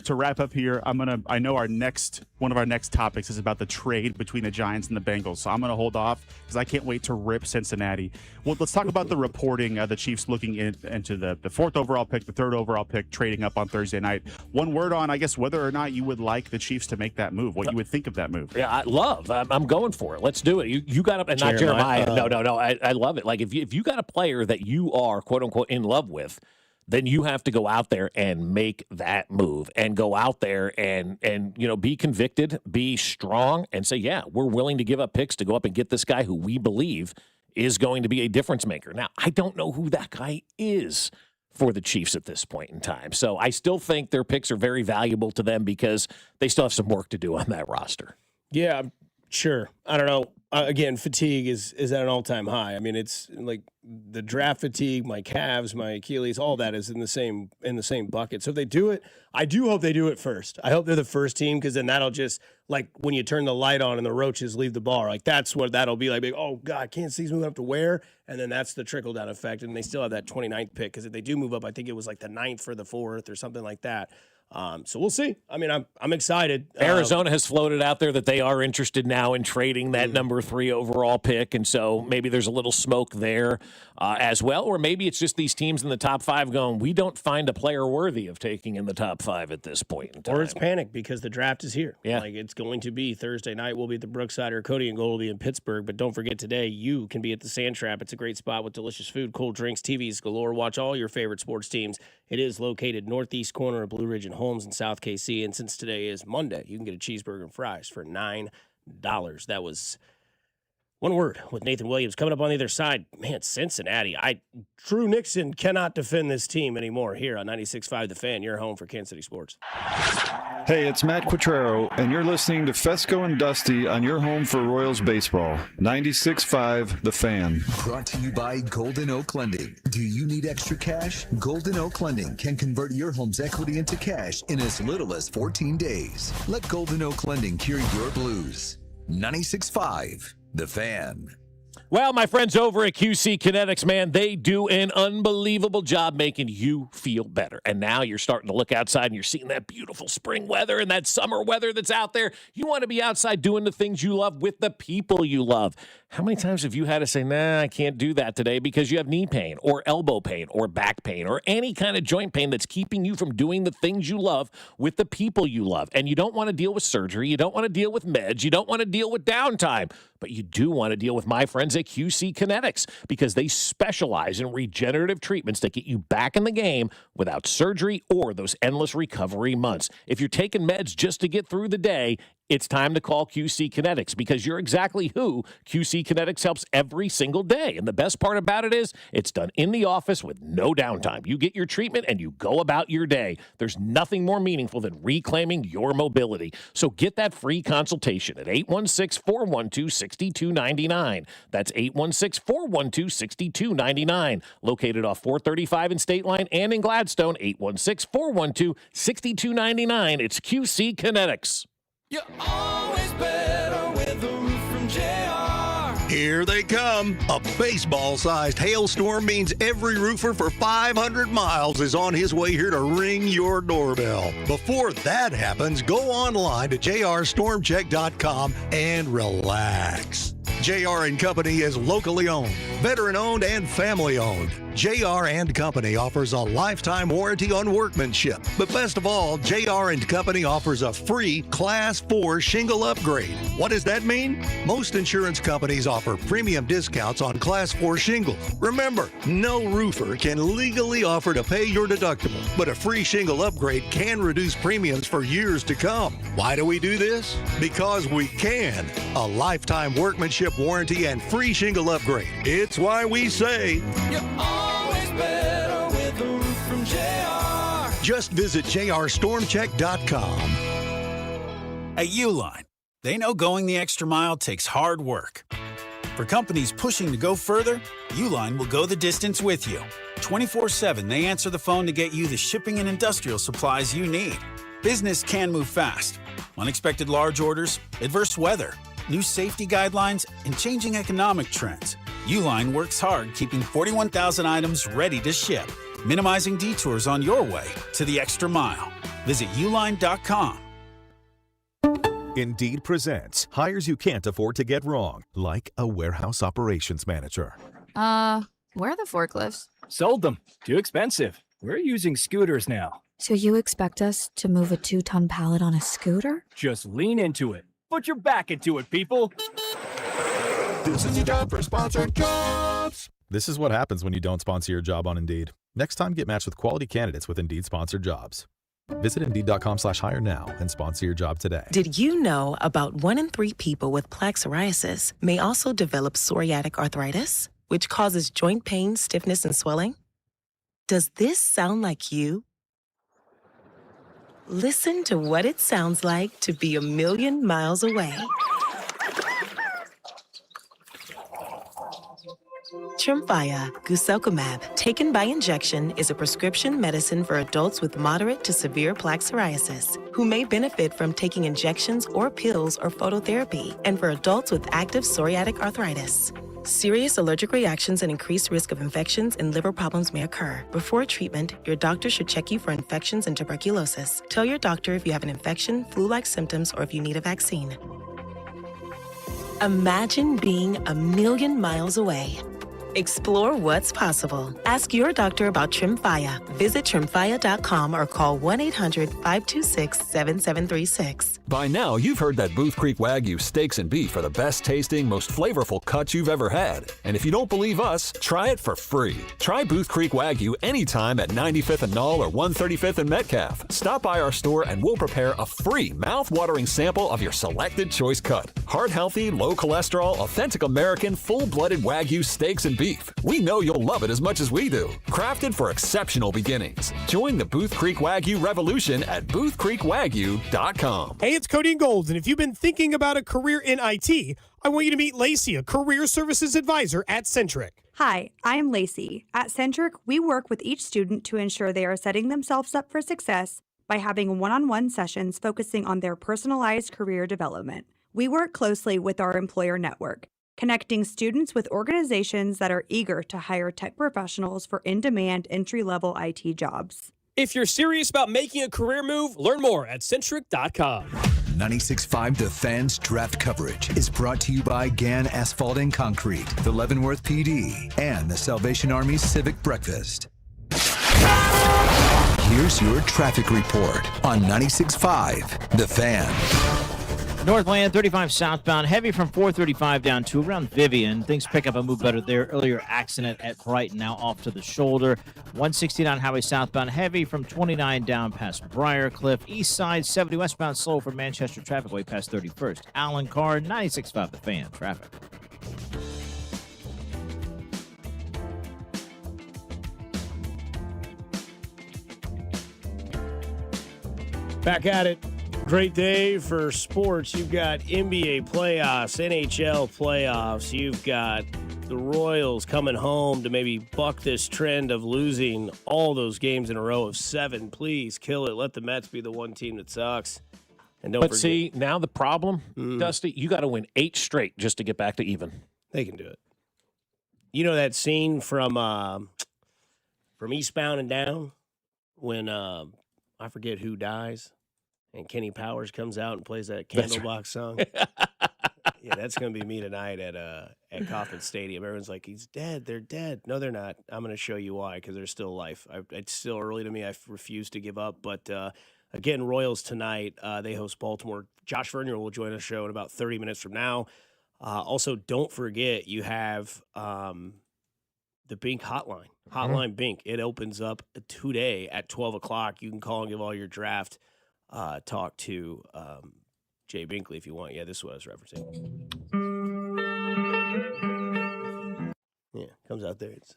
to wrap up here, I know one of our next topics is about the trade between the Giants and the Bengals, so I'm going to hold off because I can't wait to rip Cincinnati. Well, let's talk about the reporting. The Chiefs looking into the 4th overall pick, the 3rd overall pick, trading up on Thursday night. One word on, I guess, whether or not you would like the Chiefs to make that move, what you would think of that move. Yeah, I'm going for it. Let's do it. You got and not Jeremiah. No. I love it. Like if you got a player that you are quote unquote in love with, then you have to go out there and make that move and go out there and be convicted, be strong, and say, yeah, we're willing to give up picks to go up and get this guy who we believe is going to be a difference maker. Now, I don't know who that guy is for the Chiefs at this point in time. So I still think their picks are very valuable to them because they still have some work to do on that roster. Yeah, Sure. I don't know. Again, fatigue is at an all-time high. I mean, it's like the draft fatigue, my calves, my Achilles, all that is in the same bucket. So if they do it, I do hope they do it first. I hope they're the first team, because then that'll just, like when you turn the light on and the roaches leave the bar, like that's what that'll be like. Oh God, Kansas City's moving up to where? And then that's the trickle-down effect. And they still have that 29th pick, because if they do move up, I think it was like the 9th for the 4th or something like that. So we'll see. I mean, I'm excited. Arizona has floated out there that they are interested now in trading that number 3 overall pick, and so maybe there's a little smoke there as well, or maybe it's just these teams in the top 5 going, we don't find a player worthy of taking in the top 5 at this point in time. Or it's panic because the draft is here. Yeah. Like it's going to be Thursday night. We'll be at the Brookside, or Cody and Gold will be in Pittsburgh. But don't forget today, you can be at the Sand Trap. It's a great spot with delicious food, cold drinks, TVs galore. Watch all your favorite sports teams. It is located northeast corner of Blue Ridge and Holmes in South KC. And since today is Monday, you can get a cheeseburger and fries for $9. That was one word with Nathan Williams. Coming up on the other side, man, Cincinnati. Drew Nixon cannot defend this team anymore here on 96.5 The Fan, your home for Kansas City sports. Hey, it's Matt Quattrero, and you're listening to Fescoe and Dusty on your home for Royals baseball. 96.5 The Fan. Brought to you by Golden Oak Lending. Do you need extra cash? Golden Oak Lending can convert your home's equity into cash in as little as 14 days. Let Golden Oak Lending cure your blues. 96.5 The Fan. Well, my friends over at QC Kinetics, man, they do an unbelievable job making you feel better. And now you're starting to look outside and you're seeing that beautiful spring weather and that summer weather that's out there. You want to be outside doing the things you love with the people you love. How many times have you had to say, nah, I can't do that today because you have knee pain or elbow pain or back pain or any kind of joint pain that's keeping you from doing the things you love with the people you love? And you don't want to deal with surgery. You don't want to deal with meds. You don't want to deal with downtime. But you do want to deal with my friends at QC Kinetics, because they specialize in regenerative treatments that get you back in the game without surgery or those endless recovery months. If you're taking meds just to get through the day, it's time to call QC Kinetics, because you're exactly who QC Kinetics helps every single day. And the best part about it is it's done in the office with no downtime. You get your treatment and you go about your day. There's nothing more meaningful than reclaiming your mobility. So get that free consultation at 816-412-6299. That's 816-412-6299. Located off 435 in State Line and in Gladstone, 816-412-6299. It's QC Kinetics. You're always better with a roof from JR. Here they come. A baseball-sized hailstorm means every roofer for 500 miles is on his way here to ring your doorbell. Before that happens, go online to jrstormcheck.com and relax. JR & Company is locally owned, veteran-owned, and family-owned. JR & Company offers a lifetime warranty on workmanship. But best of all, JR & Company offers a free Class 4 shingle upgrade. What does that mean? Most insurance companies offer premium discounts on Class 4 shingles. Remember, no roofer can legally offer to pay your deductible, but a free shingle upgrade can reduce premiums for years to come. Why do we do this? Because we can. A lifetime workmanship warranty and free shingle upgrade. It's why we say, You're always better with a roof from JR. Just visit jrstormcheck.com. At Uline, they know going the extra mile takes hard work. For companies pushing to go further, Uline will go the distance with you. 24/7, they answer the phone to get you the shipping and industrial supplies you need. Business can move fast. Unexpected large orders, adverse weather, new safety guidelines, and changing economic trends. Uline works hard keeping 41,000 items ready to ship, minimizing detours on your way to the extra mile. Visit uline.com. Indeed presents hires you can't afford to get wrong, like a warehouse operations manager. Where are the forklifts? Sold them. Too expensive. We're using scooters now. So you expect us to move a 2-ton pallet on a scooter? Just lean into it. Put your back into it, people. This is your job for sponsored jobs. This is what happens when you don't sponsor your job on Indeed. Next time, get matched with quality candidates with Indeed sponsored jobs. Visit Indeed.com/hire now and sponsor your job today. Did you know about 1 in 3 people with plaque psoriasis may also develop psoriatic arthritis, which causes joint pain, stiffness, and swelling? Does this sound like you? Listen to what it sounds like to be a million miles away. Tremfya, guselkumab, taken by injection, is a prescription medicine for adults with moderate to severe plaque psoriasis who may benefit from taking injections or pills or phototherapy, and for adults with active psoriatic arthritis. Serious allergic reactions and increased risk of infections and liver problems may occur. Before treatment, your doctor should check you for infections and tuberculosis. Tell your doctor if you have an infection, flu-like symptoms, or if you need a vaccine. Imagine being a million miles away. Explore what's possible. Ask your doctor about Tremfya. Visit Tremfya.com or call 1-800-526-7736. By now, you've heard that Booth Creek Wagyu steaks and beef are the best tasting, most flavorful cuts you've ever had. And if you don't believe us, try it for free. Try Booth Creek Wagyu anytime at 95th and Knoll or 135th and Metcalf. Stop by our store and we'll prepare a free mouth-watering sample of your selected choice cut. Heart-healthy, low-cholesterol, authentic American, full-blooded Wagyu steaks and beef. We know you'll love it as much as we do. Crafted for exceptional beginnings. Join the Booth Creek Wagyu revolution at boothcreekwagyu.com. Hey, it's Cody and Golds, and if you've been thinking about a career in IT, I want you to meet Lacey, a career services advisor at Centric. Hi, I'm Lacey. At Centric, we work with each student to ensure they are setting themselves up for success by having one-on-one sessions focusing on their personalized career development. We work closely with our employer network, connecting students with organizations that are eager to hire tech professionals for in-demand entry-level IT jobs. If you're serious about making a career move, learn more at Centric.com. 96.5 The Fan's draft coverage is brought to you by Gann Asphalt and Concrete, the Leavenworth PD, and the Salvation Army Civic Breakfast. Here's your traffic report on 96.5 The Fan. Northland 35 southbound, heavy from 435 down to around Vivian. Things pick up and move better there. Earlier accident at Brighton, now off to the shoulder. 169 highway southbound, heavy from 29 down past Briarcliff. East side 70 westbound, slow from Manchester traffic way past 31st. Allen Carr, 96.5 The Fan traffic. Back at it. Great day for sports. You've got NBA playoffs, NHL playoffs. You've got the Royals coming home to maybe buck this trend of losing all those games in a row of 7. Please kill it. Let the Mets be the one team that sucks. And don't forget. See, now the problem, Dusty, you got to win 8 straight just to get back to even. They can do it. You know that scene from Eastbound and Down when I forget who dies? And Kenny Powers comes out and plays that Candlebox song. Yeah, that's going to be me tonight at Kauffman Stadium. Everyone's like, he's dead. They're dead. No, they're not. I'm going to show you why, because they're still alive. It's still early to me. I refuse to give up. But, again, Royals tonight, they host Baltimore. Josh Vernier will join the show in about 30 minutes from now. Also, don't forget, you have the Bink Hotline. Hotline Bink. It opens up today at 12 o'clock. You can call and give all your draft talk to Jay Binkley if you want. Yeah, this is what I was referencing. Yeah, comes out there. It's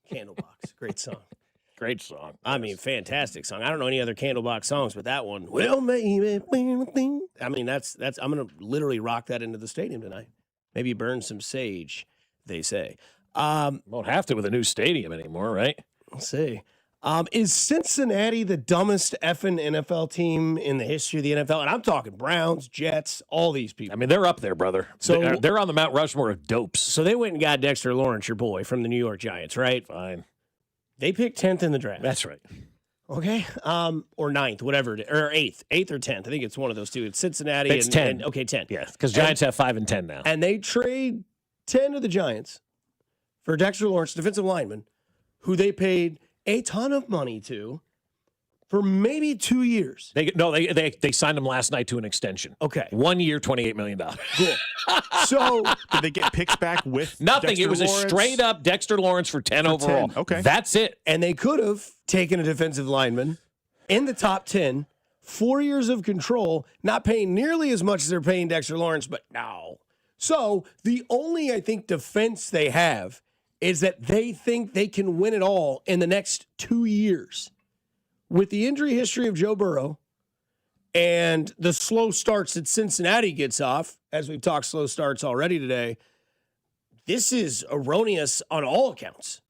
Candlebox. Great song. Great song. I mean, fantastic song. I don't know any other Candlebox songs, but that one, well, maybe. I mean, that's. I'm going to literally rock that into the stadium tonight. Maybe burn some sage, they say. Won't have to with a new stadium anymore, right? We'll see. Is Cincinnati the dumbest effing NFL team in the history of the NFL? And I'm talking Browns, Jets, all these people. I mean, they're up there, brother. So they're on the Mount Rushmore of dopes. So they went and got Dexter Lawrence, your boy, from the New York Giants, right? Fine. They picked 10th in the draft. That's right. Okay. Or 9th, whatever it is. Or 8th or 10th. I think it's one of those two. It's Cincinnati. It's 10. Okay, 10. Yeah, because Giants have 5 and 10 now. And they trade 10 to the Giants for Dexter Lawrence, defensive lineman, who they paid a ton of money to for maybe 2 years. They signed him last night to an extension. Okay. 1 year, $28 million. Cool. So did they get picks back with nothing? Dexter It was Lawrence? A straight up Dexter Lawrence for 10 overall. 10. Okay. That's it. And they could have taken a defensive lineman in the top 10, 4 years of control, not paying nearly as much as they're paying Dexter Lawrence, but no. So the only, I think, defense they have is that they think they can win it all in the next 2 years. With the injury history of Joe Burrow and the slow starts that Cincinnati gets off, as we've talked slow starts already today, this is erroneous on all accounts.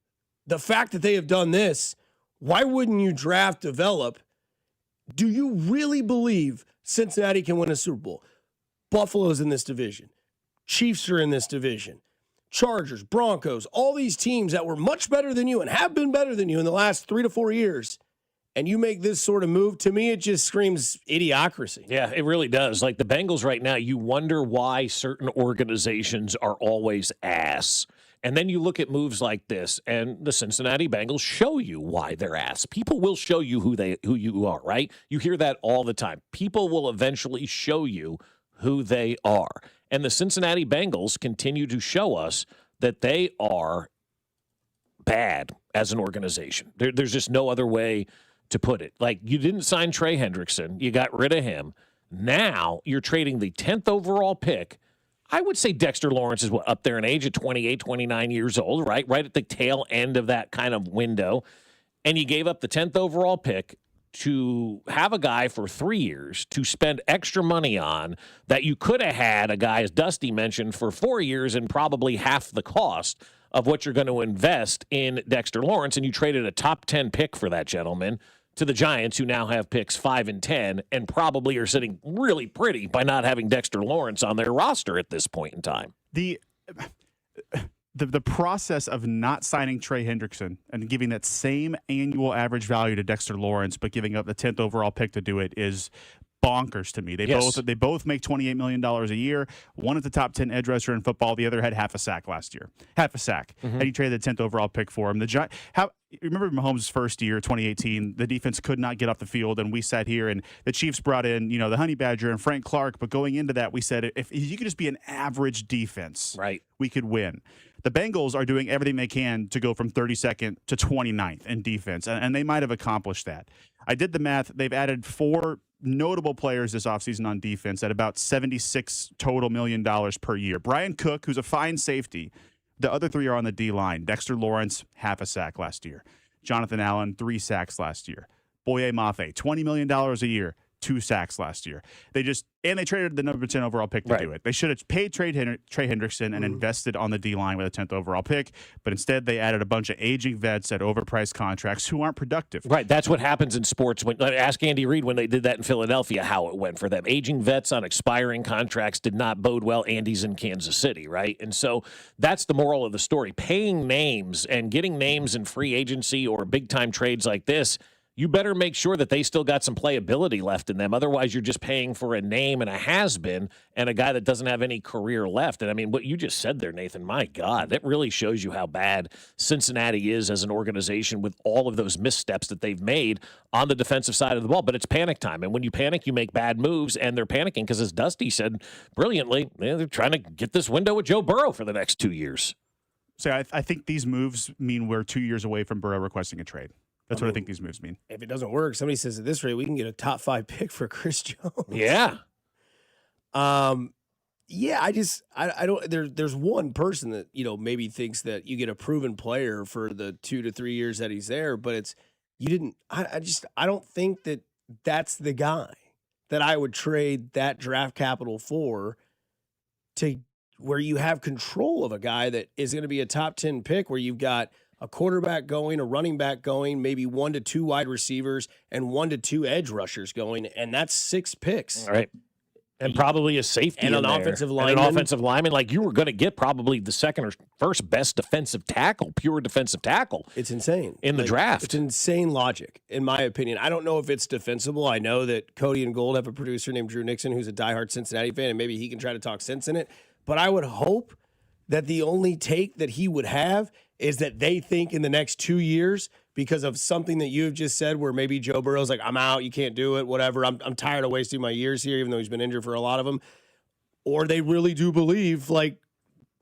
The fact that they have done this, why wouldn't you draft, develop? Do you really believe Cincinnati can win a Super Bowl? Buffalo's in this division. Chiefs are in this division. Chargers, Broncos, all these teams that were much better than you and have been better than you in the last 3 to 4 years. And you make this sort of move, to me, it just screams idiocracy. Yeah, it really does. Like the Bengals right now, you wonder why certain organizations are always ass. And then you look at moves like this, and the Cincinnati Bengals show you why they're ass. People will show you who you are, right? You hear that all the time. People will eventually show you who they are. And the Cincinnati Bengals continue to show us that they are bad as an organization. There's just no other way to put it. Like, you didn't sign Trey Hendrickson. You got rid of him. Now you're trading the 10th overall pick. I would say Dexter Lawrence is up there in age at 28, 29 years old, right? Right at the tail end of that kind of window. And you gave up the 10th overall pick to have a guy for 3 years to spend extra money on that you could have had a guy, as Dusty mentioned, for 4 years and probably half the cost of what you're going to invest in Dexter Lawrence. And you traded a top 10 pick for that gentleman to the Giants, who now have picks 5 and 10 and probably are sitting really pretty by not having Dexter Lawrence on their roster at this point in time. The process of not signing Trey Hendrickson and giving that same annual average value to Dexter Lawrence, but giving up the 10th overall pick to do it is bonkers to me. They both make $28 million a year. One is the top 10 edge rusher in football. The other had half a sack last year. Half a sack. Mm-hmm. And he traded the 10th overall pick for him. Remember Mahomes' first year, 2018, the defense could not get off the field, and we sat here, and the Chiefs brought in, the Honey Badger and Frank Clark, but going into that, we said, if you could just be an average defense, right, we could win. The Bengals are doing everything they can to go from 32nd to 29th in defense, and they might have accomplished that. I did the math. They've added 4 notable players this offseason on defense at about $76 total million per year. Brian Cook, who's a fine safety. The other 3 are on the D-line. Dexter Lawrence, half a sack last year. Jonathan Allen, 3 sacks last year. Boye Mafe, $20 million a year, 2 sacks last year. They traded the number 10 overall pick to do it. They should have paid Trey Hendrickson and invested on the D-line with a 10th overall pick, but instead they added a bunch of aging vets at overpriced contracts who aren't productive. Right, that's what happens in sports. Ask Andy Reid when they did that in Philadelphia, how it went for them. Aging vets on expiring contracts did not bode well. Andy's in Kansas City, right? And so that's the moral of the story. Paying names and getting names in free agency or big-time trades like this, you better make sure that they still got some playability left in them. Otherwise, you're just paying for a name and a has-been and a guy that doesn't have any career left. And, I mean, what you just said there, Nathan, my God, that really shows you how bad Cincinnati is as an organization with all of those missteps that they've made on the defensive side of the ball. But it's panic time. And when you panic, you make bad moves, and they're panicking because, as Dusty said brilliantly, they're trying to get this window with Joe Burrow for the next 2 years. So I think these moves mean we're 2 years away from Burrow requesting a trade. That's what I think these moves mean. If it doesn't work, somebody says at this rate, we can get a top 5 pick for Chris Jones. Yeah. Yeah, I don't, there's one person that, maybe thinks that you get a proven player for the 2 to 3 years that he's there, but I don't think that that's the guy that I would trade that draft capital for, to where you have control of a guy that is going to be a top 10 pick, where you've got a quarterback going, a running back going, maybe 1 to 2 wide receivers, and 1 to 2 edge rushers going, and that's 6 picks. All right. And probably a safety and an offensive lineman. And an offensive lineman. Like, you were going to get probably the second or first best defensive tackle, pure defensive tackle. It's insane. In the draft. It's insane logic, in my opinion. I don't know if it's defensible. I know that Cody and Gold have a producer named Drew Nixon who's a diehard Cincinnati fan, and maybe he can try to talk sense in it. But I would hope that the only take that he would have is that they think in the next 2 years, because of something that you've just said, where maybe Joe Burrow's like, I'm out, you can't do it, whatever. I'm tired of wasting my years here, even though he's been injured for a lot of them. Or they really do believe, like,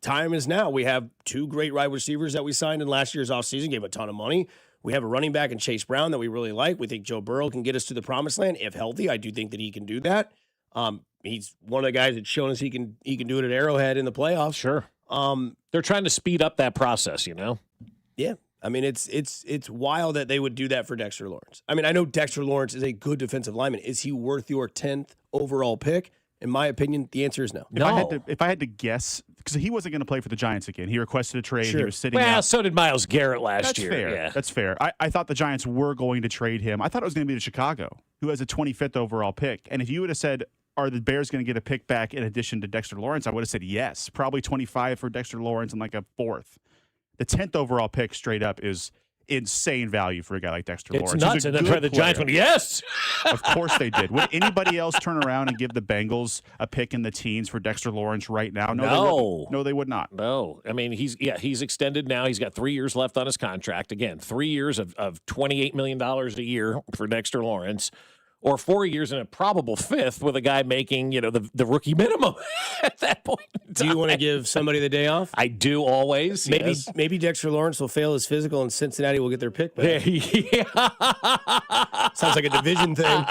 time is now. We have 2 great wide receivers that we signed in last year's offseason, gave a ton of money. We have a running back in Chase Brown that we really like. We think Joe Burrow can get us to the promised land if healthy. I do think that he can do that. He's one of the guys that's shown us he can do it at Arrowhead in the playoffs. Sure. They're trying to speed up that process, Yeah. I mean, it's wild that they would do that for Dexter Lawrence. I mean, I know Dexter Lawrence is a good defensive lineman. Is he worth your 10th overall pick? In my opinion, the answer is no. If I had to guess, because he wasn't going to play for the Giants again. He requested a trade. Sure. He was sitting out. So did Myles Garrett last year. Fair. Yeah. That's fair. I thought the Giants were going to trade him. I thought it was going to be to Chicago, who has a 25th overall pick. And if you would have said, are the Bears going to get a pick back in addition to Dexter Lawrence, I would have said yes. Probably 25 for Dexter Lawrence and like a 4th. The 10th overall pick straight up is insane value for a guy like Dexter Lawrence. It's nuts. And then the Giants went, yes. Of course they did. Would anybody else turn around and give the Bengals a pick in the teens for Dexter Lawrence right now? No, they would not. No. I mean, he's extended now. He's got 3 years left on his contract. Again, 3 years of $28 million a year for Dexter Lawrence. Or 4 years and a probable 5th with a guy making, the rookie minimum at that point. Do you want to give somebody the day off? I do always. Maybe Dexter Lawrence will fail his physical and Cincinnati will get their pick back. Sounds like a division thing.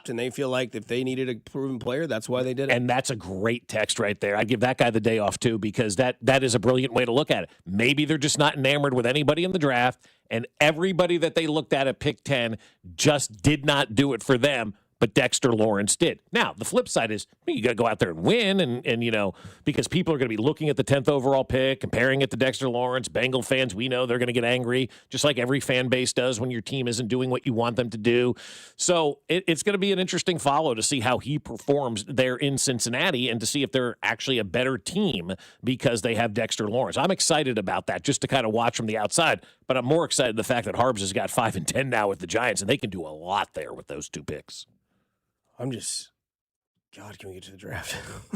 And they feel like if they needed a proven player, that's why they did it. And that's a great text right there. I give that guy the day off too, because that is a brilliant way to look at it. Maybe they're just not enamored with anybody in the draft, and everybody that they looked at pick 10 just did not do it for them, but Dexter Lawrence did. Now, the flip side is you got to go out there and win, and because people are going to be looking at the 10th overall pick, comparing it to Dexter Lawrence. Bengal fans, we know they're going to get angry, just like every fan base does when your team isn't doing what you want them to do. So it's going to be an interesting follow to see how he performs there in Cincinnati and to see if they're actually a better team because they have Dexter Lawrence. I'm excited about that just to kind of watch from the outside, but I'm more excited the fact that Harbs has got 5 and 10 now with the Giants, and they can do a lot there with those 2 picks. God, can we get to the draft?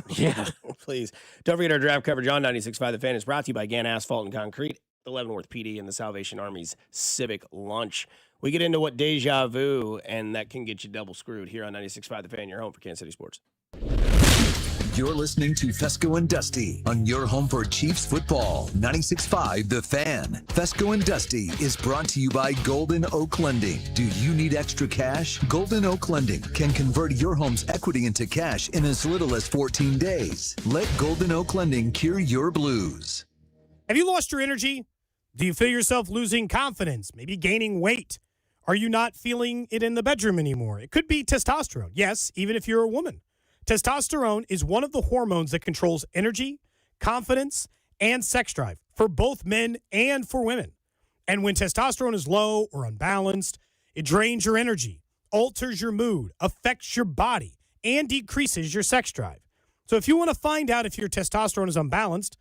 Yeah. Please. Don't forget our draft coverage on 96.5 The Fan is brought to you by Gann Asphalt and Concrete, the Leavenworth PD, and the Salvation Army's Civic Lunch. We get into what deja vu, and that can get you double screwed here on 96.5 The Fan, your home for Kansas City sports. You're listening to Fescoe and Dusty on your home for Chiefs football, 96.5 The Fan. Fescoe and Dusty is brought to you by Golden Oak Lending. Do you need extra cash? Golden Oak Lending can convert your home's equity into cash in as little as 14 days. Let Golden Oak Lending cure your blues. Have you lost your energy? Do you feel yourself losing confidence, maybe gaining weight? Are you not feeling it in the bedroom anymore? It could be testosterone. Yes, even if you're a woman. Testosterone is one of the hormones that controls energy, confidence, and sex drive for both men and for women. And when testosterone is low or unbalanced, it drains your energy, alters your mood, affects your body, and decreases your sex drive. So if you want to find out if your testosterone is unbalanced,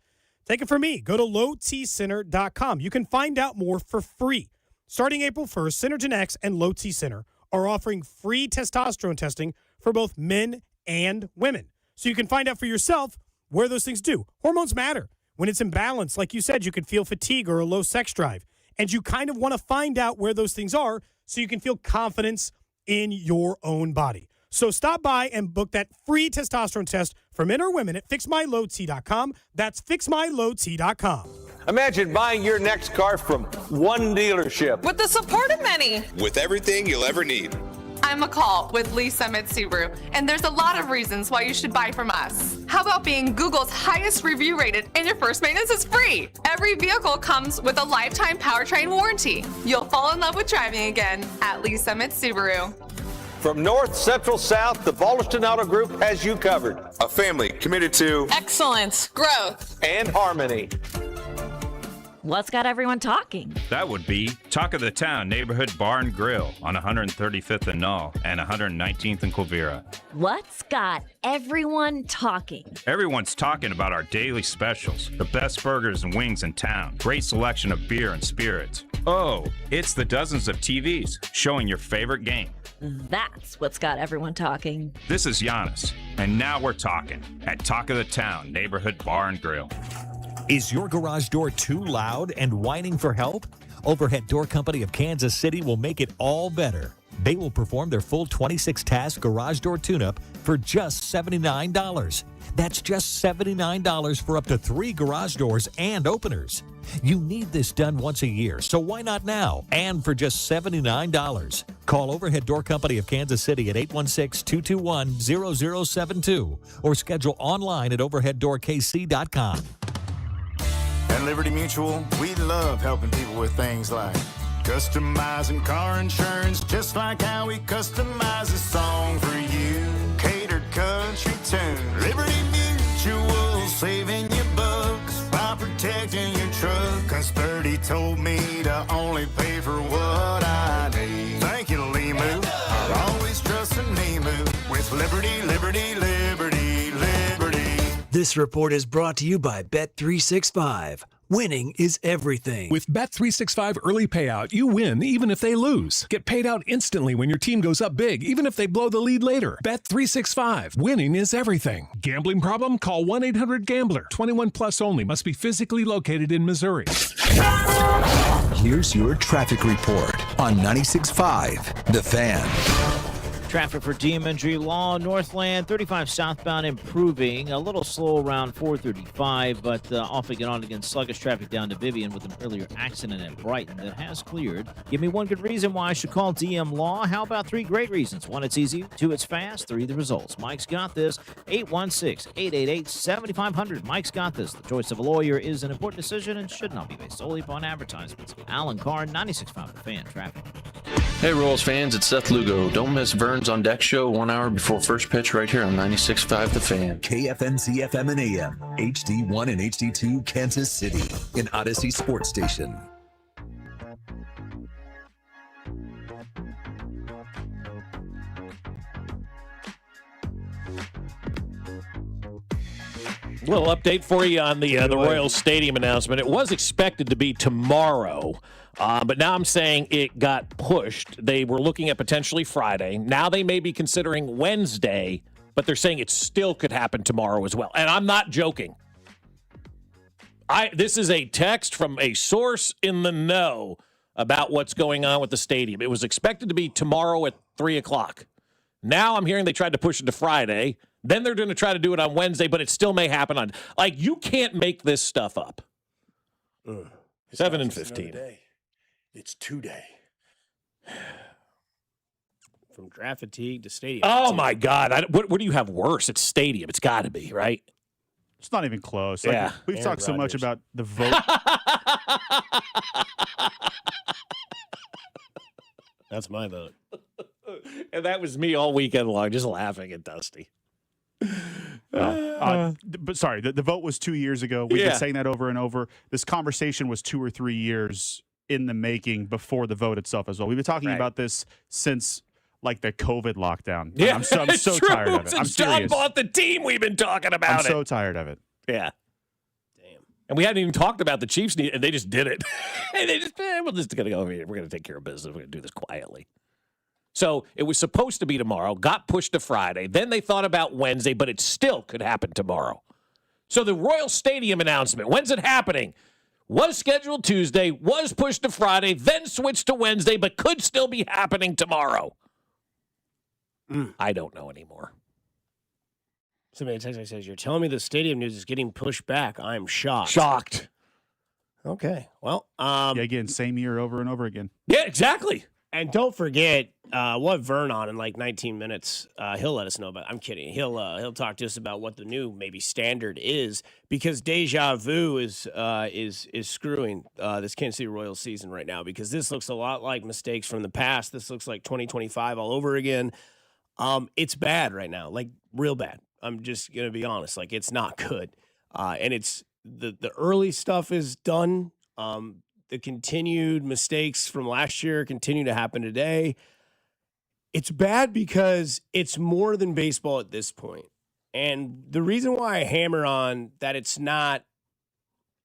take it from me. Go to lowtcenter.com. You can find out more for free. Starting April 1st, Synergen X and Low T Center are offering free testosterone testing for both men and women. So you can find out for yourself where those things do. Hormones matter. When it's imbalanced, like you said, you could feel fatigue or a low sex drive. And you kind of want to find out where those things are so you can feel confidence in your own body. So stop by and book that free testosterone test for men or women at fixmylowt.com. That's fixmylowt.com. Imagine buying your next car from one dealership. With the support of many. With everything you'll ever need. I'm McCall with Lee Summit Subaru, and there's a lot of reasons why you should buy from us. How about being Google's highest review rated and your first maintenance is free? Every vehicle comes with a lifetime powertrain warranty. You'll fall in love with driving again at Lee Summit Subaru. From North, Central, South, the Balderston Auto Group has you covered. A family committed to excellence, growth, and harmony. What's got everyone talking? That would be Talk of the Town Neighborhood Bar and Grill on 135th and Null and 119th and Quivira. What's got everyone talking? Everyone's talking about our daily specials, the best burgers and wings in town, great selection of beer and spirits. Oh, it's the dozens of TVs showing your favorite game. That's what's got everyone talking. This is Giannis, and now we're talking at Talk of the Town Neighborhood Bar and Grill. Is your garage door too loud and whining for help? Overhead Door Company of Kansas City will make it all better. They will perform their full 26-task garage door tune-up for just $79. That's just $79 for up to 3 garage doors and openers. You need this done once a year, so why not now? And for just $79. Call Overhead Door Company of Kansas City at 816-221-0072 or schedule online at overheaddoorkc.com. At Liberty Mutual, we love helping people with things like customizing car insurance, just like how we customize a song for you. Catered country tunes. told me to only pay for what I need. Thank you, Limu. I'll always trust in Nemu with liberty, liberty, liberty, liberty. This report is brought to you by Bet365. Winning is everything. With Bet365 early payout, you win even if they lose. Get paid out instantly when your team goes up big, even if they blow the lead later. Bet365. Winning is everything. Gambling problem? Call 1-800-GAMBLER. 21 plus only. Must be physically located in Missouri. Here's your traffic report on 96.5 The Fan. Traffic for Demandry Law, Northland, 35 southbound improving. A little slow around 435, but off we get on again. Sluggish traffic down to Vivian with an earlier accident at Brighton that has cleared. Give me one good reason why I should call DM Law. How about 3 great reasons? 1, it's easy. 2, it's fast. 3, the results. Mike's got this. 816-888-7500. Mike's got this. The choice of a lawyer is an important decision and should not be based solely upon advertisements. Alan Carr, 96.5 The Fan. Traffic. Hey, Royals fans, it's Seth Lugo. Don't miss Vern's On Deck show 1 hour before first pitch right here on 96.5 The Fan. KFNC FM and AM, HD1 and HD2 Kansas City, an Odyssey sports station. Little update for you on the Royals Stadium announcement. It was expected to be tomorrow, but now I'm saying it got pushed. They were looking at potentially Friday. Now they may be considering Wednesday, but they're saying it still could happen tomorrow as well. And I'm not joking. This is a text from a source in the know about what's going on with the stadium. It was expected to be tomorrow at 3 o'clock. Now I'm hearing they tried to push it to Friday. Then they're going to try to do it on Wednesday, but it still may happen on. Like, you can't make this stuff up. 7 and 15. It's 2 day. From draft fatigue to stadium. Oh, my God. What do you have worse? It's stadium. It's got to be, right? It's not even close. Yeah. We've talked so much about the vote. That's my vote. And that was me all weekend long, just laughing at Dusty. But sorry, the vote was 2 years ago. We've been saying that over and over. This conversation was 2 or 3 years in the making before the vote itself as well. We've been talking about this since like the COVID lockdown. Yeah, I'm so true. tired of it. Since I'm John serious. bought the team, we've been talking about I'm so tired of it. Yeah. Damn. And we hadn't even talked about the Chiefs, and they just did it. And they just, we're just going to go over here. We're going to take care of business. We're going to do this quietly. So it was supposed to be tomorrow, got pushed to Friday. Then they thought about Wednesday, but it still could happen tomorrow. So the Royal Stadium announcement, when's it happening? Was scheduled Tuesday, was pushed to Friday, then switched to Wednesday, but could still be happening tomorrow. I don't know anymore. Somebody texted me says, "You're telling me the stadium news is getting pushed back. I'm shocked." Shocked. Okay. Well, again, same year over and over again. Yeah, exactly. And don't forget, what Vern on in like 19 minutes, he'll let us know about. I'm kidding. He'll talk to us about what the new maybe standard is, because deja vu is screwing this Kansas City Royals season right now, because this looks a lot like mistakes from the past. This looks like 2025 all over again. It's bad right now, like real bad. I'm just gonna be honest, like it's not good. And it's the early stuff is done. The continued mistakes from last year continue to happen today. It's bad because it's more than baseball at this point. And the reason why I hammer on that it's not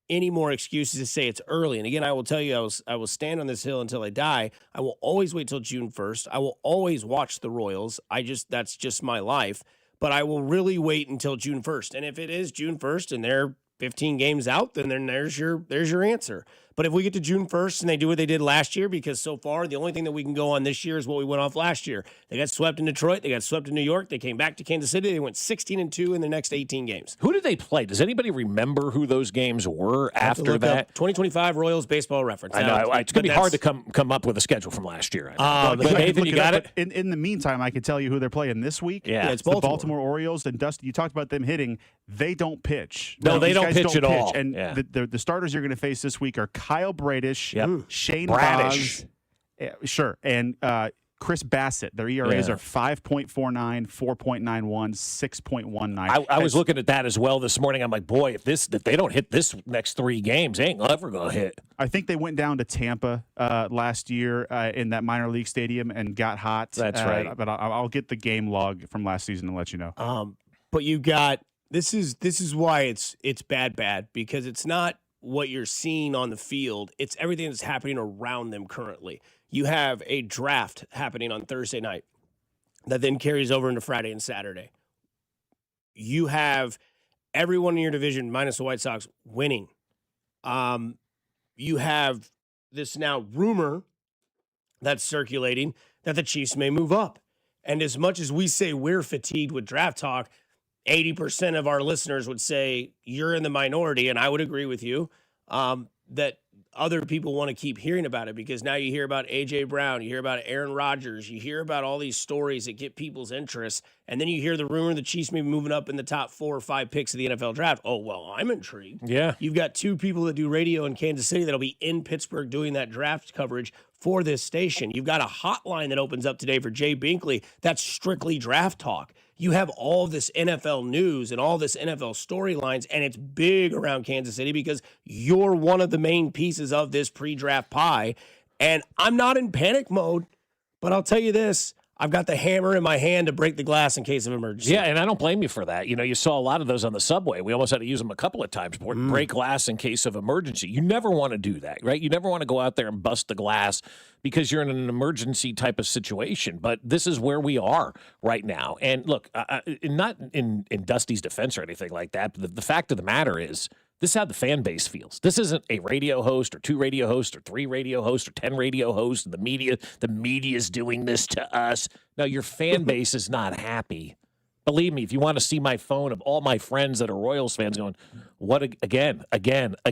any more excuses to say it's early. And again, I will tell you, I will stand on this hill until I die. I will always wait till June 1st. I will always watch the Royals. That's just my life. But I will really wait until June 1st. And if it is June 1st and they're 15 games out, then there's your answer. But if we get to June 1st and they do what they did last year, because so far the only thing that we can go on this year is what we went off last year. They got swept in Detroit. They got swept in New York. They came back to Kansas City. They went 16-2 in the next 18 games. Who did they play? Does anybody remember who those games were after that? 2025 Royals baseball reference. I know. It's going to be hard to come up with a schedule from last year. But Nathan, you got it? In the meantime, I can tell you who they're playing this week. Yeah, it's the Baltimore Orioles. And Dusty, you talked about them hitting. They don't pitch. No, they don't pitch at all. And the starters you're going to face this week are Kyle Bradish, Shane Bradish. Baz, sure, and Chris Bassett. Their ERAs are 5.49, 4.91, 6.19. I was looking at that as well this morning. I'm like, boy, if they don't hit this next 3 games, they ain't ever going to hit. I think they went down to Tampa last year in that minor league stadium and got hot. That's right. But I'll get the game log from last season and let you know. But you got this is why it's bad because it's not what you're seeing on the field. It's everything that's happening around them currently. You have a draft happening on Thursday night that then carries over into Friday and Saturday. You have everyone in your division, minus the White Sox, winning. You have this now rumor that's circulating that the Chiefs may move up. And as much as we say we're fatigued with draft talk, 80% of our listeners would say you're in the minority, and I would agree with you, that other people want to keep hearing about it because now you hear about A.J. Brown, you hear about Aaron Rodgers, you hear about all these stories that get people's interest, and then you hear the rumor the Chiefs may be moving up in the top 4 or 5 picks of the NFL draft. Oh, well, I'm intrigued. Yeah. You've got 2 people that do radio in Kansas City that'll be in Pittsburgh doing that draft coverage for this station. You've got a hotline that opens up today for Jay Binkley. That's strictly draft talk. You have all this NFL news and all this NFL storylines, and it's big around Kansas City because you're one of the main pieces of this pre-draft pie. And I'm not in panic mode, but I'll tell you this. I've got the hammer in my hand to break the glass in case of emergency. Yeah, and I don't blame you for that. You know, you saw a lot of those on the subway. We almost had to use them a couple of times. Break glass in case of emergency. You never want to do that, right? You never want to go out there and bust the glass because you're in an emergency type of situation. But this is where we are right now. And look, not in Dusty's defense or anything like that, but the fact of the matter is, this is how the fan base feels. This isn't a radio host or 2 radio hosts or 3 radio hosts or 10 radio hosts. And the media is doing this to us. No, your fan base is not happy. Believe me, if you want to see my phone of all my friends that are Royals fans going, what again. Look at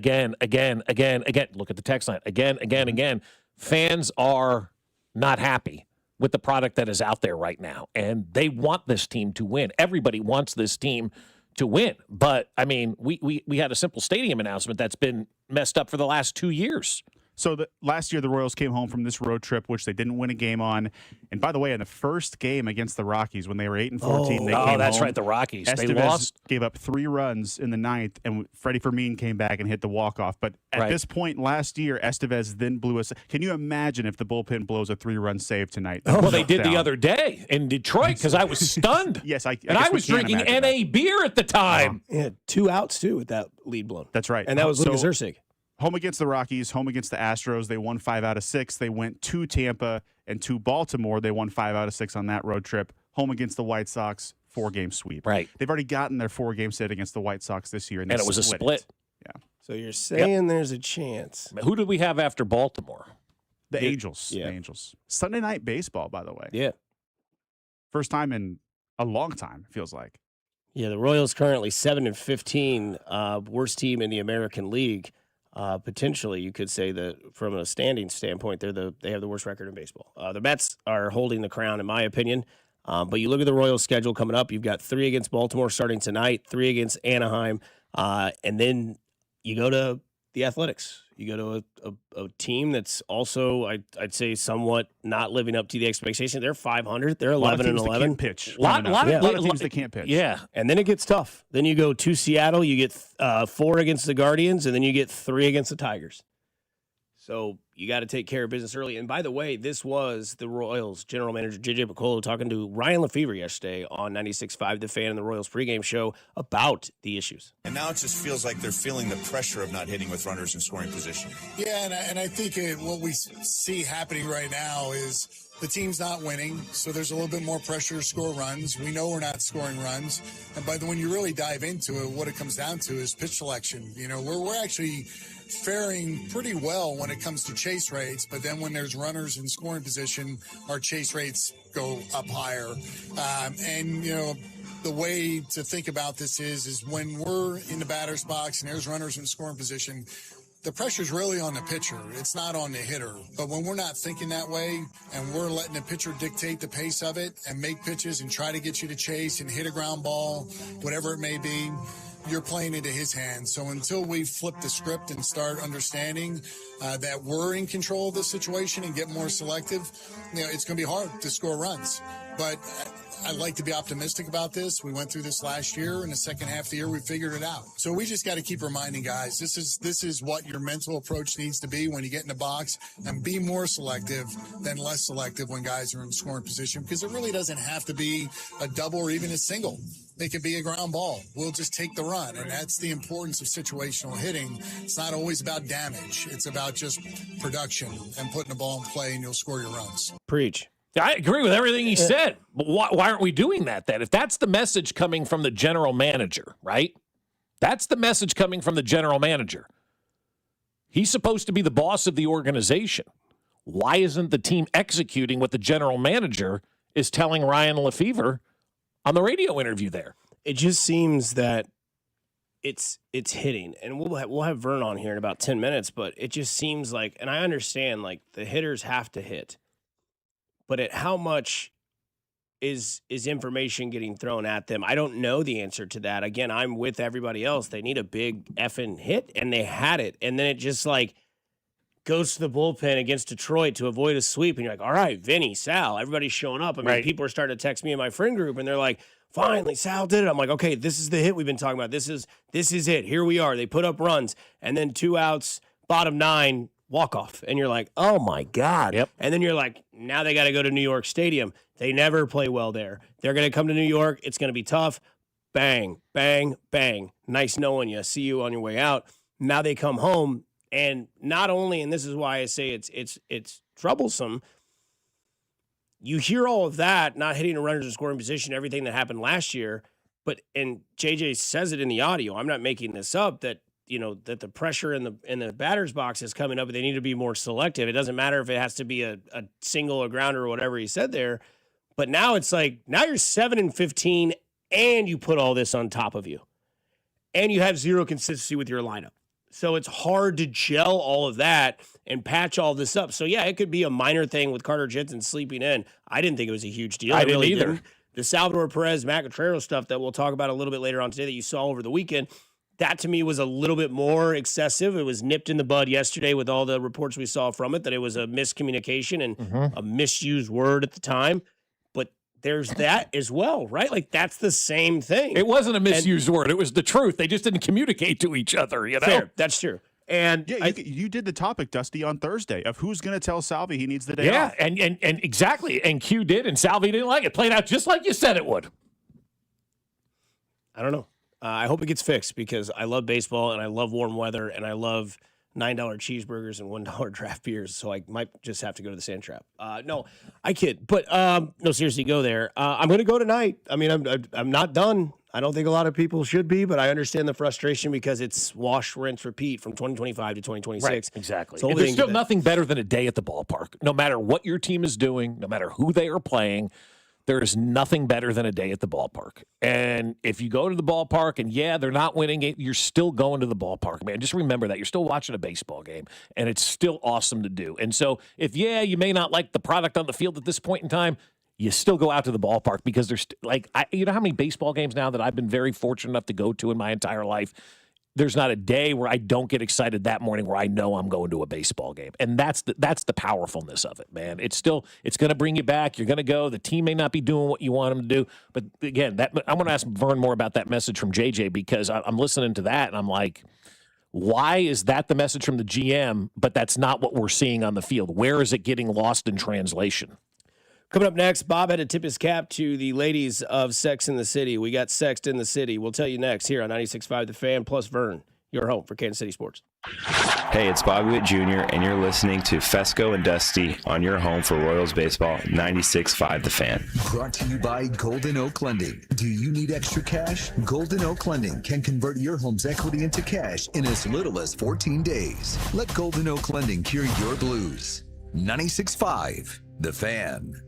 the text line. Again. Fans are not happy with the product that is out there right now. And they want this team to win. Everybody wants this team to win. But, I mean, we had a simple stadium announcement that's been messed up for the last 2 years. So last year, the Royals came home from this road trip, which they didn't win a game on. And by the way, in the first game against the Rockies, when they were 8-14, they came home. Oh, that's right, the Rockies. Estevez they lost. Gave up 3 runs in the 9th, and Freddie Fermin came back and hit the walk-off. But at this point last year, Estevez then blew us. Can you imagine if the bullpen blows a 3 run save tonight? Well, they did the other day in Detroit because I was stunned. Yes, I was drinking NA beer at the time. Yeah, 2 outs, too, with that lead blown. That's right. And that was Lucas Erceg. Home against the Rockies, home against the Astros, they won 5 out of 6. They went to Tampa and to Baltimore. They won 5 out of 6 on that road trip. Home against the White Sox, 4-game sweep. Right. They've already gotten their 4-game set against the White Sox this year. And it was a split. Yeah. So you're saying there's a chance. Who did we have after Baltimore? The Angels. Yeah. The Angels. Sunday night baseball, by the way. Yeah. First time in a long time, it feels like. Yeah, the Royals currently 7-15, worst team in the American League. Potentially, you could say that from a standing standpoint, they have the worst record in baseball. The Mets are holding the crown, in my opinion. But you look at the Royals' schedule coming up. You've got 3 against Baltimore starting tonight, 3 against Anaheim, and then you go to the Athletics. You go to a team that's also, I'd say, somewhat not living up to the expectation. They're 500. They're 11-11. Pitch. A lot of teams that can't pitch. Yeah. And then it gets tough. Then you go to Seattle. You get 4 against the Guardians, and then you get 3 against the Tigers. So you got to take care of business early. And by the way, this was the Royals general manager, J.J. Piccolo, talking to Ryan Lefevre yesterday on 96.5 The Fan and the Royals pregame show about the issues. And now it just feels like they're feeling the pressure of not hitting with runners in scoring position. Yeah, and I think what we see happening right now is the team's not winning, so there's a little bit more pressure to score runs. We know we're not scoring runs. And when you really dive into it, what it comes down to is pitch selection. You know, we're actually faring pretty well when it comes to chase rates, but then when there's runners in scoring position, our chase rates go up higher. And, you know, the way to think about this is when we're in the batter's box and there's runners in scoring position, the pressure's really on the pitcher. It's not on the hitter. But when we're not thinking that way and we're letting the pitcher dictate the pace of it and make pitches and try to get you to chase and hit a ground ball, whatever it may be, you're playing into his hands. So until we flip the script and start understanding that we're in control of the situation and get more selective, it's going to be hard to score runs. But I'd like to be optimistic about this. We went through this last year. In the second half of the year, we figured it out. So we just got to keep reminding guys, this is what your mental approach needs to be when you get in the box, and be more selective than less selective when guys are in scoring position, because it really doesn't have to be a double or even a single. It could be a ground ball. We'll just take the run, and that's the importance of situational hitting. It's not always about damage. It's about just production and putting the ball in play, and you'll score your runs. Preach. I agree with everything he said. But why aren't we doing that then? If that's the message coming from the general manager, right? That's the message coming from the general manager. He's supposed to be the boss of the organization. Why isn't the team executing what the general manager is telling Ryan Lefevre on the radio interview there? It just seems that it's hitting, and we'll have Vern on here in about 10 minutes, but it just seems like, and I understand, like, the hitters have to hit, but at how much is information getting thrown at them? I don't know the answer to that. Again, I'm with everybody else. They need a big effing hit, and they had it, and then it just, like, goes to the bullpen against Detroit to avoid a sweep, and you're like, all right, Vinny, Sal, everybody's showing up. I mean, people are starting to text me and my friend group, and they're like, finally, Sal did it. I'm like, okay, this is the hit we've been talking about. This is it. Here we are. They put up runs, and then 2 outs, bottom 9, walk-off. And you're like, oh, my God. Yep. And then you're like, now they got to go to New York Stadium. They never play well there. They're going to come to New York. It's going to be tough. Bang, bang, bang. Nice knowing you. See you on your way out. Now they come home, and not only, and this is why I say it's troublesome, you hear all of that, not hitting the runners in scoring position, everything that happened last year, but, and JJ says it in the audio, I'm not making this up, that, you know, that the pressure in the batter's box is coming up, but they need to be more selective. It doesn't matter if it has to be a single or grounder or whatever he said there, but now it's like, now you're 7-15, and you put all this on top of you, and you have zero consistency with your lineup. So it's hard to gel all of that and patch all this up. So, yeah, it could be a minor thing with Carter Jensen sleeping in. I didn't think it was a huge deal. I didn't either. The Salvador Perez, Matt Contreras stuff that we'll talk about a little bit later on today that you saw over the weekend, that to me was a little bit more excessive. It was nipped in the bud yesterday with all the reports we saw from it, that it was a miscommunication and a misused word at the time. But there's that as well, right? Like, that's the same thing. It wasn't a misused word. It was the truth. They just didn't communicate to each other, you know? Fair. That's true. And yeah, you did the topic, Dusty, on Thursday of who's going to tell Salvi he needs the day off. Yeah, and exactly. And Q did, and Salvi didn't like it. Played out just like you said it would. I don't know. I hope it gets fixed, because I love baseball and I love warm weather and I love $9 cheeseburgers and $1 draft beers. So I might just have to go to the Sand Trap. No, I kid. But no, seriously, go there. I'm going to go tonight. I mean, I'm not done. I don't think a lot of people should be, but I understand the frustration because it's wash, rinse, repeat from 2025 to 2026. Right, exactly. So there's still nothing better than a day at the ballpark. No matter what your team is doing, no matter who they are playing, there is nothing better than a day at the ballpark. And if you go to the ballpark and, yeah, they're not winning it, you're still going to the ballpark, man. Just remember that. You're still watching a baseball game, and it's still awesome to do. And so if, yeah, you may not like the product on the field at this point in time, you still go out to the ballpark, because there's you know how many baseball games now that I've been very fortunate enough to go to in my entire life? There's not a day where I don't get excited that morning where I know I'm going to a baseball game. And that's the powerfulness of it, man. It's going to bring you back. You're going to go. The team may not be doing what you want them to do. But again, I'm going to ask Vern more about that message from JJ, because I'm listening to that and I'm like, why is that the message from the GM, but that's not what we're seeing on the field? Where is it getting lost in translation? Coming up next, Bob had to tip his cap to the ladies of Sex in the City. We got Sexed in the City. We'll tell you next here on 96.5 The Fan, plus Vern, your home for Kansas City sports. Hey, it's Bobby Witt Jr., and you're listening to Fescoe and Dusty on your home for Royals baseball, 96.5 The Fan. Brought to you by Golden Oak Lending. Do you need extra cash? Golden Oak Lending can convert your home's equity into cash in as little as 14 days. Let Golden Oak Lending cure your blues. 96.5 The Fan.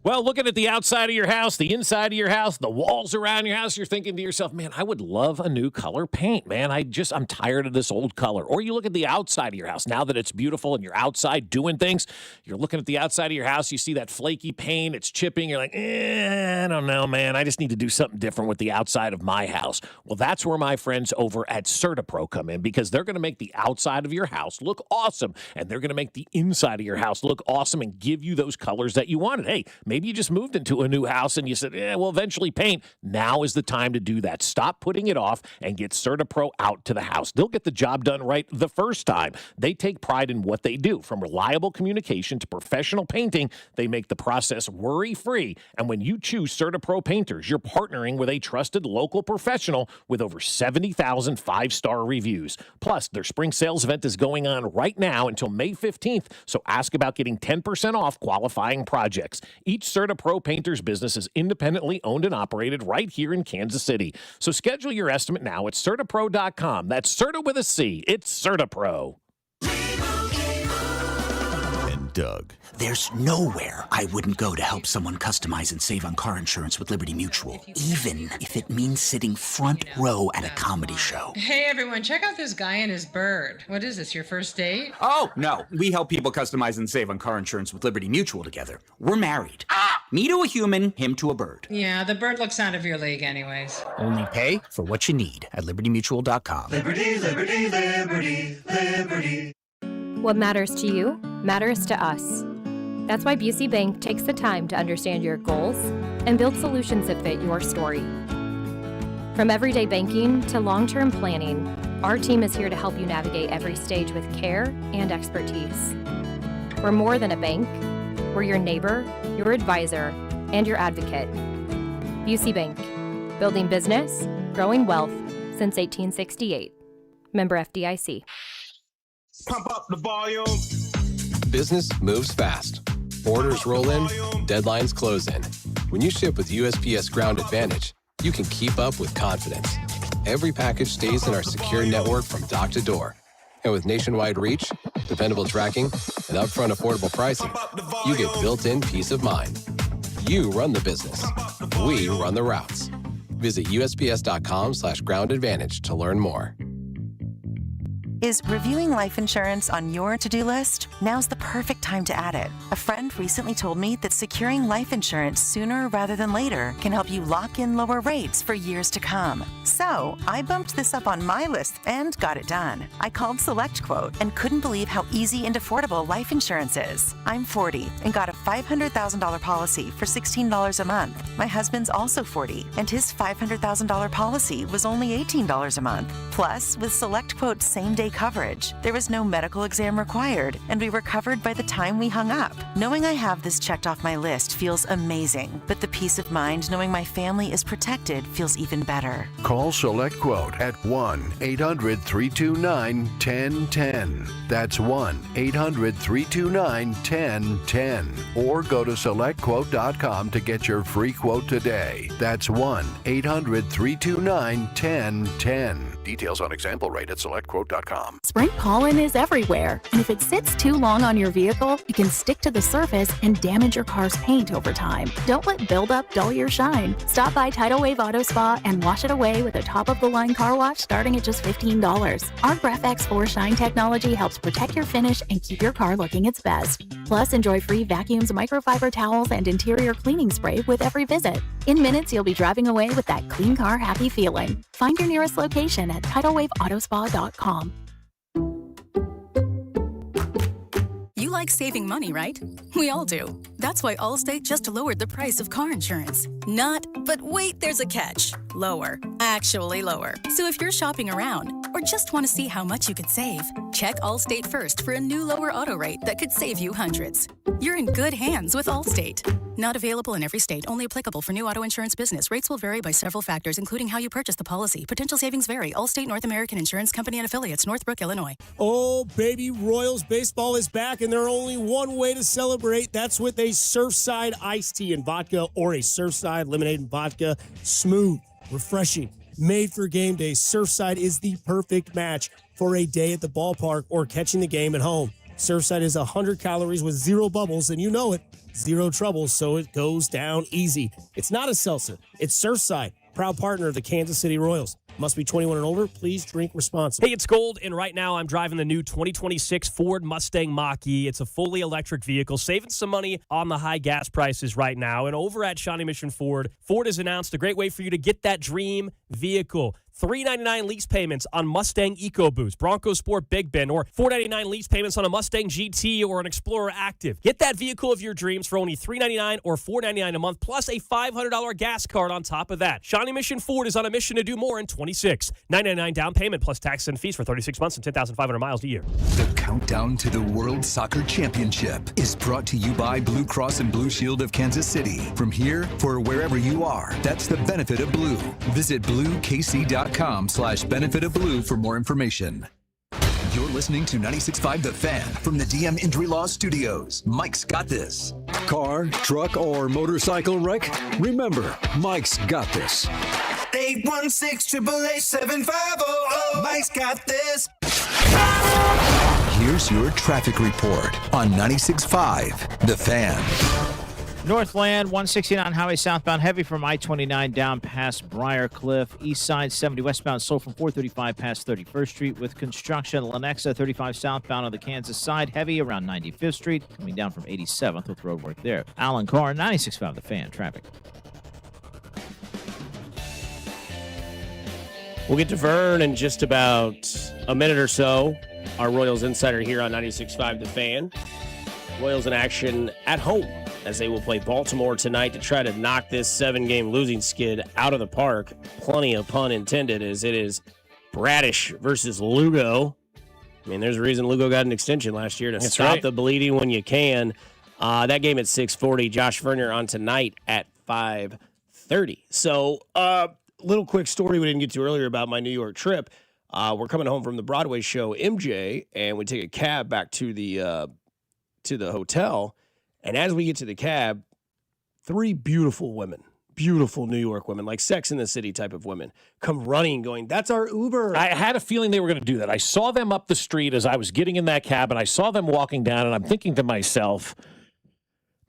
Well, looking at the outside of your house, the inside of your house, the walls around your house, you're thinking to yourself, man, I would love a new color paint, man. I'm tired of this old color. Or you look at the outside of your house. Now that it's beautiful and you're outside doing things, you're looking at the outside of your house, you see that flaky paint, it's chipping. You're like, I don't know, man. I just need to do something different with the outside of my house. Well, that's where my friends over at CertaPro come in, because they're going to make the outside of your house look awesome. And they're going to make the inside of your house look awesome and give you those colors that you wanted. Hey, maybe you just moved into a new house and you said, we'll eventually paint. Now is the time to do that. Stop putting it off and get CertaPro out to the house. They'll get the job done right the first time. They take pride in what they do. From reliable communication to professional painting, they make the process worry-free. And when you choose CertaPro painters, you're partnering with a trusted local professional with over 70,000 five-star reviews. Plus, their spring sales event is going on right now until May 15th, so ask about getting 10% off qualifying projects. Each CertaPro painter's business is independently owned and operated right here in Kansas City. So schedule your estimate now at CertaPro.com. That's Certa with a C. It's CertaPro. Doug. There's nowhere I wouldn't go to help someone customize and save on car insurance with Liberty Mutual, even if it means sitting front row at a comedy show. Hey everyone, check out this guy and his bird. What is this, your first date? Oh, no. We help people customize and save on car insurance with Liberty Mutual together. We're married. Me to a human, him to a bird. Yeah, the bird looks out of your league anyways. Only pay for what you need at libertymutual.com. Liberty, liberty, liberty, liberty. What matters to you matters to us. That's why Busey Bank takes the time to understand your goals and build solutions that fit your story. From everyday banking to long-term planning, our team is here to help you navigate every stage with care and expertise. We're more than a bank. We're your neighbor, your advisor, and your advocate. Busey Bank, building business, growing wealth since 1868. Member FDIC. Pump up the volume. Business moves fast. Orders roll in, deadlines close in. When you ship with USPS Ground Advantage, you can keep up with confidence. Every package stays in our secure network from dock to door. And with nationwide reach, dependable tracking, and upfront affordable pricing, you get built-in peace of mind. You run the business. We run the routes. Visit USPS.com/groundadvantage to learn more. Is reviewing life insurance on your to-do list? Now's the perfect time to add it. A friend recently told me that securing life insurance sooner rather than later can help you lock in lower rates for years to come. So I bumped this up on my list and got it done. I called SelectQuote and couldn't believe how easy and affordable life insurance is. I'm 40 and got a $500,000 policy for $16 a month. My husband's also 40 and his $500,000 policy was only $18 a month. Plus, with SelectQuote's same-day coverage, there was no medical exam required, and we were covered by the time we hung up. Knowing I have this checked off my list feels amazing, but the peace of mind knowing my family is protected feels even better. Call SelectQuote at 1-800-329-1010. That's 1-800-329-1010. Or go to SelectQuote.com to get your free quote today. That's 1-800-329-1010. Details on example rate at SelectQuote.com. Spring pollen is everywhere, and if it sits too long on your vehicle, it can stick to the surface and damage your car's paint over time. Don't let buildup dull your shine. Stop by Tidal Wave Auto Spa and wash it away with a top-of-the-line car wash starting at just $15. Our Graph-X 4 Shine technology helps protect your finish and keep your car looking its best. Plus, enjoy free vacuums, microfiber towels, and interior cleaning spray with every visit. In minutes, you'll be driving away with that clean car happy feeling. Find your nearest location at TidalWaveAutospa.com. You like saving money, right? We all do. That's why Allstate just lowered the price of car insurance. Not, but wait, there's a catch. Lower. Actually lower. So if you're shopping around or just want to see how much you could save, check Allstate first for a new lower auto rate that could save you hundreds. You're in good hands with Allstate. Not available in every state. Only applicable for new auto insurance business. Rates will vary by several factors, including how you purchase the policy. Potential savings vary. Allstate North American Insurance Company and Affiliates, Northbrook, Illinois. Oh, baby, Royals baseball is back, and there's only one way to celebrate. That's with a Surfside iced tea and vodka or a Surfside lemonade and vodka. Smooth, refreshing, made for game day. Surfside is the perfect match for a day at the ballpark or catching the game at home. Surfside is 100 calories with 0 bubbles, and you know it. zero trouble, so it goes down easy. It's not a seltzer. It's Surfside, proud partner of the Kansas City Royals. Must be 21 and older. Please drink responsibly. Hey, it's Gold, and right now I'm driving the new 2026 Ford Mustang Mach-E. It's a fully electric vehicle, saving some money on the high gas prices right now. And over at Shawnee Mission Ford, Ford has announced a great way for you to get that dream vehicle. $399 lease payments on Mustang EcoBoost, Bronco Sport Big Bend, or $499 lease payments on a Mustang GT or an Explorer Active. Get that vehicle of your dreams for only $399 or $499 a month, plus a $500 gas card on top of that. Shawnee Mission Ford is on a mission to do more in 26. $999 down payment plus taxes and fees for 36 months and 10,500 miles a year. The countdown to the World Soccer Championship is brought to you by Blue Cross and Blue Shield of Kansas City. From here, for wherever you are, that's the benefit of blue. Visit bluekc.com/benefit of blue for more information. You're listening to 96.5 The Fan from the DM Injury Law Studios. Mike's got this. Car, truck, or motorcycle wreck? Remember, Mike's got this. 816-888-7500. Mike's got this. Here's your traffic report on 96.5 The Fan. Northland, 169 highway southbound, heavy from I-29 down past Briarcliff. East side, 70 westbound, slow from 435 past 31st Street with construction. Lenexa, 35 southbound on the Kansas side, heavy around 95th Street, coming down from 87th with road work there. Alan Carr, 96.5 The Fan, traffic. We'll get to Vern in just about a minute or so. Our Royals insider here on 96.5 The Fan. Royals in action at home as they will play Baltimore tonight to try to knock this 7-game losing skid out of the park. Plenty of pun intended, as it is Bradish versus Lugo. I mean, there's a reason Lugo got an extension last year to stop the bleeding when you can. That game at 6:40. Josh Vernier on tonight at 5:30. So, little quick story we didn't get to earlier about my New York trip. We're coming home from the Broadway show, MJ, and we take a cab back to the hotel. And as we get to the cab, 3 beautiful women, beautiful New York women, like Sex in the City type of women, come running going, "That's our Uber." I had a feeling they were going to do that. I saw them up the street as I was getting in that cab, and I saw them walking down, and I'm thinking to myself,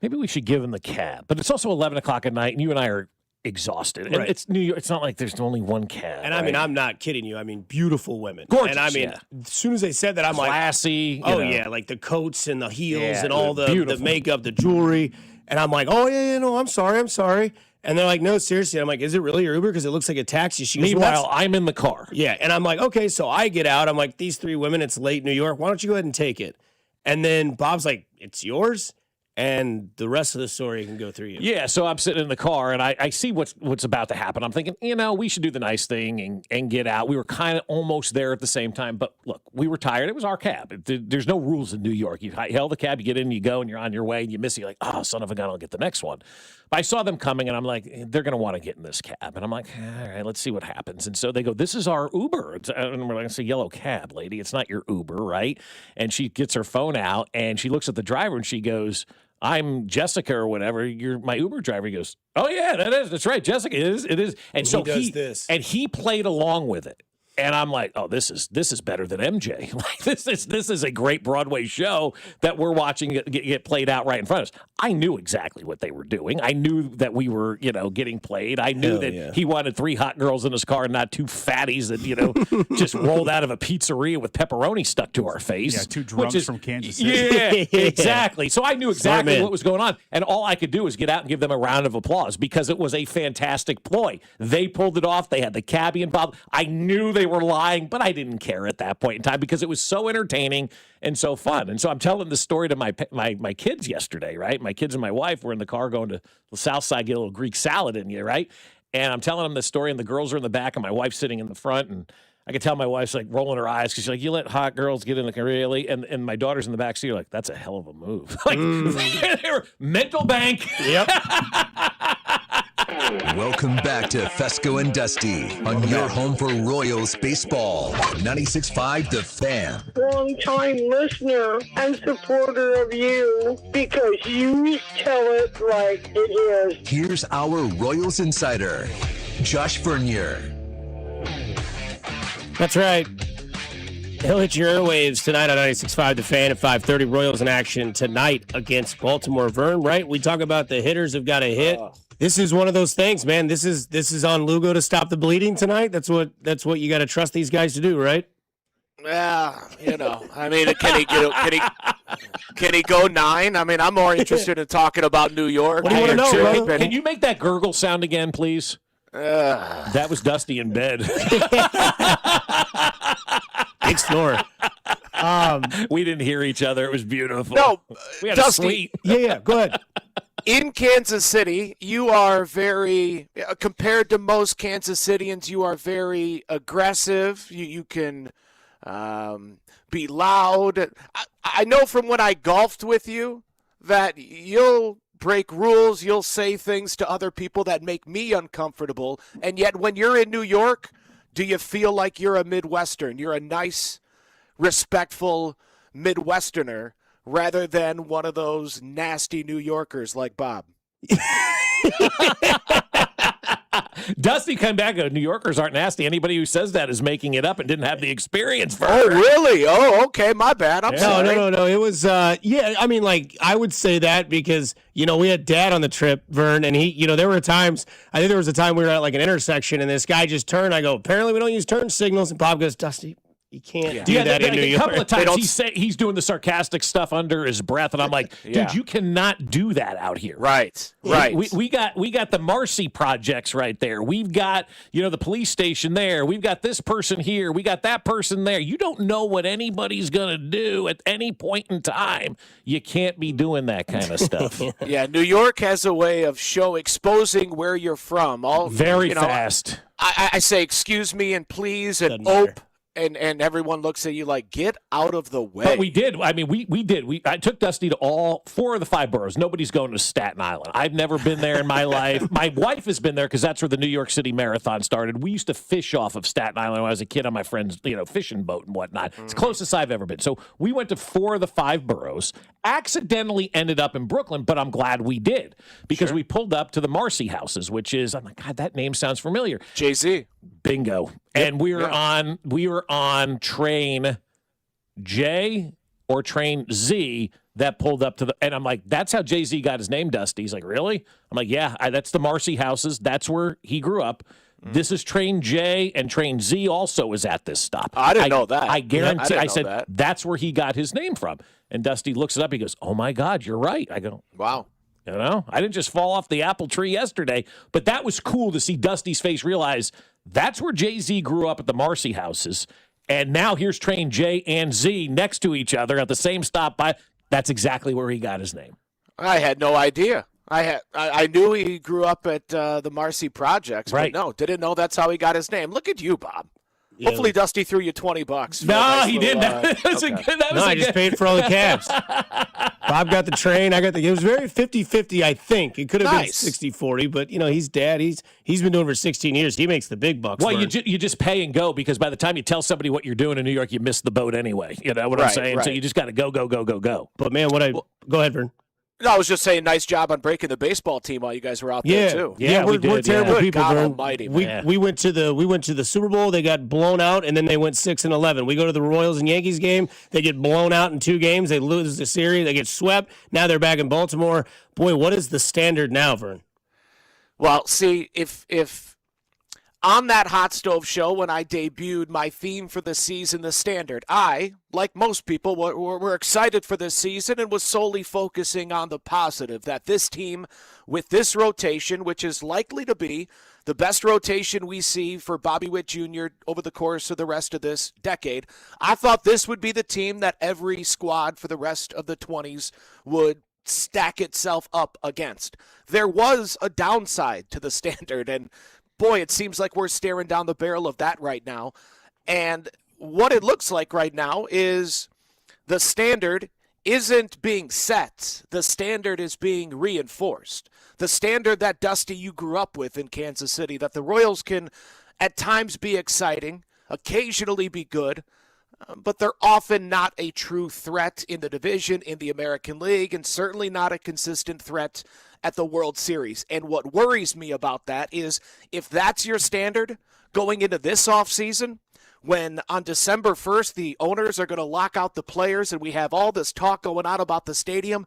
maybe we should give them the cab. But it's also 11 o'clock at night, and you and I are exhausted. And Right. it's New York. It's not like there's only one cab. And I mean, I'm not kidding you. I mean, beautiful women. Gorgeous, And I mean, as soon as they said that, I'm classy, like, you know. yeah, like the coats and the heels Yeah, and all the beautiful. makeup, the jewelry. And I'm like, oh, yeah, no, I'm sorry. And they're like, no, seriously. I'm like, is it really your Uber? Because it looks like a taxi. She goes, Meanwhile, I'm in the car. Yeah. And I'm like, okay, so I get out. I'm like, these 3 women, it's late New York. Why don't you go ahead and take it? And then Bob's like, it's yours? And the rest of the story can go through you. Yeah, so I'm sitting in the car, and I see what's about to happen. I'm thinking, we should do the nice thing and get out. We were kind of almost there at the same time. But, look, we were tired. It was our cab. There's no rules in New York. You hail the cab, you get in, you go, and you're on your way, and you miss it. You're like, oh, son of a gun, I'll get the next one. But I saw them coming, and I'm like, they're going to want to get in this cab. And I'm like, all right, let's see what happens. And so they go, this is our Uber. And we're like, it's a yellow cab, lady. It's not your Uber, right? And she gets her phone out, and she looks at the driver, and she goes, I'm Jessica or whatever. You're my Uber driver. He goes, oh yeah, that's right. Jessica it is. And so he does this. And he played along with it. And I'm like, oh, this is better than MJ. Like this is a great Broadway show that we're watching get played out right in front of us. I knew exactly what they were doing. I knew that we were, getting played. I knew that he wanted 3 hot girls in his car and not 2 fatties that, just rolled out of a pizzeria with pepperoni stuck to our face. Yeah, 2 drunks from Kansas City. Yeah, exactly. So I knew exactly what was going on. And all I could do was get out and give them a round of applause because it was a fantastic ploy. They pulled it off. They had the cabbie involved. I knew they were lying, but I didn't care at that point in time because it was so entertaining and so fun. And so I'm telling the story to my kids yesterday, right? My kids and my wife were in the car going to the South Side, get a little Greek salad in you, right? And I'm telling them the story, and the girls are in the back, and my wife's sitting in the front, and I could tell my wife's like rolling her eyes because she's like, you let hot girls get in the car, really? And my daughter's in the back seat, like, that's a hell of a move. Like, they were mental bank. Yep. Welcome back to Fescoe and Dusty on your home for Royals baseball. 96.5 The Fan. Long-time listener and supporter of you because you tell it like it is. Here's our Royals insider, Josh Vernier. That's right. He'll hit your airwaves tonight on 96.5 The Fan at 5:30. Royals in action tonight against Baltimore. Vern, right? We talk about the hitters have got to hit. This is one of those things, man. This is on Lugo to stop the bleeding tonight. That's what you got to trust these guys to do, right? Yeah, I mean, can he go 9? I mean, I'm more interested in talking about New York. What do you want to know, bro? Can you make that gurgle sound again, please? That was Dusty in bed. Big snore. We didn't hear each other. It was beautiful. No, we had Dusty. a suite. Yeah, go ahead. In Kansas City, you are very, compared to most Kansas Cityans, you are very aggressive. You can be loud. I know from when I golfed with you that you'll break rules, you'll say things to other people that make me uncomfortable, and yet when you're in New York, do you feel like you're a Midwestern? You're a nice, respectful Midwesterner rather than one of those nasty New Yorkers like Bob. Dusty come back and go, New Yorkers aren't nasty. Anybody who says that is making it up and didn't have the experience for Oh, really? Oh, okay. My bad. I'm sorry. No. It was, yeah, I mean, like, I would say that because, we had Dad on the trip, Vern, and he, there were times, I think there was a time we were at, like, an intersection, and this guy just turned. I go, apparently we don't use turn signals. And Bob goes, Dusty, you can't do that in New York. A couple of times he's doing the sarcastic stuff under his breath, and I'm like, dude, you cannot do that out here. Right. We got the Marcy projects right there. We've got, the police station there. We've got this person here. We got that person there. You don't know what anybody's going to do at any point in time. You can't be doing that kind of stuff. Yeah, New York has a way of exposing where you're from. Very fast. I say, excuse me and please and ope. And everyone looks at you like, get out of the way. But we did. I mean, we did. I took Dusty to all 4 of the 5 boroughs. Nobody's going to Staten Island. I've never been there in my life. My wife has been there because that's where the New York City Marathon started. We used to fish off of Staten Island when I was a kid on my friend's, fishing boat and whatnot. It's the closest I've ever been. So we went to 4 of the 5 boroughs. Accidentally ended up in Brooklyn, but I'm glad we did because we pulled up to the Marcy houses, which is, I'm like, God, that name sounds familiar. Jay-Z. Bingo. And we were on train J or train Z that pulled up to the, and I'm like, that's how Jay-Z got his name, Dusty. He's like, really? I'm like, yeah, that's the Marcy houses. That's where he grew up. This is train J, and train Z also is at this stop. I didn't know that. I guarantee. I said, that. That's where he got his name from. And Dusty looks it up. He goes, oh, my God, you're right. I go, wow. I didn't just fall off the apple tree yesterday, but that was cool to see Dusty's face realize that's where Jay-Z grew up at the Marcy houses. And now here's train J and Z next to each other at the same stop by. That's exactly where he got his name. I had no idea. I knew he grew up at the Marcy Projects, but no, didn't know that's how he got his name. Look at you, Bob. Yeah. Hopefully Dusty threw you $20. No, he didn't. I just paid for all the cabs. Bob got the train. I got it was very 50-50, I think. It could have been 60-40, but he's Dad. He's been doing it for 16 years. He makes the big bucks. Well, you just pay and go because by the time you tell somebody what you're doing in New York, you miss the boat anyway. You know what I'm saying? Right. So you just got to go. But man, go ahead, Vern. No, I was just saying, nice job on breaking the baseball team while you guys were out there too. Yeah, we're terrible people. God Vern. Almighty, we went to the Super Bowl. They got blown out, and then they went 6-11. We go to the Royals and Yankees game. They get blown out in 2 games. They lose the series. They get swept. Now they're back in Baltimore. Boy, what is the standard now, Vern? Well, see, if on that Hot Stove show when I debuted my theme for the season, The Standard, I, like most people, were excited for this season and was solely focusing on the positive, that this team, with this rotation, which is likely to be the best rotation we see for Bobby Witt Jr. over the course of the rest of this decade, I thought this would be the team that every squad for the rest of the 20s would stack itself up against. There was a downside to The Standard, and boy, it seems like we're staring down the barrel of that right now. And what it looks like right now is the standard isn't being set. The standard is being reinforced. The standard that, Dusty, you grew up with in Kansas City, that the Royals can at times be exciting, occasionally be good, but they're often not a true threat in the division, in the American League, and certainly not a consistent threat at the World Series. And what worries me about that is if that's your standard going into this offseason, when on December 1st the owners are going to lock out the players and we have all this talk going on about the stadium.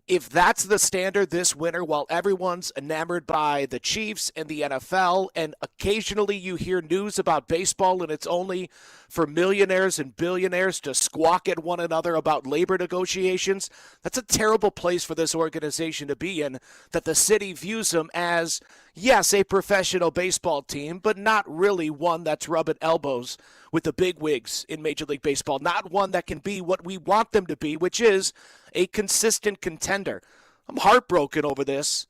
If that's the standard this winter, while everyone's enamored by the Chiefs and the NFL, and occasionally you hear news about baseball and it's only for millionaires and billionaires to squawk at one another about labor negotiations, that's a terrible place for this organization to be in, that the city views them as, yes, a professional baseball team, but not really one that's rubbing elbows with the bigwigs in Major League Baseball, not one that can be what we want them to be, which is a consistent contender. I'm heartbroken over this.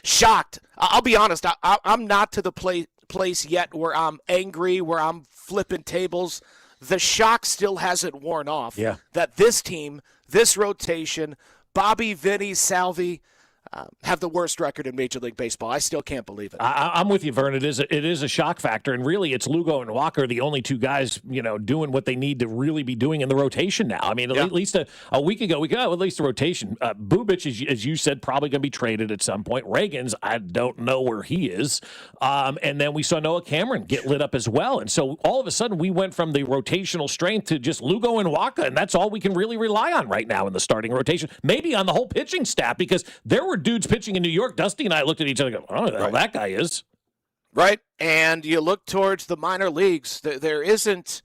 Shocked. I'll be honest, I'm not to the place yet where I'm angry, where I'm flipping tables. The shock still hasn't worn off. Yeah. That this team, this rotation, Bobby, Vinny, Salvi, have the worst record in Major League Baseball. I still can't believe it. I'm with you, Vern. It is a shock factor, and really, it's Lugo and Walker, the only two guys, doing what they need to really be doing in the rotation now. I mean, at least a week ago, we got at least the rotation. Bubic, as you said, probably going to be traded at some point. Reagan's, I don't know where he is. And then we saw Noah Cameron get lit up as well. And so all of a sudden, we went from the rotational strength to just Lugo and Walker, and that's all we can really rely on right now in the starting rotation. Maybe on the whole pitching staff, because there were dudes pitching in New York. Dusty and I looked at each other and go, I don't know who the hell that guy is. Right. And you look towards the minor leagues. There isn't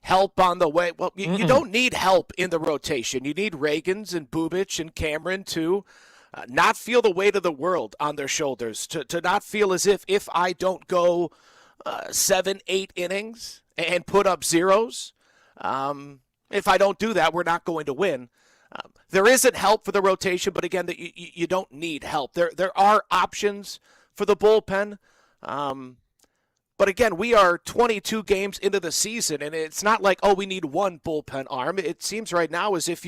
help on the way. Well, you don't need help in the rotation. You need Reagans and Bubic and Cameron to not feel the weight of the world on their shoulders, to not feel as if I don't go 7-8 innings and put up zeros, if I don't do that, we're not going to win. There isn't help for the rotation, but again, you don't need help. There are options for the bullpen. But again, we are 22 games into the season, and it's not like, we need one bullpen arm. It seems right now as if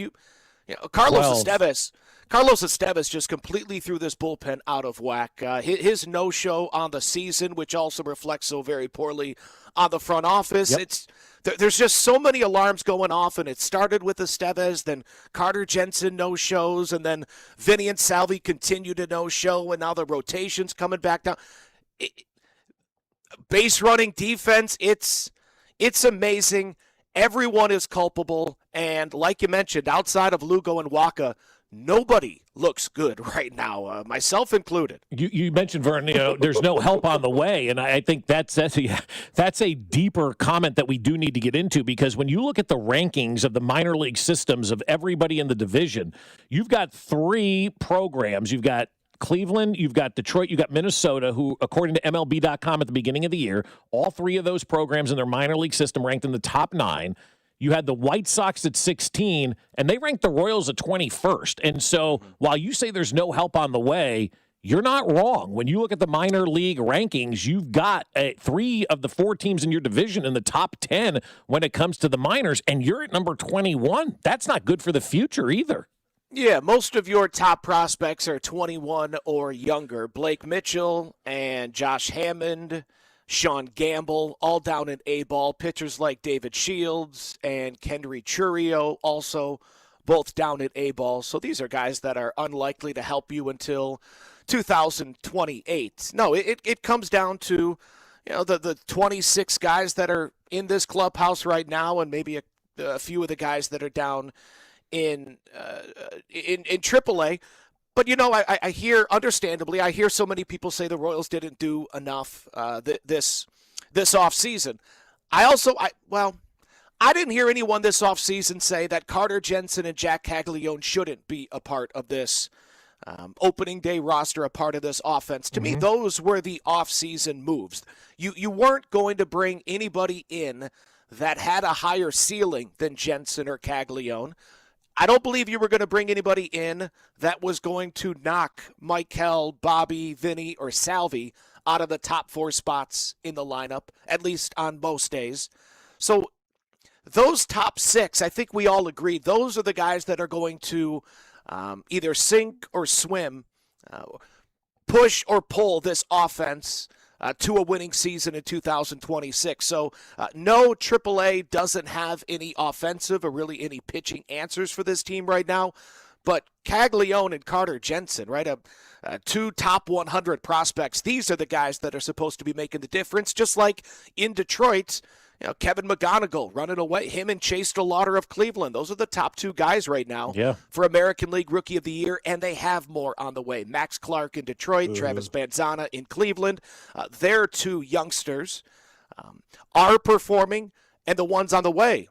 Carlos Estevez just completely threw this bullpen out of whack. His no-show on the season, which also reflects so very poorly on the front office. Yep. There's just so many alarms going off, and it started with Estevez, then Carter Jensen no-shows, and then Vinny and Salvi continue to no-show, and now the rotation's coming back down. Base running defense, it's amazing. Everyone is culpable, and like you mentioned, outside of Lugo and Waka, nobody looks good right now, myself included. You mentioned, Vern, there's no help on the way, and I think that's a deeper comment that we do need to get into, because when you look at the rankings of the minor league systems of everybody in the division, you've got three programs. You've got Cleveland, you've got Detroit, you've got Minnesota, who, according to MLB.com at the beginning of the year, all three of those programs in their minor league system ranked in the top 9. You had the White Sox at 16, and they ranked the Royals at 21st. And so while you say there's no help on the way, you're not wrong. When you look at the minor league rankings, you've got 3 of the 4 teams in your division in the top 10 when it comes to the minors, and you're at number 21. That's not good for the future either. Yeah, most of your top prospects are 21 or younger. Blake Mitchell and Josh Hammond, Sean Gamble, all down in A-ball. Pitchers like David Shields and Kendry Churio, also both down in A-ball. So these are guys that are unlikely to help you until 2028. No, it comes down to the 26 guys that are in this clubhouse right now, and maybe a few of the guys that are down in AAA. But, I hear, understandably, I hear so many people say the Royals didn't do enough this offseason. I didn't hear anyone this offseason say that Carter Jensen and Jack Caglione shouldn't be a part of this opening day roster, a part of this offense. To me, those were the offseason moves. You weren't going to bring anybody in that had a higher ceiling than Jensen or Caglione. I don't believe you were going to bring anybody in that was going to knock Michael, Bobby, Vinny, or Salvi out of the top 4 spots in the lineup, at least on most days. So those top 6, I think we all agree, those are the guys that are going to either sink or swim, push or pull this offense to a winning season in 2026. So no, AAA doesn't have any offensive or really any pitching answers for this team right now. But Caglione and Carter Jensen, right? Two top 100 prospects. These are the guys that are supposed to be making the difference. Just like in Detroit, Kevin McGonigal running away, him and Chase DeLauder of Cleveland. Those are the top two guys right now for American League Rookie of the Year, and they have more on the way. Max Clark in Detroit, Travis Banzana in Cleveland. Their two youngsters are performing, and the ones on the way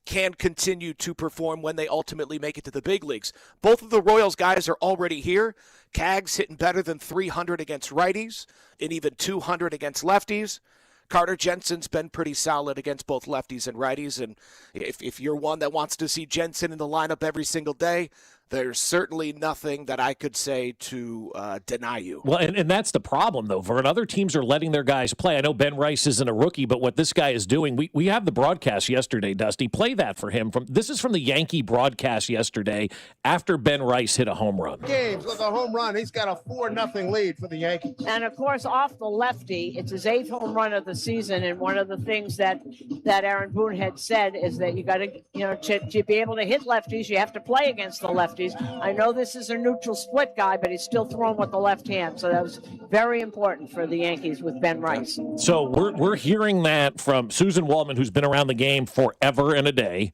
can continue to perform when they ultimately make it to the big leagues. Both of the Royals guys are already here. Cags hitting better than 300 against righties and even 200 against lefties. Carter Jensen's been pretty solid against both lefties and righties, and if you're one that wants to see Jensen in the lineup every single day, there's certainly nothing that I could say to deny you. Well, and that's the problem, though, Vern. Other teams are letting their guys play. I know Ben Rice isn't a rookie, but what this guy is doing, we have the broadcast yesterday, Dusty. Play that for him. This is from the Yankee broadcast yesterday after Ben Rice hit a home run. Games with a home run. He's got a 4-0 lead for the Yankees. And, of course, off the lefty, it's his 8th home run of the season, and one of the things that Aaron Boone had said is that you got to, to be able to hit lefties, you have to play against the lefties. I know this is a neutral split guy, but he's still throwing with the left hand. So that was very important for the Yankees with Ben Rice. So we're hearing that from Susan Waldman, who's been around the game forever and a day.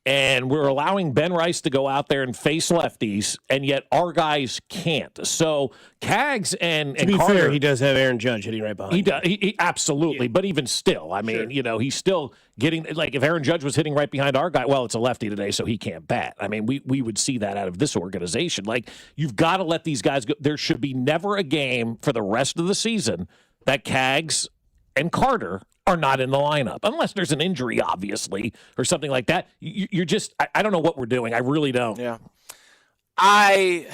And we're allowing Ben Rice to go out there and face lefties, and yet our guys can't. So Cags and to be Carter, fair, he does have Aaron Judge hitting right behind. He does, he absolutely. Yeah. But even still, I mean, he's still getting, like, if Aaron Judge was hitting right behind our guy, well, it's a lefty today, so he can't bat. I mean, we would see that out of this organization. Like, you've got to let these guys go. There should be never a game for the rest of the season that Cags and Carter are not in the lineup, unless there's an injury, obviously, or something like that. You're just, I don't know what we're doing. I really don't. Yeah. I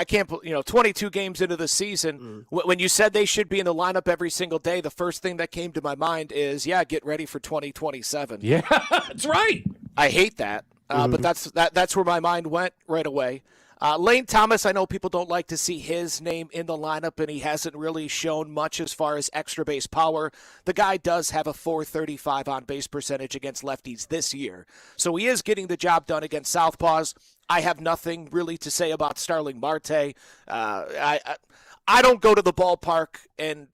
can't, 22 games into the season, when you said they should be in the lineup every single day, the first thing that came to my mind is, get ready for 2027. Yeah, that's right. I hate that, but that's where my mind went right away. Lane Thomas, I know people don't like to see his name in the lineup, and he hasn't really shown much as far as extra base power. The guy does have a .435 on-base percentage against lefties this year, so he is getting the job done against southpaws. I have nothing really to say about Starling Marte. I don't go to the ballpark and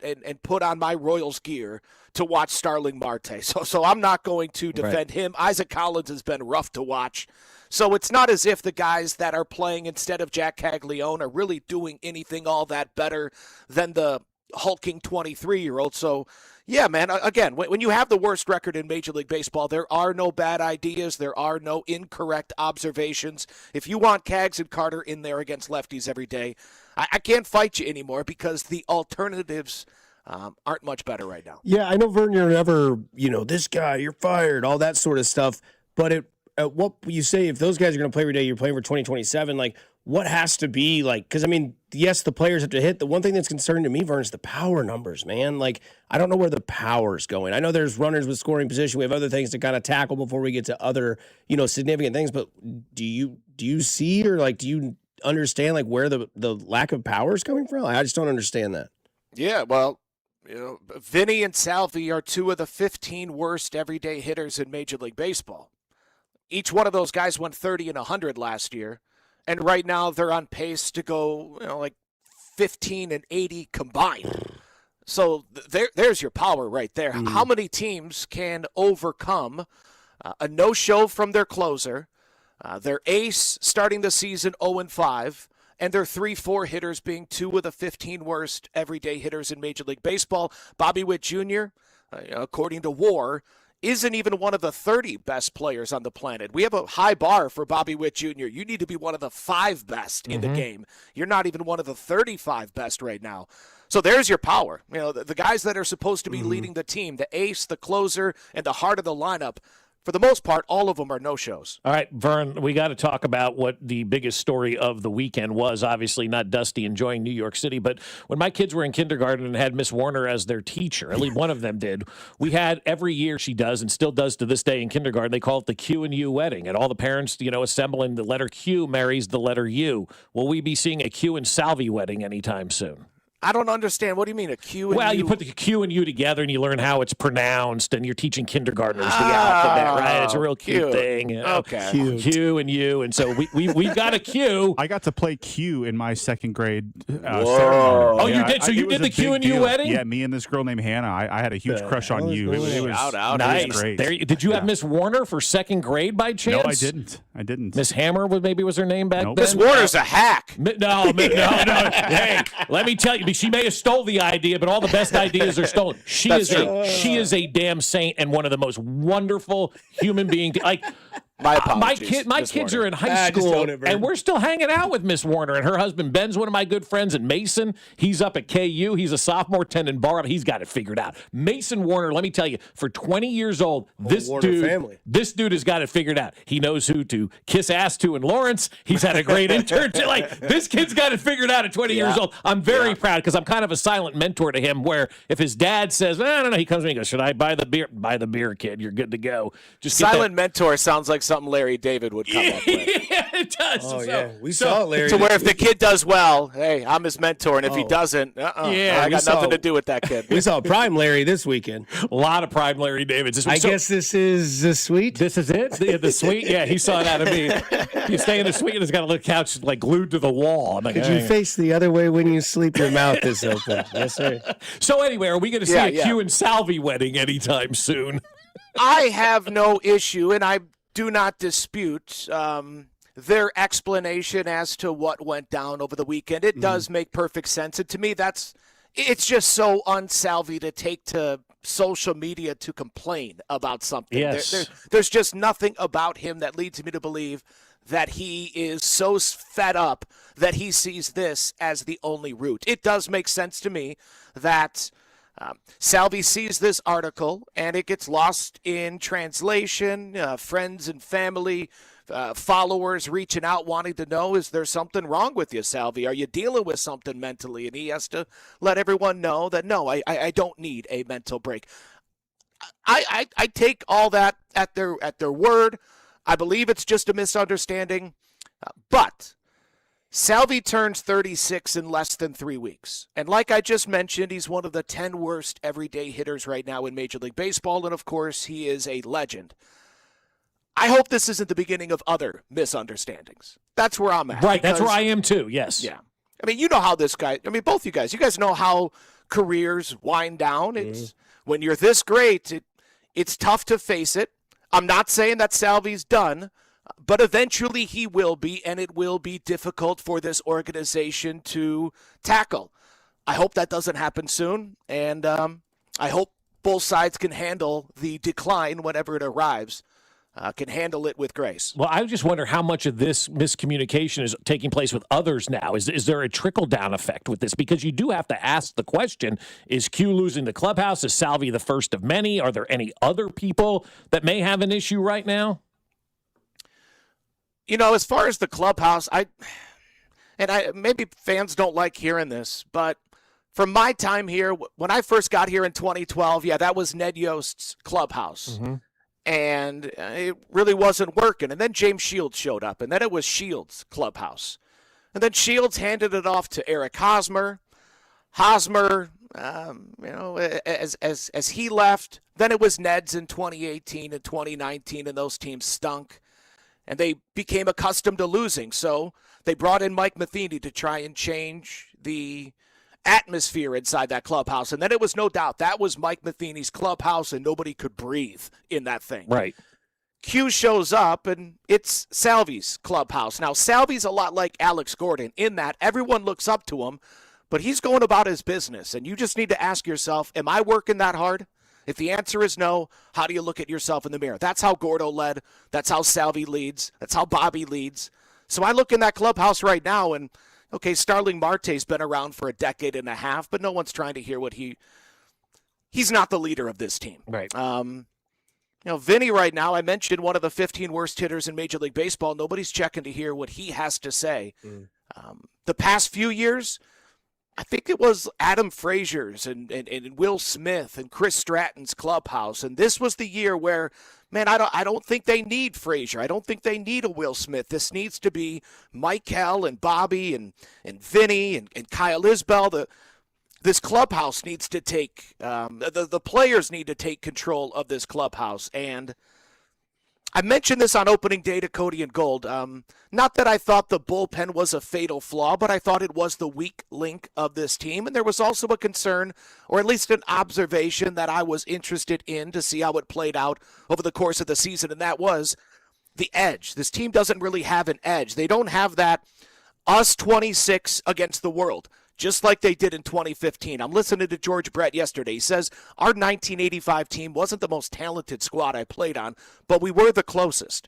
put on my Royals gear to watch Starling Marte, so I'm not going to defend him. Isaac Collins has been rough to watch. So it's not as if the guys that are playing instead of Jack Caglione are really doing anything all that better than the hulking 23-year-old. So, yeah, man, again, when you have the worst record in Major League Baseball, there are no bad ideas. There are no incorrect observations. If you want Cags and Carter in there against lefties every day, I can't fight you anymore because the alternatives aren't much better right now. Yeah, I know, Vern, you're never, this guy, you're fired, all that sort of stuff. But what you say, if those guys are going to play every day, you're playing for 2027, like, what has to be, like, because, I mean, yes, the players have to hit. The one thing that's concerning to me, Vern, is the power numbers, man. Like, I don't know where the power's going. I know there's runners with scoring position. We have other things to kind of tackle before we get to other, significant things. But do you see, or, like, do you understand, like, where the lack of power is coming from? I just don't understand that. Yeah, well, Vinny and Salvi are two of the 15 worst everyday hitters in Major League Baseball. Each one of those guys went 30 and 100 last year, and right now they're on pace to go, like 15 and 80 combined. So there's your power right there. How many teams can overcome a no-show from their closer, their ace starting the season 0-5, and their 3-4 hitters being two of the 15 worst everyday hitters in Major League Baseball? Bobby Witt Jr., according to WAR, isn't even one of the 30 best players on the planet. We have a high bar for Bobby Witt Jr. You need to be one of the 5 best in the game. You're not even one of the 35 best right now. So there's your power. The guys that are supposed to be leading the team, the ace, the closer, and the heart of the lineup, for the most part, all of them are no-shows. All right, Vern, we got to talk about what the biggest story of the weekend was. Obviously, not Dusty enjoying New York City, but when my kids were in kindergarten and had Miss Warner as their teacher, at least one of them did, we had every year she does and still does to this day in kindergarten, they call it the Q and U wedding, and all the parents, assemble, and the letter Q marries the letter U. Will we be seeing a Q and Salvi wedding anytime soon? I don't understand. What do you mean a Q and U? Well, you put the Q and U together and you learn how it's pronounced, and you're teaching kindergartners the alphabet, right? It's a real cute thing. Okay. Q and U, and so we've got a Q. I got to play Q in my second grade ceremony. Oh, you did? So you did the Q and U wedding? Yeah, me and this girl named Hannah. I had a huge crush on you. It was nice. It was great. Did you have Miss Warner for second grade by chance? No, I didn't. Miss Hammer was her name back then? Miss Warner's a hack. No. Hey, let me tell you, she may have stole the idea, but all the best ideas are stolen. She is a damn saint and one of the most wonderful human beings. Like, my kids are in high school, and we're still hanging out with Miss Warner. And her husband Ben's one of my good friends, and Mason, he's up at KU. He's a sophomore attending bar. He's got it figured out. Mason Warner, let me tell you, for 20 years old, this dude has got it figured out. He knows who to kiss ass to in Lawrence. He's had a great internship. Like, this kid's got it figured out at 20 years old. I'm very proud because I'm kind of a silent mentor to him, where if his dad says, I don't know, he comes to me and goes, should I buy the beer? Buy the beer, kid. You're good to go. Just silent mentor sounds like something Larry David would come up with. Yeah, it does. Oh, yeah. We saw it, Larry. So where if the kid does well, hey, I'm his mentor, and if he doesn't, I got nothing to do with that kid. We saw Prime Larry this weekend. A lot of Prime Larry Davids. I guess this is the suite? This is it? The suite? Yeah, he saw it out of me. You stay in the suite, and it's got a little couch like glued to the wall. I'm like, Could you face the other way when you sleep? Your mouth is open. Yes, sir. So anyway, are we going to see a Q and Salvi wedding anytime soon? I have no issue, and I do not dispute their explanation as to what went down over the weekend. It does make perfect sense. And to me, it's just so unsalvy to take to social media to complain about something. Yes. There's just nothing about him that leads me to believe that he is so fed up that he sees this as the only route. It does make sense to me that Salvi sees this article and it gets lost in translation, friends and family, followers reaching out wanting to know, is there something wrong with you, Salvi? Are you dealing with something mentally? And he has to let everyone know that, no, I don't need a mental break. I take all that at their word. I believe it's just a misunderstanding. But Salvi turns 36 in less than 3 weeks. And like I just mentioned, he's one of the 10 worst everyday hitters right now in Major League Baseball. And, of course, he is a legend. I hope this isn't the beginning of other misunderstandings. That's where I'm at. Right, that's where I am too, yes. Yeah. I mean, you know how this guy, both you guys know how careers wind down. It's when you're this great, it's tough to face it. I'm not saying that Salvi's done, but eventually he will be, and it will be difficult for this organization to tackle. I hope that doesn't happen soon, and I hope both sides can handle the decline whenever it arrives. Can handle it with grace. Well, I just wonder how much of this miscommunication is taking place with others now. Is there a trickle-down effect with this? Because you do have to ask the question, is Q losing the clubhouse? Is Salvi the first of many? Are there any other people that may have an issue right now? As far as the clubhouse, maybe fans don't like hearing this, but from my time here, when I first got here in 2012, that was Ned Yost's clubhouse. Mm-hmm. And it really wasn't working. And then James Shields showed up, and then it was Shields' clubhouse. And then Shields handed it off to Eric Hosmer. Hosmer, as he left, then it was Ned's in 2018 and 2019, and those teams stunk. And they became accustomed to losing. So they brought in Mike Matheny to try and change the atmosphere inside that clubhouse. And then it was no doubt that was Mike Matheny's clubhouse, and nobody could breathe in that thing. Right. Q shows up, and it's Salvi's clubhouse. Now, Salvi's a lot like Alex Gordon in that everyone looks up to him, but he's going about his business. And you just need to ask yourself, am I working that hard? If the answer is no, how do you look at yourself in the mirror? That's how Gordo led. That's how Salvi leads. That's how Bobby leads. So I look in that clubhouse right now, and okay, Starling Marte's been around for a decade and a half, but no one's trying to hear what he's not the leader of this team. Right. Vinny right now, I mentioned one of the 15 worst hitters in Major League Baseball. Nobody's checking to hear what he has to say. The past few years, I think it was Adam Frazier's and Will Smith and Chris Stratton's clubhouse. And this was the year where, man, I don't think they need Frazier. I don't think they need a Will Smith. This needs to be Michael and Bobby and Vinny and Kyle Isbell. this clubhouse needs to take the players need to take control of this clubhouse. And I mentioned this on opening day to Cody and Gold. Not that I thought the bullpen was a fatal flaw, but I thought it was the weak link of this team. And there was also a concern, or at least an observation, that I was interested in to see how it played out over the course of the season, and that was the edge. This team doesn't really have an edge. They don't have that us 26 against the world, just like they did in 2015. I'm listening to George Brett yesterday. He says, our 1985 team wasn't the most talented squad I played on, but we were the closest.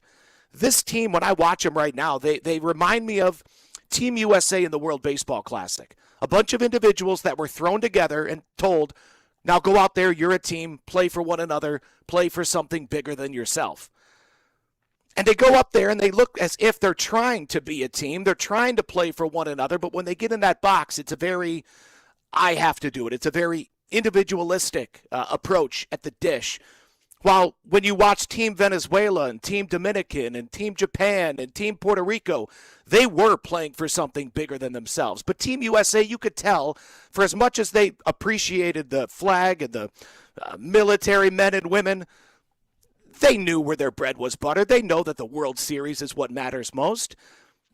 This team, when I watch them right now, they remind me of Team USA in the World Baseball Classic. A bunch of individuals that were thrown together and told, now go out there, you're a team, play for one another, play for something bigger than yourself. And they go up there and they look as if they're trying to be a team. They're trying to play for one another, but when they get in that box, it's a very, I have to do it. It's a very individualistic approach at the dish. While when you watch Team Venezuela and Team Dominican and Team Japan and Team Puerto Rico, they were playing for something bigger than themselves. But Team USA, you could tell, for as much as they appreciated the flag and the military men and women, they knew where their bread was buttered. They know that the World Series is what matters most.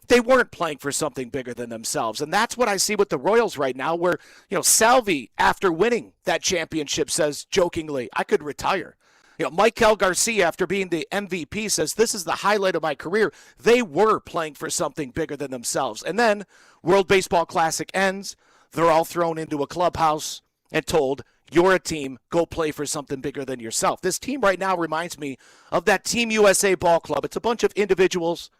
They weren't playing for something bigger than themselves. And that's what I see with the Royals right now, where, Salvi, after winning that championship, says jokingly, I could retire. Michael Garcia, after being the MVP, says, this is the highlight of my career. They were playing for something bigger than themselves. And then World Baseball Classic ends. They're all thrown into a clubhouse and told, you're a team, go play for something bigger than yourself. This team right now reminds me of that Team USA ball club. It's a bunch of individuals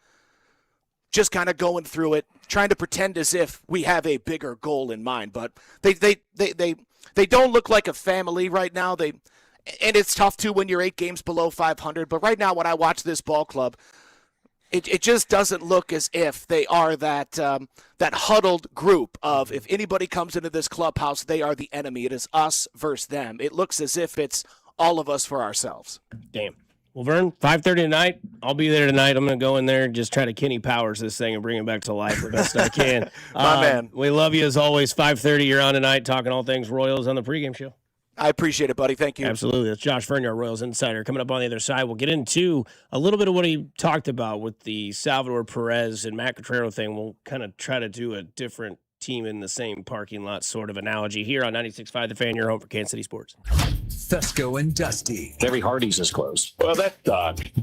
just kind of going through it, trying to pretend as if we have a bigger goal in mind. But they don't look like a family right now. And it's tough, too, when you're 8 games below 500. But right now, when I watch this ball club, it just doesn't look as if they are that huddled group of, if anybody comes into this clubhouse, they are the enemy. It is us versus them. It looks as if it's all of us for ourselves. Damn. Well, Vern, 5:30 tonight. I'll be there tonight. I'm going to go in there and just try to Kenny Powers this thing and bring it back to life the best I can. My man. We love you as always. 5:30, you're on tonight talking all things Royals on the pregame show. I appreciate it, buddy. Thank you. Absolutely. That's Josh Vernier, our Royals Insider. Coming up on the other side, we'll get into a little bit of what he talked about with the Salvador Perez and Matt Cotrero thing. We'll kind of try to do a different team in the same parking lot sort of analogy here on 96.5 The Fan, your home for Kansas City Sports. Fescoe and Dusty. Every Hardee's is closed. Well, that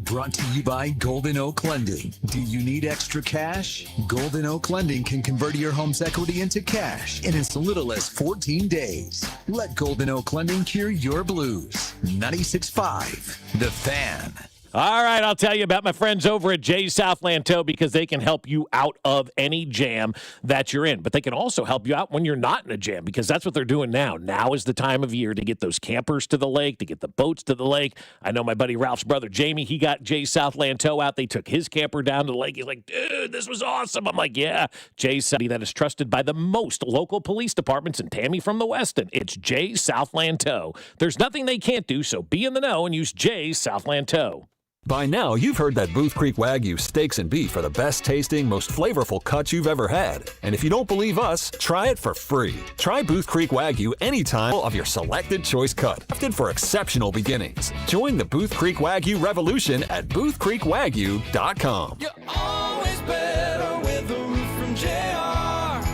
Brought to you by Golden Oak Lending. Do you need extra cash? Golden Oak Lending can convert your home's equity into cash in as little as 14 days. Let Golden Oak Lending cure your blues. 96.5 The Fan. All right, I'll tell you about my friends over at Jay's Southland Tow, because they can help you out of any jam that you're in. But they can also help you out when you're not in a jam, because that's what they're doing now. Now is the time of year to get those campers to the lake, to get the boats to the lake. I know my buddy Ralph's brother, Jamie, he got Jay's Southland Tow out. They took his camper down to the lake. He's like, dude, this was awesome. I'm like, yeah. Jay's Southland, that is trusted by the most local police departments, and Tammy from the Westin. It's Jay's Southland Tow. There's nothing they can't do, so be in the know and use Jay's Southland Tow. By now, you've heard that Booth Creek Wagyu steaks and beef are the best tasting, most flavorful cuts you've ever had. And if you don't believe us, try it for free. Try Booth Creek Wagyu anytime of your selected choice cut, crafted for exceptional beginnings. Join the Booth Creek Wagyu revolution at boothcreekwagyu.com. You're always better with a roof from JR.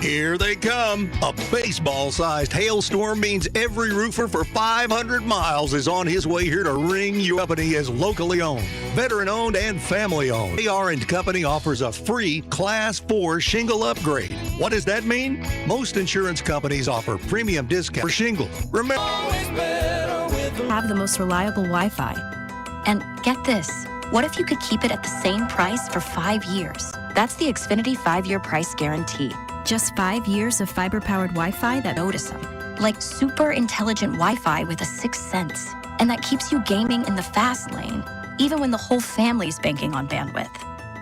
Here they come. A baseball-sized hailstorm means every roofer for 500 miles is on his way here to ring you up, and he is locally owned, veteran-owned, and family-owned. AR & Company offers a free Class 4 shingle upgrade. What does that mean? Most insurance companies offer premium discount for shingles. Remember, Have the most reliable Wi-Fi. And get this, what if you could keep it at the same price for 5 years? That's the Xfinity 5-year price guarantee. Just 5 years of fiber-powered Wi-Fi that noticeable. Like super intelligent Wi-Fi with a 6th sense. And that keeps you gaming in the fast lane, even when the whole family's banking on bandwidth.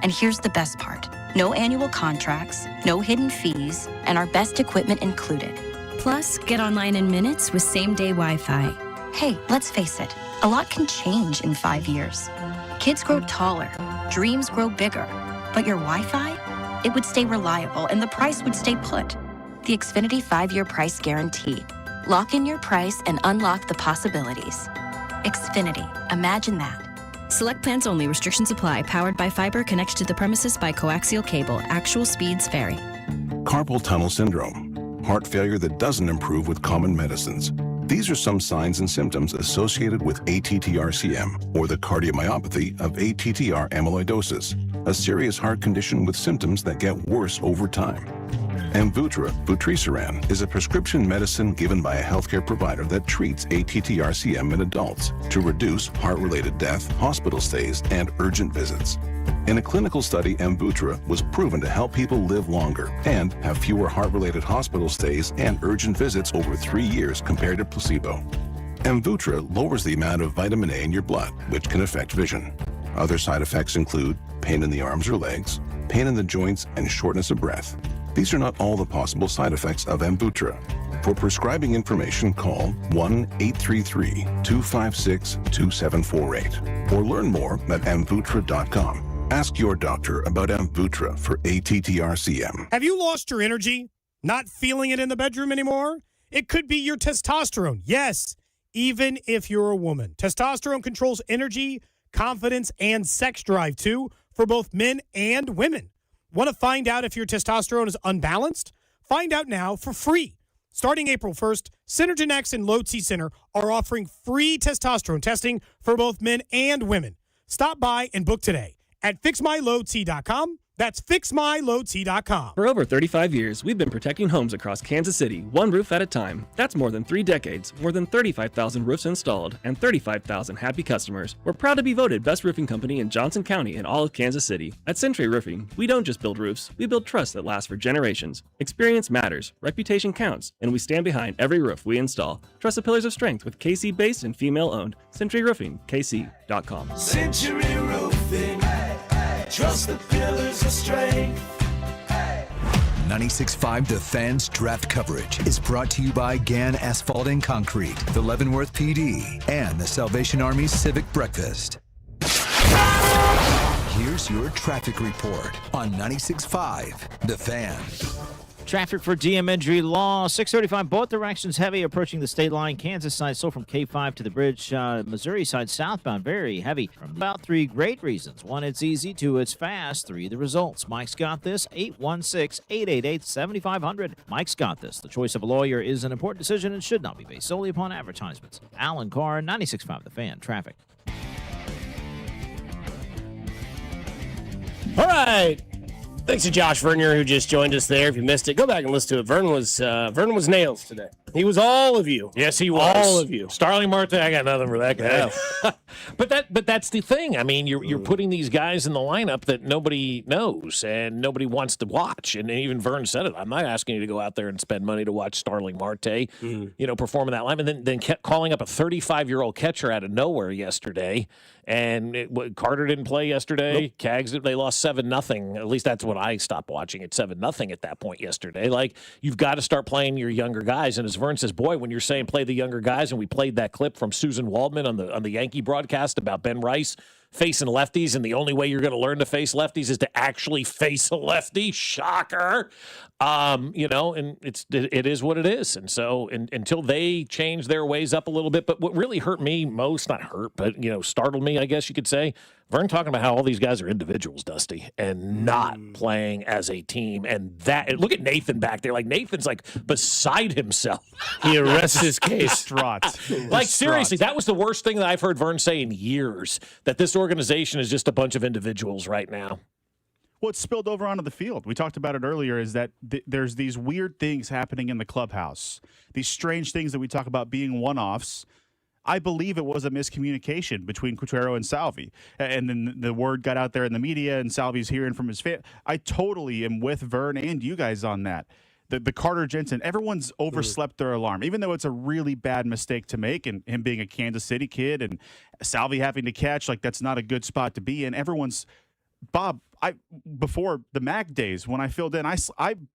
And here's the best part. No annual contracts, no hidden fees, and our best equipment included. Plus, get online in minutes with same-day Wi-Fi. Hey, let's face it, a lot can change in 5 years. Kids grow taller, dreams grow bigger, but your Wi-Fi? It would stay reliable and the price would stay put. The Xfinity 5-year price guarantee. Lock in your price and unlock the possibilities. Xfinity. Imagine that. Select plans only. Restrictions apply. Powered by fiber. Connected to the premises by coaxial cable. Actual speeds vary. Carpal tunnel syndrome. Heart failure that doesn't improve with common medicines. These are some signs and symptoms associated with ATTR-CM, or the cardiomyopathy of ATTR amyloidosis, a serious heart condition with symptoms that get worse over time. Amvuttra, vutrisiran, is a prescription medicine given by a healthcare provider that treats ATTR-CM in adults to reduce heart-related death, hospital stays, and urgent visits. In a clinical study, Amvuttra was proven to help people live longer and have fewer heart-related hospital stays and urgent visits over 3 years compared to placebo. Amvuttra lowers the amount of vitamin A in your blood, which can affect vision. Other side effects include pain in the arms or legs, pain in the joints, and shortness of breath. These are not all the possible side effects of Amvuttra. For prescribing information, call 1-833-256-2748 or learn more at amvuttra.com. Ask your doctor about Amvuttra for ATTR-CM. Have you lost your energy? Not feeling it in the bedroom anymore? It could be your testosterone. Yes, even if you're a woman. Testosterone controls energy, confidence, and sex drive, too, for both men and women. Want to find out if your testosterone is unbalanced? Find out now for free. Starting April 1st, Synergen X and Load C Center are offering free testosterone testing for both men and women. Stop by and book today at fixmyloadc.com. That's fixmyloadc.com. For over 35 years, we've been protecting homes across Kansas City, one roof at a time. That's more than 3 decades, more than 35,000 roofs installed, and 35,000 happy customers. We're proud to be voted best roofing company in Johnson County and all of Kansas City. At Century Roofing, we don't just build roofs, we build trust that lasts for generations. Experience matters, reputation counts, and we stand behind every roof we install. Trust the pillars of strength with KC-based and female-owned. Century Roofing, KC.com. Century Roofing. Trust the pillars of strength. 96.5 The Fan's draft coverage is brought to you by Gann Asphalt and Concrete, the Leavenworth PD, and the Salvation Army Civic Breakfast. Here's your traffic report on 96.5 The Fan. Traffic for geometry law, 635 both directions heavy approaching the state line. Kansas side slow from K5 to the bridge. Missouri side southbound very heavy from about 3 great reasons. 1, it's easy. 2, it's fast. 3, the results. Mike's got this. 816-888-7500. Mike's got this. The choice of a lawyer is an important decision and should not be based solely upon advertisements. Alan Carr, 96.5 The Fan. Traffic. All right. Thanks to Josh Vernier, who just joined us there. If you missed it, go back and listen to it. Vernon was nails today. He was all of you. Yes, he was. All of you. Starling Marte, I got nothing for that guy. But that's the thing. I mean, you're putting these guys in the lineup that nobody knows and nobody wants to watch. And even Vern said it. I'm not asking you to go out there and spend money to watch Starling Marte, perform in that lineup. And then kept calling up a 35-year-old catcher out of nowhere yesterday. And Carter didn't play yesterday. Nope. Cags, they lost 7-0. At least that's what I stopped watching at 7-0 at that point yesterday. Like, you've got to start playing your younger guys. And as Vern says, boy, when you're saying play the younger guys, and we played that clip from Susan Waldman on the Yankee broadcast about Ben Rice facing lefties, and the only way you're going to learn to face lefties is to actually face a lefty. Shocker. And it is what it is. And so until they change their ways up a little bit, but what really hurt me most, not hurt, but, startled me, I guess you could say, Vern talking about how all these guys are individuals, Dusty, and not playing as a team. And look at Nathan back there. Like, Nathan's like beside himself. He arrests his case. Distraught. Like, seriously, that was the worst thing that I've heard Vern say in years, that this organization is just a bunch of individuals right now. Well, it's spilled over onto the field. We talked about it earlier, is that there's these weird things happening in the clubhouse, these strange things that we talk about being one-offs. I believe it was a miscommunication between Quatrero and Salvi. And then the word got out there in the media, and Salvi's hearing from his family. I totally am with Vern and you guys on that. The Carter Jensen, everyone's overslept their alarm, even though it's a really bad mistake to make, and him being a Kansas City kid and Salvi having to catch, like, that's not a good spot to be in. Bob, before the MAC days, when I filled in, I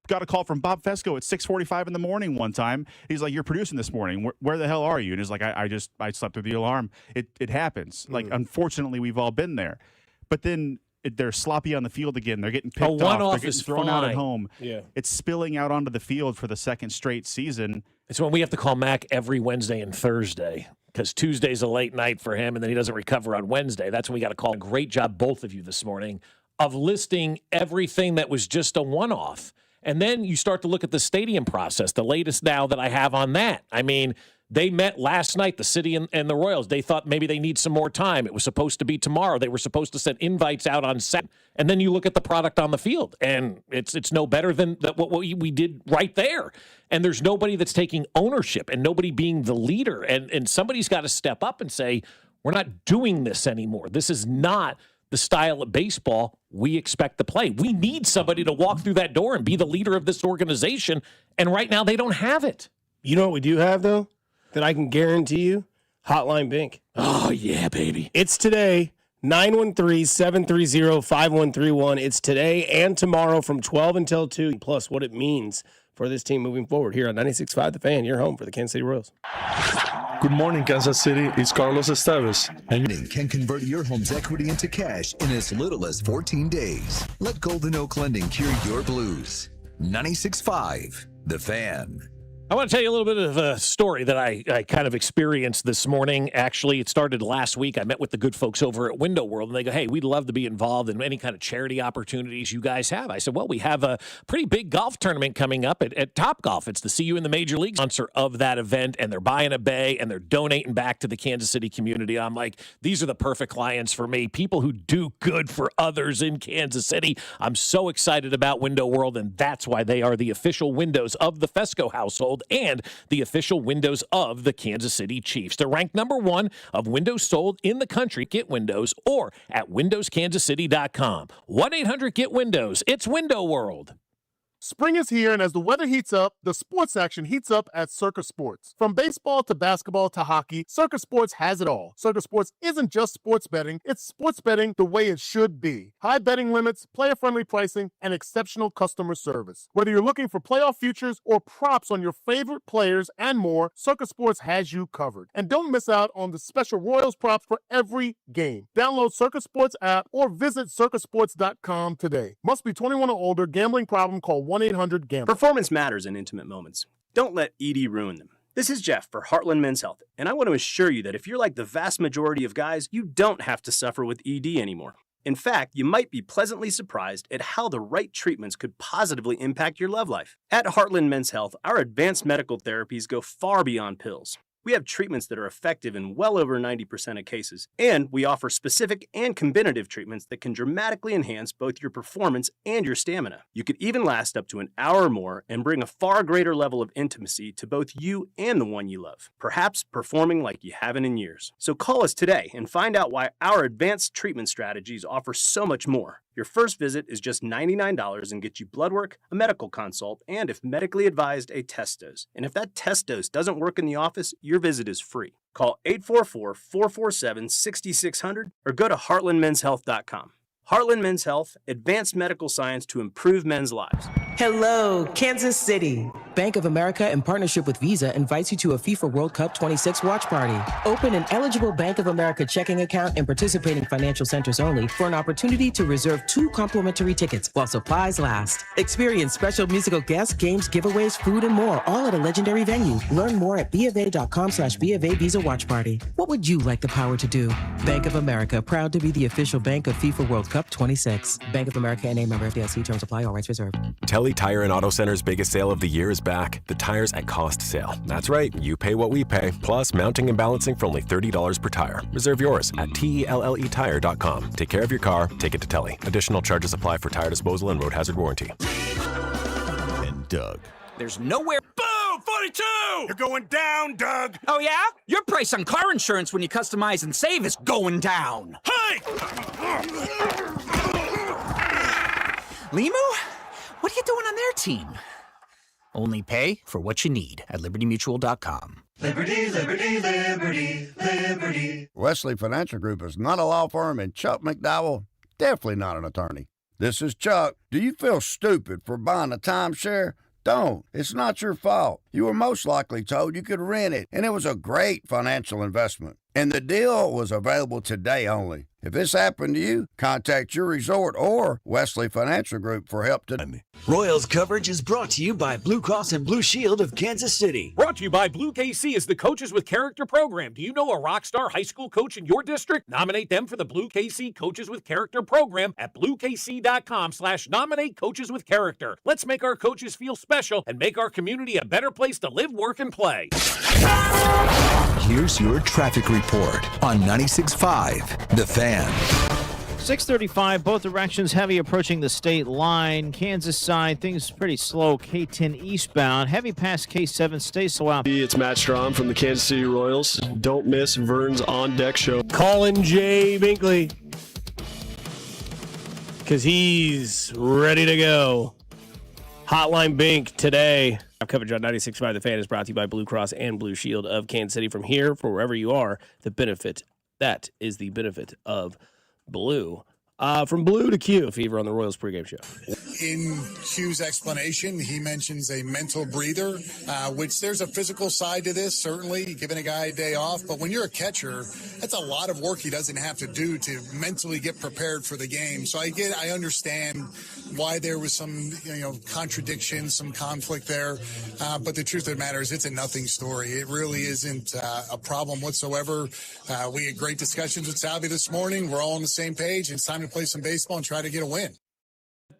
got a call from Bob Fescoe at 6:45 in the morning one time. He's like, "You're producing this morning. Where the hell are you?" And he's like, I slept through the alarm. It happens. Like, unfortunately, we've all been there. But then they're sloppy on the field again. They're getting picked off. one-off They're getting is thrown out at fine. home. Yeah. It's spilling out onto the field for the second straight season. It's when we have to call Mac every Wednesday and Thursday because Tuesday's a late night for him, and then he doesn't recover on Wednesday. That's when we got to call. Great job, both of you, this morning, of listing everything that was just a one-off. And then you start to look at the stadium process, the latest now that I have on that. I mean, they met last night, the city and the Royals. They thought maybe they need some more time. It was supposed to be tomorrow. They were supposed to send invites out on Saturday. And then you look at the product on the field, and it's no better than what we did right there. And there's nobody that's taking ownership and nobody being the leader. And somebody's got to step up and say, we're not doing this anymore. This is not the style of baseball we expect to play. We need somebody to walk through that door and be the leader of this organization. And right now they don't have it. You know what we do have, though, that I can guarantee you? Hotline Bink. Oh, yeah, baby. It's today, 913-730-5131. It's today and tomorrow from 12 until 2, plus what it means for this team moving forward here on 96.5 The Fan, your home for the Kansas City Royals. Good morning, Kansas City. It's Carlos Esteves. And you can convert your home's equity into cash in as little as 14 days. Let Golden Oak Lending cure your blues. 96.5 The Fan. I want to tell you a little bit of a story that I kind of experienced this morning. Actually, it started last week. I met with the good folks over at Window World, and they go, hey, we'd love to be involved in any kind of charity opportunities you guys have. I said, well, we have a pretty big golf tournament coming up at Top Golf. It's the See You in the Major League sponsor of that event, and they're buying a bay, and they're donating back to the Kansas City community. I'm like, these are the perfect clients for me, people who do good for others in Kansas City. I'm so excited about Window World, and that's why they are the official windows of the Fescoe household and the official windows of the Kansas City Chiefs. They're ranked number 1 of windows sold in the country. Get Windows or at windowskansascity.com. 1-800-GET-WINDOWS. It's Window World. Spring is here, and as the weather heats up, the sports action heats up at Circa Sports. From baseball to basketball to hockey, Circa Sports has it all. Circa Sports isn't just sports betting, it's sports betting the way it should be. High betting limits, player-friendly pricing, and exceptional customer service. Whether you're looking for playoff futures or props on your favorite players and more, Circa Sports has you covered. And don't miss out on the special Royals props for every game. Download Circa Sports app or visit circasports.com today. Must be 21 or older. Gambling problem? Call 1-800-GAMBLER. Performance matters in intimate moments. Don't let ED ruin them. This is Jeff for Heartland Men's Health, and I want to assure you that if you're like the vast majority of guys, you don't have to suffer with ED anymore. In fact, you might be pleasantly surprised at how the right treatments could positively impact your love life. At Heartland Men's Health, our advanced medical therapies go far beyond pills. We have treatments that are effective in well over 90% of cases, and we offer specific and combinative treatments that can dramatically enhance both your performance and your stamina. You could even last up to an hour or more and bring a far greater level of intimacy to both you and the one you love, perhaps performing like you haven't in years. So call us today and find out why our advanced treatment strategies offer so much more. Your first visit is just $99 and gets you blood work, a medical consult, and if medically advised, a test dose. And if that test dose doesn't work in the office, your visit is free. Call 844-447-6600 or go to heartlandmenshealth.com. Heartland Men's Health, advanced medical science to improve men's lives. Hello, Kansas City. Bank of America, in partnership with Visa, invites you to a FIFA World Cup 26 watch party. Open an eligible Bank of America checking account in participating financial centers only for an opportunity to reserve 2 complimentary tickets while supplies last. Experience special musical guests, games, giveaways, food, and more, all at a legendary venue. Learn more at BofA.com/BofA Visa Watch Party. What would you like the power to do? Bank of America, proud to be the official bank of FIFA World Cup 26. Bank of America and a member of FDIC. Terms apply. All rights reserved. Telly Tire and Auto Center's biggest sale of the year is back. The tires at cost sale. That's right. You pay what we pay. Plus, mounting and balancing for only $30 per tire. Reserve yours at TELLEtire.com. Take care of your car. Take it to Telly. Additional charges apply for tire disposal and road hazard warranty. And Doug. There's nowhere. Boom! 42! You're going down, Doug. Oh, yeah? Your price on car insurance when you customize and save is going down. Hey! Limu? What are you doing on their team? Only pay for what you need at libertymutual.com. Liberty, liberty, liberty, liberty. Wesley Financial Group is not a law firm, and Chuck McDowell, definitely not an attorney. This is Chuck. Do you feel stupid for buying a timeshare? Don't. It's not your fault. You were most likely told you could rent it, and it was a great financial investment. And the deal was available today only. If this happened to you, contact your resort or Wesley Financial Group for help today. Royals coverage is brought to you by Blue Cross and Blue Shield of Kansas City. Brought to you by Blue KC is the Coaches with Character program. Do you know a rock star high school coach in your district? Nominate them for the Blue KC Coaches with Character program at bluekc.com/nominate coaches with character. Let's make our coaches feel special and make our community a better place to live, work, and play. Here's your traffic report on 96.5 The Fan. 635, both directions, heavy approaching the state line. Kansas side, things pretty slow. K10 eastbound, heavy past K7, stay slow out. It's Matt Strom from the Kansas City Royals. Don't miss Vern's On Deck show. Calling Jay Binkley because he's ready to go. Hotline Bink today. Our coverage on 96.5 The Fan is brought to you by Blue Cross and Blue Shield of Kansas City. From here, for wherever you are, the benefit, that is the benefit of Blue. From Blue to Q, Fever on the Royals pregame show. In Q's explanation, he mentions a mental breather, which there's a physical side to this, certainly, giving a guy a day off. But when you're a catcher, that's a lot of work he doesn't have to do to mentally get prepared for the game. So I understand why there was some, contradiction, some conflict there. But the truth of the matter is it's a nothing story. It really isn't a problem whatsoever. We had great discussions with Salvi this morning. We're all on the same page. It's time to play some baseball and try to get a win.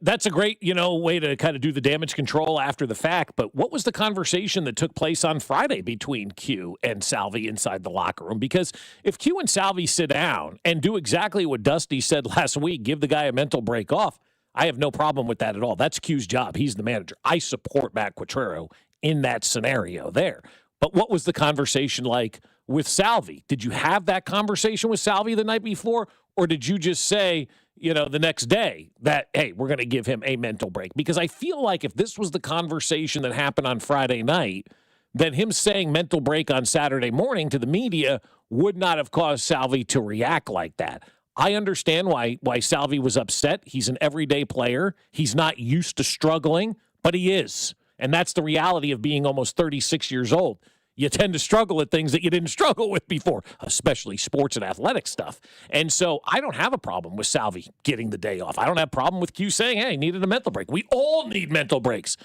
That's a great, way to kind of do the damage control after the fact. But what was the conversation that took place on Friday between Q and Salvi inside the locker room? Because if Q and Salvi sit down and do exactly what Dusty said last week, give the guy a mental break off, I have no problem with that at all. That's Q's job. He's the manager. I support Matt Quatrero in that scenario there. But what was the conversation like with Salvi? Did you have that conversation with Salvi the night before? Or did you just say, the next day that, hey, we're going to give him a mental break? Because I feel like if this was the conversation that happened on Friday night, then him saying mental break on Saturday morning to the media would not have caused Salvi to react like that. I understand why Salvi was upset. He's an everyday player. He's not used to struggling, but he is. And that's the reality of being almost 36 years old. You tend to struggle at things that you didn't struggle with before, especially sports and athletic stuff. And so I don't have a problem with Salvi getting the day off. I don't have a problem with Q saying, hey, I needed a mental break. We all need mental breaks.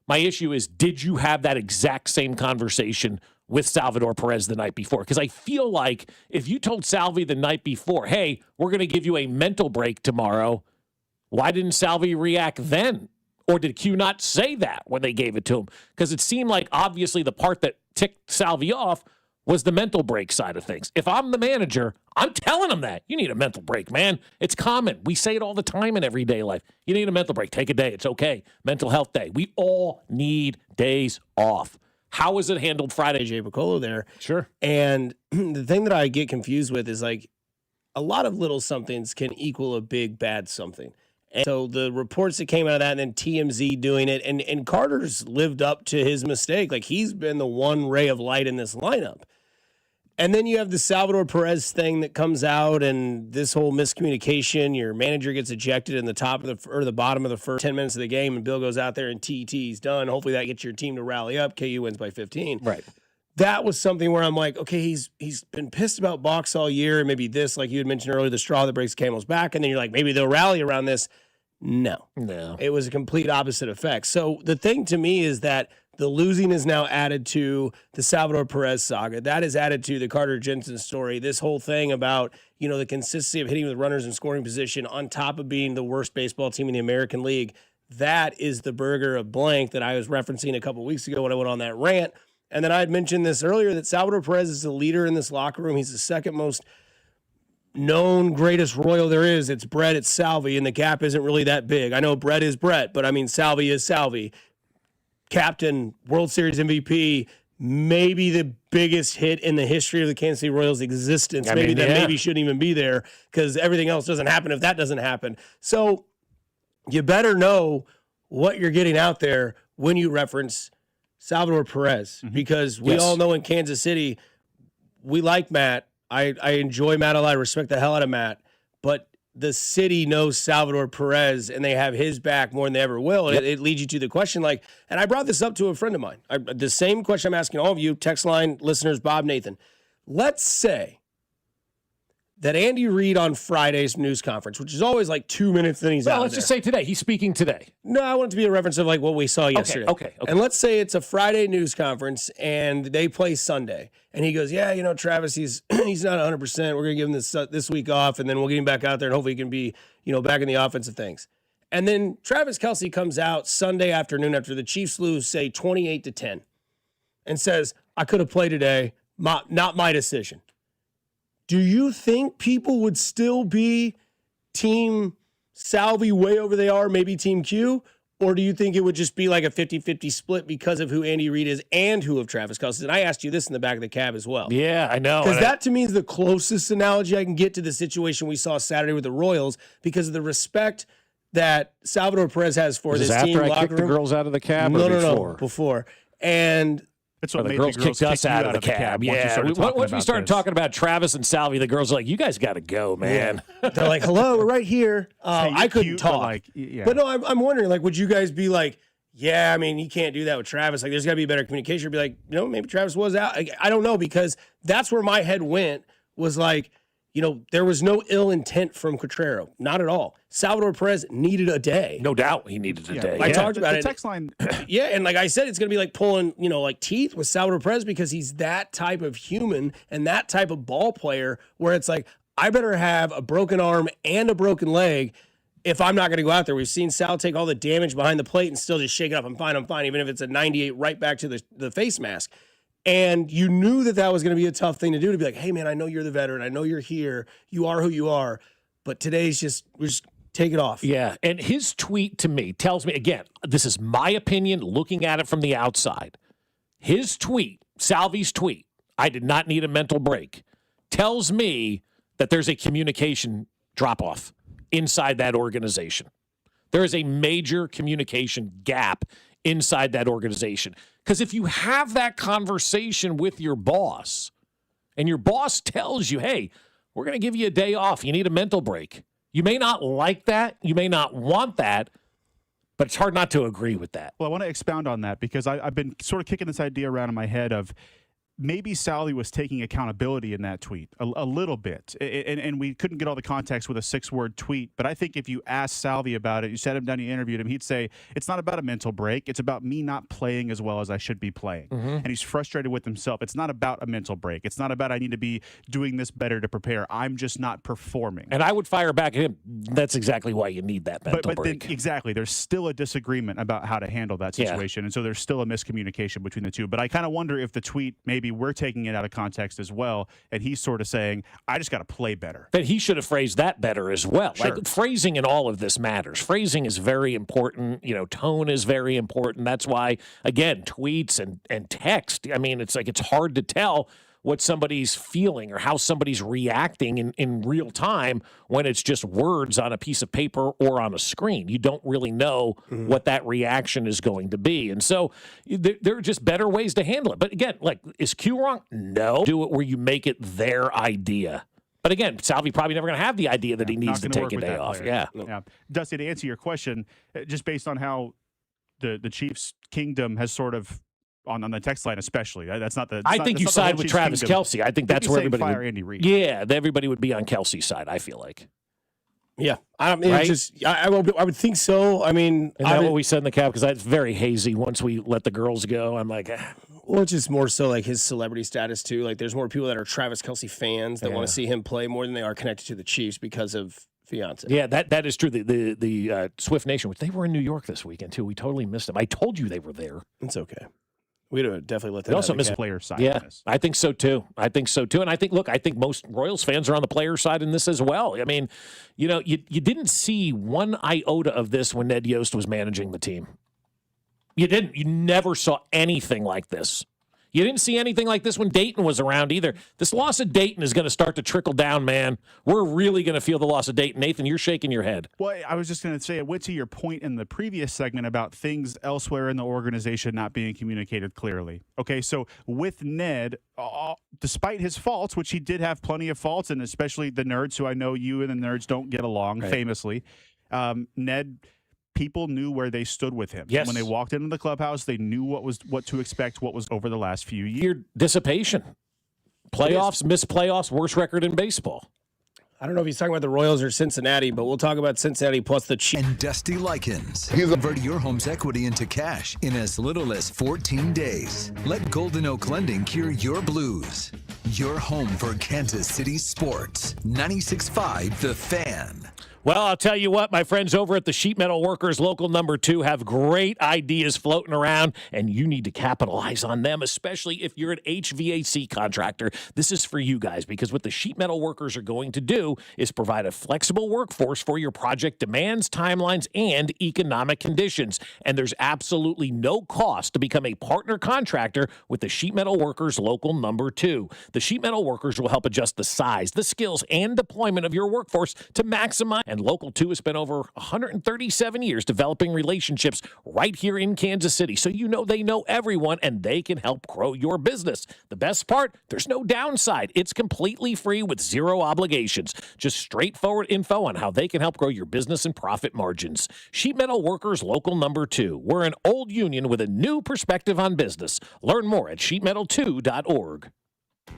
My issue is, did you have that exact same conversation with Salvador Perez the night before? Because I feel like if you told Salvi the night before, hey, we're going to give you a mental break tomorrow, why didn't Salvi react then? Or did Q not say that when they gave it to him? Because it seemed like obviously the part that ticked Salvi off was the mental break side of things. If I'm the manager, I'm telling him that. You need a mental break, man. It's common. We say it all the time in everyday life. You need a mental break. Take a day. It's okay. Mental health day. We all need days off. How was it handled Friday, Jay Piccolo there? Sure. And the thing that I get confused with is like a lot of little somethings can equal a big bad something. And so the reports that came out of that, and then TMZ doing it, and Carter's lived up to his mistake. Like, he's been the one ray of light in this lineup. And then you have the Salvador Perez thing that comes out, and this whole miscommunication. Your manager gets ejected in the bottom of the first 10 minutes of the game, and Bill goes out there and TT's done. Hopefully that gets your team to rally up. KU wins by 15. Right. That was something where I'm like, okay, he's been pissed about box all year, and maybe this, like you had mentioned earlier, the straw that breaks the camel's back, and then you're like, maybe they'll rally around this. No. It was a complete opposite effect. So the thing to me is that the losing is now added to the Salvador Perez saga. That is added to the Carter Jensen story. This whole thing about, the consistency of hitting with runners in scoring position on top of being the worst baseball team in the American League. That is the burger of blank that I was referencing a couple weeks ago when I went on that rant. And then I had mentioned this earlier that Salvador Perez is the leader in this locker room. He's the second most known greatest Royal there is. It's Brett, it's Salvi, and the gap isn't really that big. I know Brett is Brett, but I mean Salvi is Salvi. Captain, World Series MVP, maybe the biggest hit in the history of the Kansas City Royals' existence. Maybe shouldn't even be there because everything else doesn't happen if that doesn't happen. So you better know what you're getting out there when you reference Salvador Perez, because we all know in Kansas City, we like Matt. I enjoy Matt a lot. I respect the hell out of Matt. But the city knows Salvador Perez, and they have his back more than they ever will. And it leads you to the question, and I brought this up to a friend of mine. The same question I'm asking all of you, text line listeners, Bob, Nathan. Let's say that Andy Reid on Friday's news conference, which is always like 2 minutes, then he's out. Let's just say today. He's speaking today. No, I want it to be a reference of like what we saw yesterday. Okay. And let's say it's a Friday news conference and they play Sunday. And he goes, yeah, Travis, he's not 100%. We're going to give him this week off, and then we'll get him back out there, and hopefully he can be, back in the offense of things. And then Travis Kelce comes out Sunday afternoon after the Chiefs lose, say 28-10, and says, I could have played today, not my decision. Do you think people would still be Team Salvi way over they are, maybe Team Q? Or do you think it would just be like a 50-50 split because of who Andy Reid is and who of Travis Kelce? And I asked you this in the back of the cab as well. Yeah, I know. Because that to me is the closest analogy I can get to the situation we saw Saturday with the Royals because of the respect that Salvador Perez has for this team. After I kicked the girls out of the cab No, before. And that's what the girls kicked us out of the cab. Yeah. Once we started talking about Travis and Salvi, the girls are like, you guys got to go, man. Yeah. They're like, hello, we're right here. I couldn't cute, talk. But no, I'm wondering, like, would you guys be like, yeah, I mean, you can't do that with Travis. Like, there's got to be better communication. Or be like, maybe Travis was out. I don't know, because that's where my head went, was like, there was no ill intent from Cotrero. Not at all. Salvador Perez needed a day. No doubt he needed a day. I talked about it. The text line. Yeah, and like I said, it's going to be like pulling, like teeth with Salvador Perez because he's that type of human and that type of ball player where it's like, I better have a broken arm and a broken leg if I'm not going to go out there. We've seen Sal take all the damage behind the plate and still just shake it up. I'm fine, even if it's a 98 right back to the face mask. And you knew that was going to be a tough thing to do, to be like, hey, man, I know you're the veteran. I know you're here. You are who you are. But today's we're just take it off. Yeah. And his tweet to me tells me, again, this is my opinion looking at it from the outside. His tweet, Salvi's tweet, I did not need a mental break, tells me that there's a communication drop-off inside that organization. There is a major communication gap inside that organization. Because if you have that conversation with your boss and your boss tells you, hey, we're going to give you a day off, you need a mental break. You may not like that. You may not want that. But it's hard not to agree with that. Well, I want to expound on that because I've been sort of kicking this idea around in my head of maybe Sally was taking accountability in that tweet a little bit. And we couldn't get all the context with a 6-word tweet. But I think if you asked Salvi about it, you sat him down, you interviewed him, he'd say, it's not about a mental break. It's about me not playing as well as I should be playing. Mm-hmm. And he's frustrated with himself. It's not about a mental break. It's not about I need to be doing this better to prepare. I'm just not performing. And I would fire back at him. That's exactly why you need that mental break. Then, exactly. There's still a disagreement about how to handle that situation. Yeah. And so there's still a miscommunication between the two. But I kind of wonder if the tweet, maybe we're taking it out of context as well, and he's sort of saying, I just got to play better. But he should have phrased that better as well. Sure. Like, phrasing in all of this matters. Phrasing is very important. Tone is very important. That's why, again, tweets and text, I mean, it's hard to tell what somebody's feeling or how somebody's reacting in real time when it's just words on a piece of paper or on a screen. You don't really know what that reaction is going to be. And so there are just better ways to handle it. But again, is Q wrong? No. Do it where you make it their idea. But again, Salvi probably never going to have the idea that he needs to take a day off. Yeah. Dusty, to answer your question, just based on how the Chiefs' kingdom has sort of on the text line, especially. That's not the. I think you side with Travis Kelce. I think that's where everybody fire would, Andy Reid. Yeah, everybody would be on Kelce's side. I feel like. Yeah, I mean, right? I would think so. I mean, is that what we said in the cab? Because that's very hazy. Once we let the girls go, I'm like, well, it's just more so like his celebrity status too. Like, there's more people that are Travis Kelce fans that want to see him play more than they are connected to the Chiefs because of fiance. Yeah, that is true. The Swift Nation, which they were in New York this weekend too. We totally missed them. I told you they were there. It's okay. We'd have definitely let them. We also miss player side. Yeah, I think so too. And I think most Royals fans are on the player side in this as well. I mean, you didn't see one iota of this when Ned Yost was managing the team. You didn't. You never saw anything like this. You didn't see anything like this when Dayton was around either. This loss of Dayton is going to start to trickle down, man. We're really going to feel the loss of Dayton. Nathan, you're shaking your head. Well, I was just going to say, it went to your point in the previous segment about things elsewhere in the organization not being communicated clearly. Okay, so with Ned, despite his faults, which he did have plenty of faults, and especially the nerds, who I know you and the nerds don't get along, famously, Ned... People knew where they stood with him. Yes. When they walked into the clubhouse, they knew what to expect, what was over the last few years. Your dissipation. Playoffs, missed playoffs, worst record in baseball. I don't know if he's talking about the Royals or Cincinnati, but we'll talk about Cincinnati plus the Chiefs. And Dusty Likens. Convert your home's equity into cash in as little as 14 days. Let Golden Oak Lending cure your blues. Your home for Kansas City sports. 96.5 The Fan. Well, I'll tell you what, my friends over at the Sheet Metal Workers Local Number 2 have great ideas floating around, and you need to capitalize on them, especially if you're an HVAC contractor. This is for you guys, because what the Sheet Metal Workers are going to do is provide a flexible workforce for your project demands, timelines, and economic conditions. And there's absolutely no cost to become a partner contractor with the Sheet Metal Workers Local Number 2. The Sheet Metal Workers will help adjust the size, the skills, and deployment of your workforce to maximize. And Local 2 has spent over 137 years developing relationships right here in Kansas City. So you know they know everyone, and they can help grow your business. The best part, there's no downside. It's completely free with zero obligations. Just straightforward info on how they can help grow your business and profit margins. Sheet Metal Workers Local Number 2. We're an old union with a new perspective on business. Learn more at sheetmetal2.org.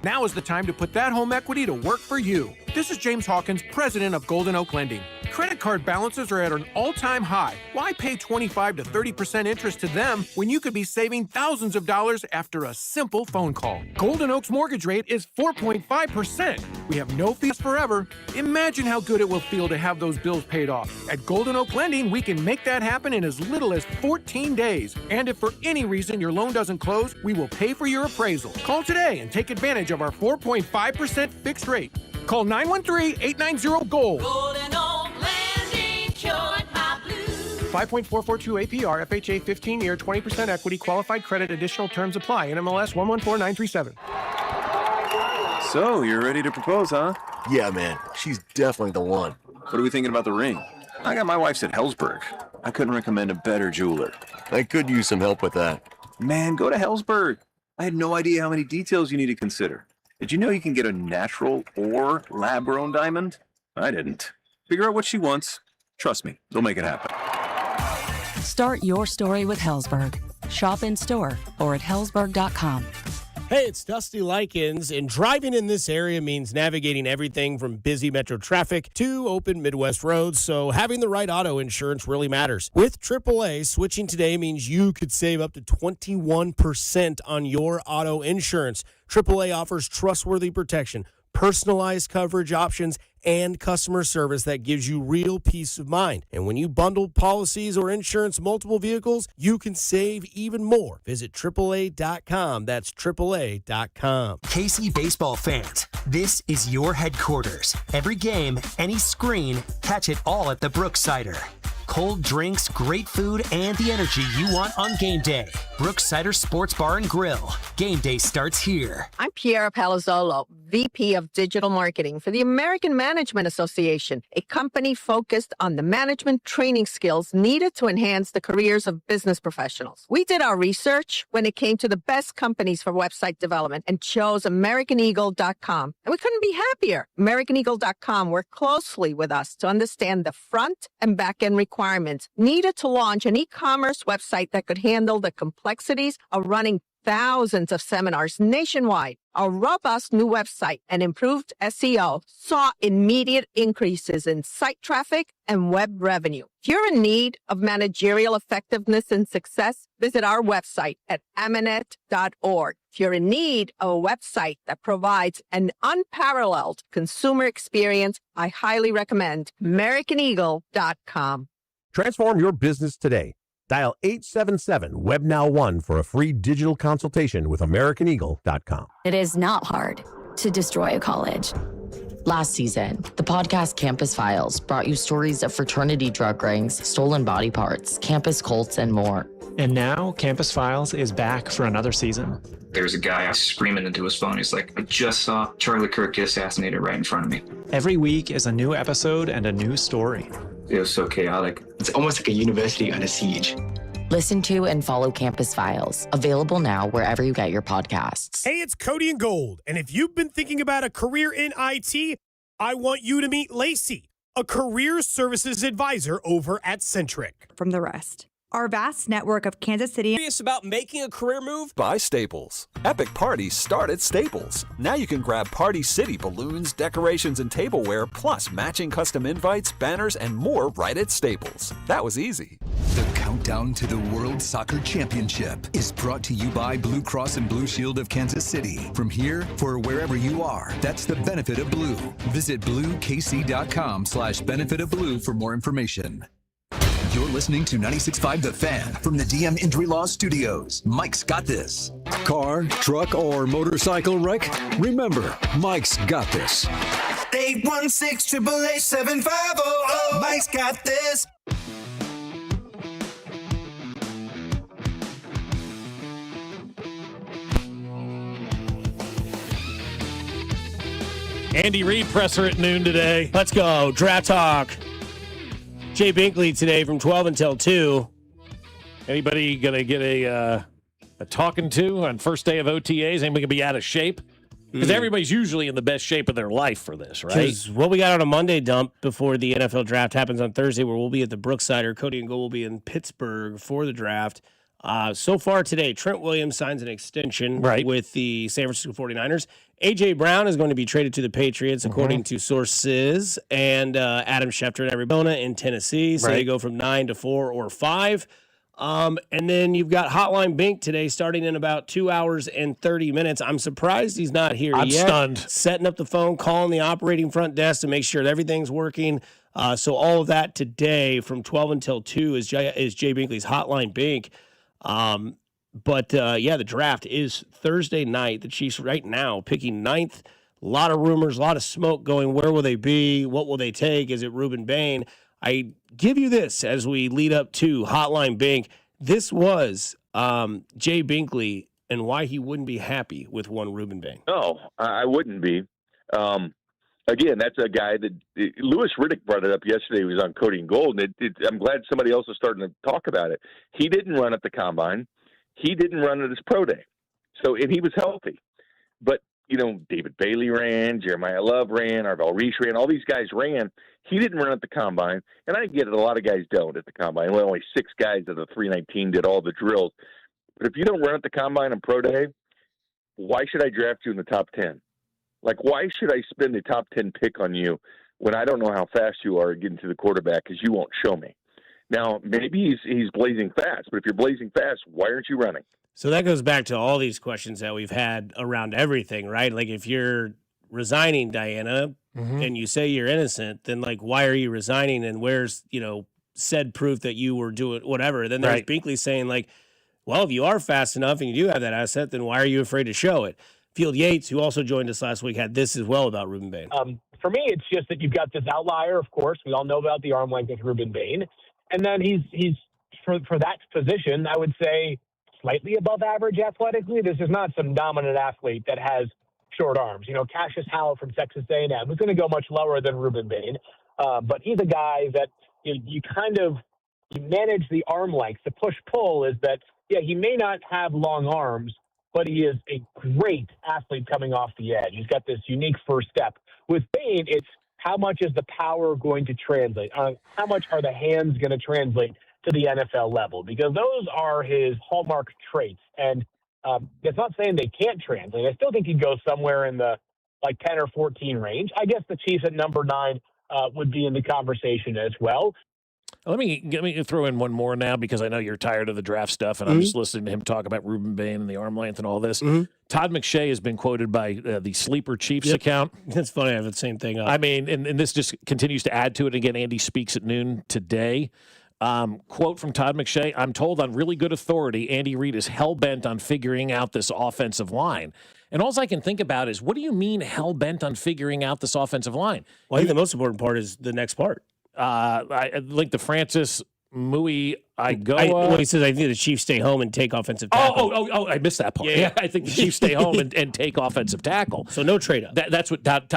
Now is the time to put that home equity to work for you. This is James Hawkins, president of Golden Oak Lending. Credit card balances are at an all-time high. Why pay 25 to 30% interest to them when you could be saving thousands of dollars after a simple phone call? Golden Oak's mortgage rate is 4.5%. We have no fees forever. Imagine how good it will feel to have those bills paid off. At Golden Oak Lending, we can make that happen in as little as 14 days. And if for any reason your loan doesn't close, we will pay for your appraisal. Call today and take advantage of our 4.5% fixed rate. Call 913-890-GOLD. Golden Oak Lending cured my blues. 5.442 APR, FHA 15-year, 20% equity, qualified credit, additional terms apply. NMLS 114937. So, you're ready to propose, huh? Yeah, man. She's definitely the one. What are we thinking about the ring? I got my wife's at Hellsberg. I couldn't recommend a better jeweler. I could use some help with that. Man, go to Hellsberg. I had no idea how many details you need to consider. Did you know you can get a natural or lab-grown diamond? I didn't. Figure out what she wants. Trust me, they'll make it happen. Start your story with Hellsberg. Shop in store or at hellsberg.com. Hey, it's Dusty Likens, and driving in this area means navigating everything from busy metro traffic to open Midwest roads, so having the right auto insurance really matters. With AAA, switching today means you could save up to 21% on your auto insurance. AAA offers trustworthy protection, personalized coverage options, and customer service that gives you real peace of mind. And when you bundle policies or insurance multiple vehicles, you can save even more. Visit AAA.com. That's AAA.com. KC baseball fans, this is your headquarters. Every game, any screen, catch it all at the Brooks Cider. Cold drinks, great food, and the energy you want on game day. Brooks Cider Sports Bar and Grill. Game day starts here. I'm Piera Palazzolo, VP of Digital Marketing for the American Management Association, a company focused on the management training skills needed to enhance the careers of business professionals. We did our research when it came to the best companies for website development and chose AmericanEagle.com. And we couldn't be happier. AmericanEagle.com worked closely with us to understand the front and back end requirements needed to launch an e-commerce website that could handle the complexities of running thousands of seminars nationwide. Our robust new website and improved SEO saw immediate increases in site traffic and web revenue. If you're in need of managerial effectiveness and success, visit our website at amanet.org. If you're in need of a website that provides an unparalleled consumer experience, I highly recommend AmericanEagle.com. Transform your business today. Dial 877-WEBNOW1 for a free digital consultation with AmericanEagle.com. It is not hard to destroy a college. Last season, the podcast Campus Files brought you stories of fraternity drug rings, stolen body parts, campus cults, and more. And now, Campus Files is back for another season. There's a guy screaming into his phone. He's like, I just saw Charlie Kirk get assassinated right in front of me. Every week is a new episode and a new story. It was so chaotic. It's almost like a university under siege. Listen to and follow Campus Files. Available now wherever you get your podcasts. Hey, it's Cody and Gold. And if you've been thinking about a career in IT, I want you to meet Lacey, a career services advisor over at Centric. From the rest. Our vast network of Kansas City. Curious about making a career move? Buy Staples. Epic parties start at Staples. Now you can grab Party City balloons, decorations, and tableware, plus matching custom invites, banners, and more right at Staples. That was easy. The countdown to the World Soccer Championship is brought to you by Blue Cross and Blue Shield of Kansas City. From here, for wherever you are, that's the benefit of blue. Visit bluekc.com/benefit of blue for more information. You're listening to 96.5 The Fan from the DM Injury Law Studios. Mike's got this. Car, truck, or motorcycle wreck? Remember, Mike's got this. 816-888-7500. Mike's got this. Andy Reid presser at noon today. Let's go. Draft talk. Jay Binkley today from 12 until 2. Anybody going to get a talking to on first day of OTAs? Anybody going to be out of shape? Because everybody's usually in the best shape of their life for this, right? Because what we got on a Monday dump before the NFL draft happens on Thursday, where we'll be at the Brooksider. Cody and Go will be in Pittsburgh for the draft. So far today, Trent Williams signs an extension with the San Francisco 49ers. A.J. Brown is going to be traded to the Patriots, according to sources, and Adam Schefter and Arizona in Tennessee. So they go from 9 to 4 or 5. And then you've got Hotline Bink today starting in about 2 hours and 30 minutes. I'm surprised he's not here yet. I'm stunned. Setting up the phone, calling the operating front desk to make sure that everything's working. So all of that today from 12 until 2 is Jay Binkley's Hotline Bink. But the draft is Thursday night. The Chiefs right now picking 9th. A lot of rumors, a lot of smoke going. Where will they be? What will they take? Is it Reuben Bain? I give you this as we lead up to Hotline Bink. This was Jay Binkley and why he wouldn't be happy with one Reuben Bain. No, I wouldn't be. Again, that's a guy that Louis Riddick brought it up yesterday. He was on Cody and Gold, and I'm glad somebody else is starting to talk about it. He didn't run at the combine. He didn't run at his pro day. And he was healthy. But, David Bailey ran, Jeremiah Love ran, Arvell Reese ran, all these guys ran. He didn't run at the combine. And I get it, a lot of guys don't at the combine. Well, only 6 guys of the 319 did all the drills. But if you don't run at the combine and pro day, why should I draft you in the top 10? Like, why should I spend the top 10 pick on you when I don't know how fast you are getting to the quarterback because you won't show me? Now, maybe he's blazing fast, but if you're blazing fast, why aren't you running? So that goes back to all these questions that we've had around everything, right? Like, if you're resigning, Diana, and you say you're innocent, then, like, why are you resigning? And where's, said proof that you were doing whatever? Then there's Binkley saying, like, well, if you are fast enough and you do have that asset, then why are you afraid to show it? Field Yates, who also joined us last week, had this as well about Reuben Bain. For me, it's just that you've got this outlier, of course. We all know about the arm length of Reuben Bain. And then he's for that position, I would say, slightly above average athletically. This is not some dominant athlete that has short arms. Cassius Howell from Texas A&M is going to go much lower than Reuben Bain. But he's a guy that you manage the arm length. The push-pull is that, he may not have long arms, but he is a great athlete coming off the edge. He's got this unique first step. With Bain, it's how much is the power going to translate? How much are the hands going to translate to the NFL level? Because those are his hallmark traits. And it's not saying they can't translate. I still think he'd go somewhere in the 10 or 14 range. I guess the Chiefs at number 9 would be in the conversation as well. Let me throw in one more now because I know you're tired of the draft stuff, and I'm just listening to him talk about Reuben Bain and the arm length and all this. Todd McShay has been quoted by the Sleeper Chiefs account. That's funny. I have the same thing up. I mean, and this just continues to add to it. Again, Andy speaks at noon today. Quote from Todd McShay, I'm told on really good authority Andy Reid is hell-bent on figuring out this offensive line. And all I can think about is, what do you mean hell-bent on figuring out this offensive line? Well, I think the most important part is the next part. I linked to Francis Mui-Igoa. He says, I think the Chiefs stay home and take offensive tackle. Oh, I missed that part. Yeah, I think the Chiefs stay home and take offensive tackle. So no trade up. That's what Todd.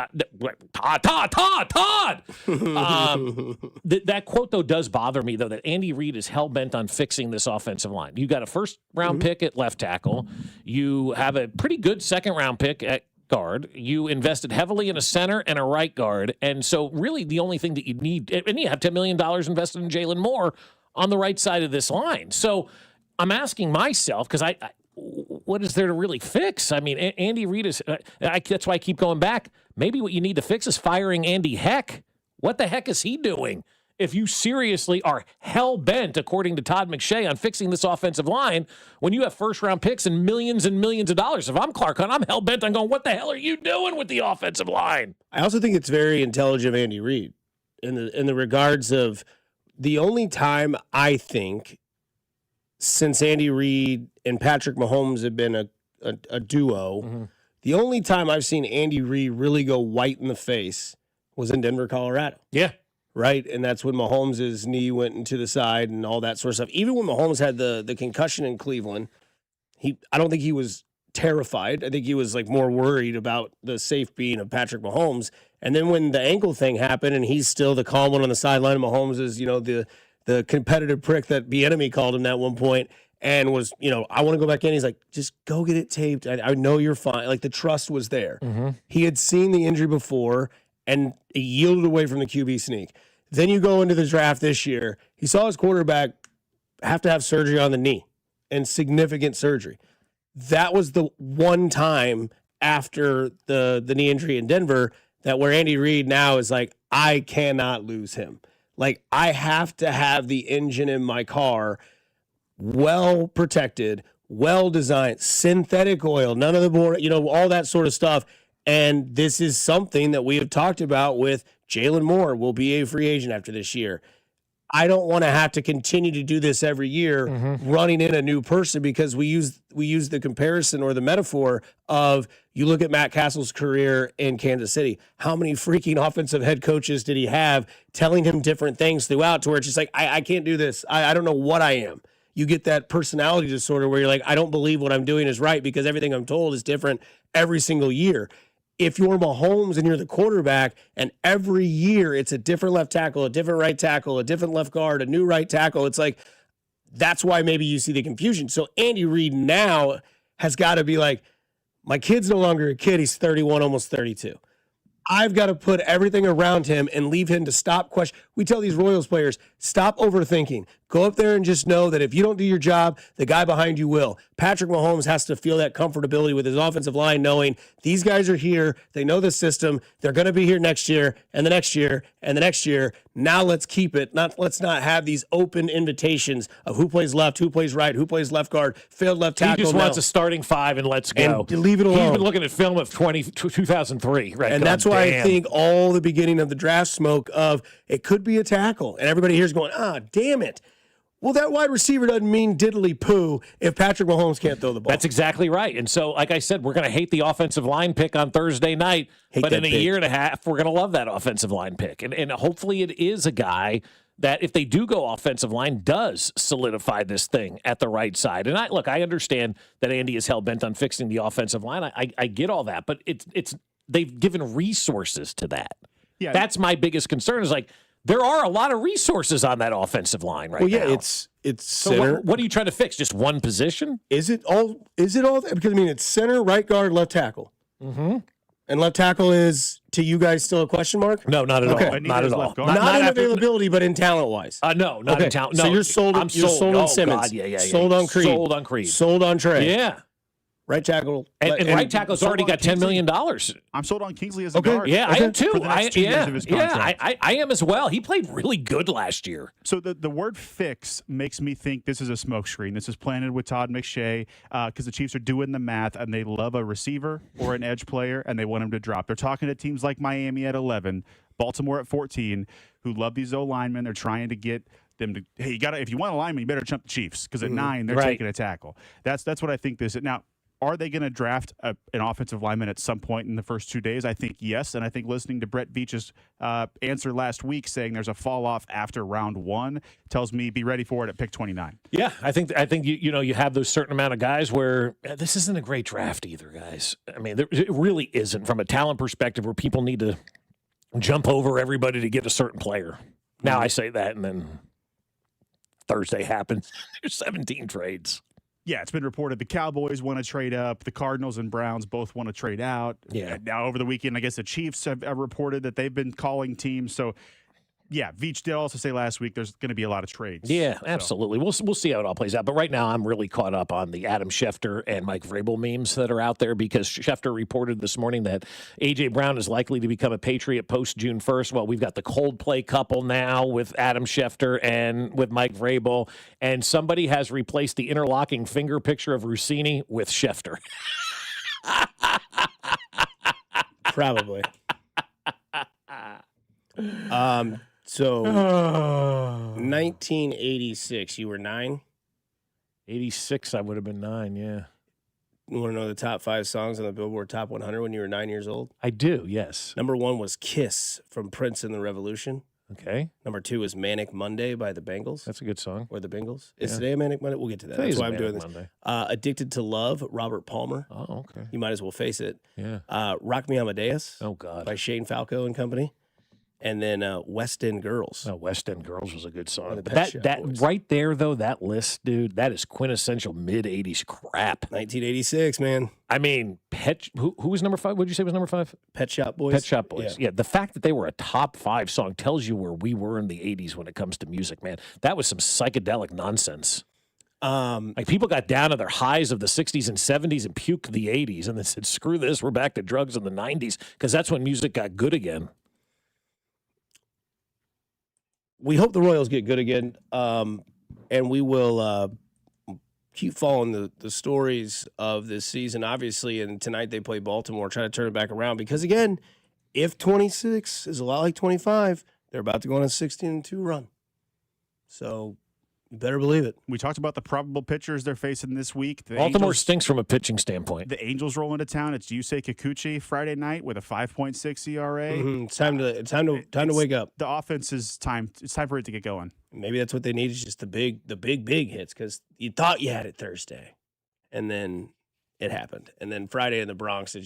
That quote, though, does bother me, though, that Andy Reid is hell-bent on fixing this offensive line. You got a first-round pick at left tackle. You have a pretty good second-round pick at guard. You invested heavily in a center and a right guard. And so really the only thing that you need, and you have $10 million invested in Jalen Moore on the right side of this line. So I'm asking myself, because what is there to really fix? I mean, Andy Reid is, that's why I keep going back. Maybe what you need to fix is firing Andy Heck. What the heck is he doing? If you seriously are hell-bent, according to Todd McShay, on fixing this offensive line, when you have first-round picks and millions of dollars, if I'm Clark Hunt, I'm hell-bent on going, what the hell are you doing with the offensive line? I also think it's very intelligent of Andy Reid in the regards of the only time I think since Andy Reid and Patrick Mahomes have been a duo, the only time I've seen Andy Reid really go white in the face was in Denver, Colorado. Yeah. Right? And that's when Mahomes' knee went into the side and all that sort of stuff. Even when Mahomes had the concussion in Cleveland, I don't think he was terrified. I think he was like more worried about the safe being of Patrick Mahomes. And then when the ankle thing happened and he's still the calm one on the sideline, and Mahomes is, the competitive prick that Bieniemy called him at one point and was, I want to go back in. He's like, just go get it taped. I know you're fine. Like the trust was there. He had seen the injury before and he yielded away from the QB sneak. Then you go into the draft this year. He saw his quarterback have to have surgery on the knee and significant surgery. That was the one time after the knee injury in Denver that where Andy Reid now is like, I cannot lose him. Like, I have to have the engine in my car well protected, well designed, synthetic oil, none of the board, all that sort of stuff. And this is something that we have talked about with Jalen Moore will be a free agent after this year. I don't want to have to continue to do this every year, running in a new person, because we use the comparison or the metaphor of you look at Matt Castle's career in Kansas City. How many freaking offensive head coaches did he have telling him different things throughout to where it's just like, I can't do this. I don't know what I am. You get that personality disorder where you're like, I don't believe what I'm doing is right because everything I'm told is different every single year. If you're Mahomes and you're the quarterback and every year it's a different left tackle, a different right tackle, a different left guard, a new right tackle, it's like, that's why maybe you see the confusion. So Andy Reid now has got to be like, my kid's no longer a kid. He's 31, almost 32. I've got to put everything around him and leave him to stop question. We tell these Royals players, stop overthinking. Go up there and just know that if you don't do your job, the guy behind you will. Patrick Mahomes has to feel that comfortability with his offensive line, knowing these guys are here. They know the system. They're going to be here next year and the next year and the next year. Now let's keep it. Let's not have these open invitations of who plays left, who plays right, who plays left guard, failed left tackle. He just wants a starting five and let's go. And leave it alone. He's been looking at film of 2003. Right, and that's why I think all the beginning of the draft smoke of it could be a tackle. And everybody here's going, damn it. Well, that wide receiver doesn't mean diddly poo if Patrick Mahomes can't throw the ball. That's exactly right. And so, like I said, we're going to hate the offensive line pick on Thursday night, but in a year and a half, we're going to love that offensive line pick. And hopefully it is a guy that, if they do go offensive line, does solidify this thing at the right side. And I understand that Andy is hell-bent on fixing the offensive line. I get all that, but it's they've given resources to that. Yeah. That's my biggest concern is like, there are a lot of resources on that offensive line right now. Well, yeah, it's so center. What are you trying to fix? Just one position? Is it all? Because it's center, right guard, left tackle. Mm-hmm. And left tackle is, to you guys, still a question mark? No, not at all. Not at all. Not in availability, but in talent wise. No, not in talent. No, so you're sold. I'm sold on Simmons. God, yeah. Sold on Creed. Sold on Creed. Sold on Trey. Yeah. Right tackle. And right tackle's already got $10 million. I'm sold on Kingsley as a guard. Yeah, I am too. For the next 2 years of his contract. I am as well. He played really good last year. So the word fix makes me think this is a smokescreen. This is planted with Todd McShay because the Chiefs are doing the math and they love a receiver or an edge player and they want him to drop. They're talking to teams like Miami at 11, Baltimore at 14, who love these O-linemen. They're trying to get them to, hey, if you want a lineman, you better jump the Chiefs because at 9, they're taking a tackle. That's what I think this is. Now, are they going to draft an offensive lineman at some point in the first 2 days? I think yes, and I think listening to Brett Veach's answer last week saying there's a fall off after round 1 tells me be ready for it at pick 29. Yeah, I think you have those certain amount of guys where this isn't a great draft either, guys. I mean, it really isn't from a talent perspective where people need to jump over everybody to get a certain player. Now I say that, and then Thursday happens. There's 17 trades. Yeah, it's been reported the Cowboys want to trade up. The Cardinals and Browns both want to trade out. Yeah. Now, over the weekend, I guess the Chiefs have reported that they've been calling teams. So Yeah, Veach did also say last week there's going to be a lot of trades. Yeah, absolutely. We'll see how it all plays out. But right now, I'm really caught up on the Adam Schefter and Mike Vrabel memes that are out there because Schefter reported this morning that A.J. Brown is likely to become a Patriot post June 1st. Well, we've got the Coldplay couple now with Adam Schefter and with Mike Vrabel, and somebody has replaced the interlocking finger picture of Rossini with Schefter. Probably. So 1986, you were 9? 86, I would have been 9, yeah. You want to know the top 5 songs on the Billboard Top 100 when you were 9 years old? I do, yes. Number 1 was Kiss from Prince and the Revolution. Okay. Number 2 is Manic Monday by the Bengals. That's a good song. Or the Bengals. Is today a Manic Monday? We'll get to that. Today's That's why a I'm doing Manic this. Monday. Addicted to Love, Robert Palmer. Oh, okay. You might as well face it. Yeah. Rock Me Amadeus. Oh, God. By Shane Falco and Company. And then West End Girls. Oh, West End Girls was a good song. the But Pet Shop that Boys. right there, though, that list, dude, that is quintessential mid-'80s crap. 1986, man. I mean, who was number 5? What did you say was number 5? Pet Shop Boys. Pet Shop Boys. Yeah. The fact that they were a top 5 song tells you where we were in the 80s when it comes to music, man. That was some psychedelic nonsense. Like people got down to their highs of the 60s and 70s and puked the 80s and then said, screw this, we're back to drugs in the 90s because that's when music got good again. We hope the Royals get good again, and we will keep following the stories of this season, obviously. And tonight they play Baltimore, try to turn it back around. Because, again, if 26 is a lot like 25, they're about to go on a 16-2 run. So you better believe it. We talked about the probable pitchers they're facing this week. The Baltimore Angels, stinks from a pitching standpoint. The Angels roll into town. It's Yusei Kikuchi Friday night with a 5.6 ERA. Mm-hmm. It's time to wake up. The offense is time. It's time for it to get going. Maybe that's what they need is just the big hits because you thought you had it Thursday, and then it happened, and then Friday in the Bronx, I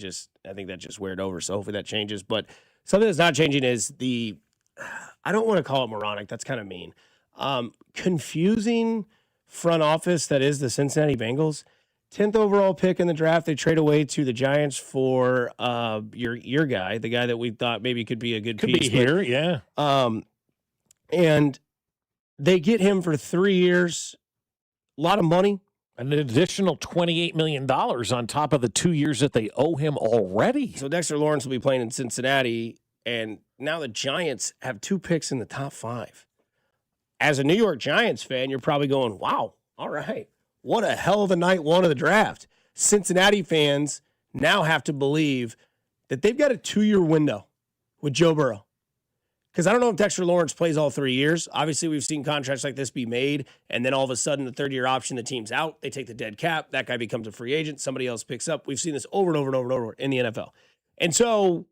think that just weared over. So hopefully that changes. But something that's not changing is I don't want to call it moronic. That's kind of mean. Confusing front office that is the Cincinnati Bengals. 10th overall pick in the draft. They trade away to the Giants for your guy, the guy that we thought maybe could be a good piece. Could be here, yeah. And they get him for 3 years. A lot of money. An additional $28 million on top of the 2 years that they owe him already. So Dexter Lawrence will be playing in Cincinnati, and now the Giants have 2 picks in the top 5. As a New York Giants fan, you're probably going, wow, all right. What a hell of a night 1 of the draft. Cincinnati fans now have to believe that they've got a 2-year window with Joe Burrow. Because I don't know if Dexter Lawrence plays all 3 years. Obviously, we've seen contracts like this be made, and then all of a sudden, the 3rd-year option, the team's out. They take the dead cap. That guy becomes a free agent. Somebody else picks up. We've seen this over and over and over and over in the NFL. And so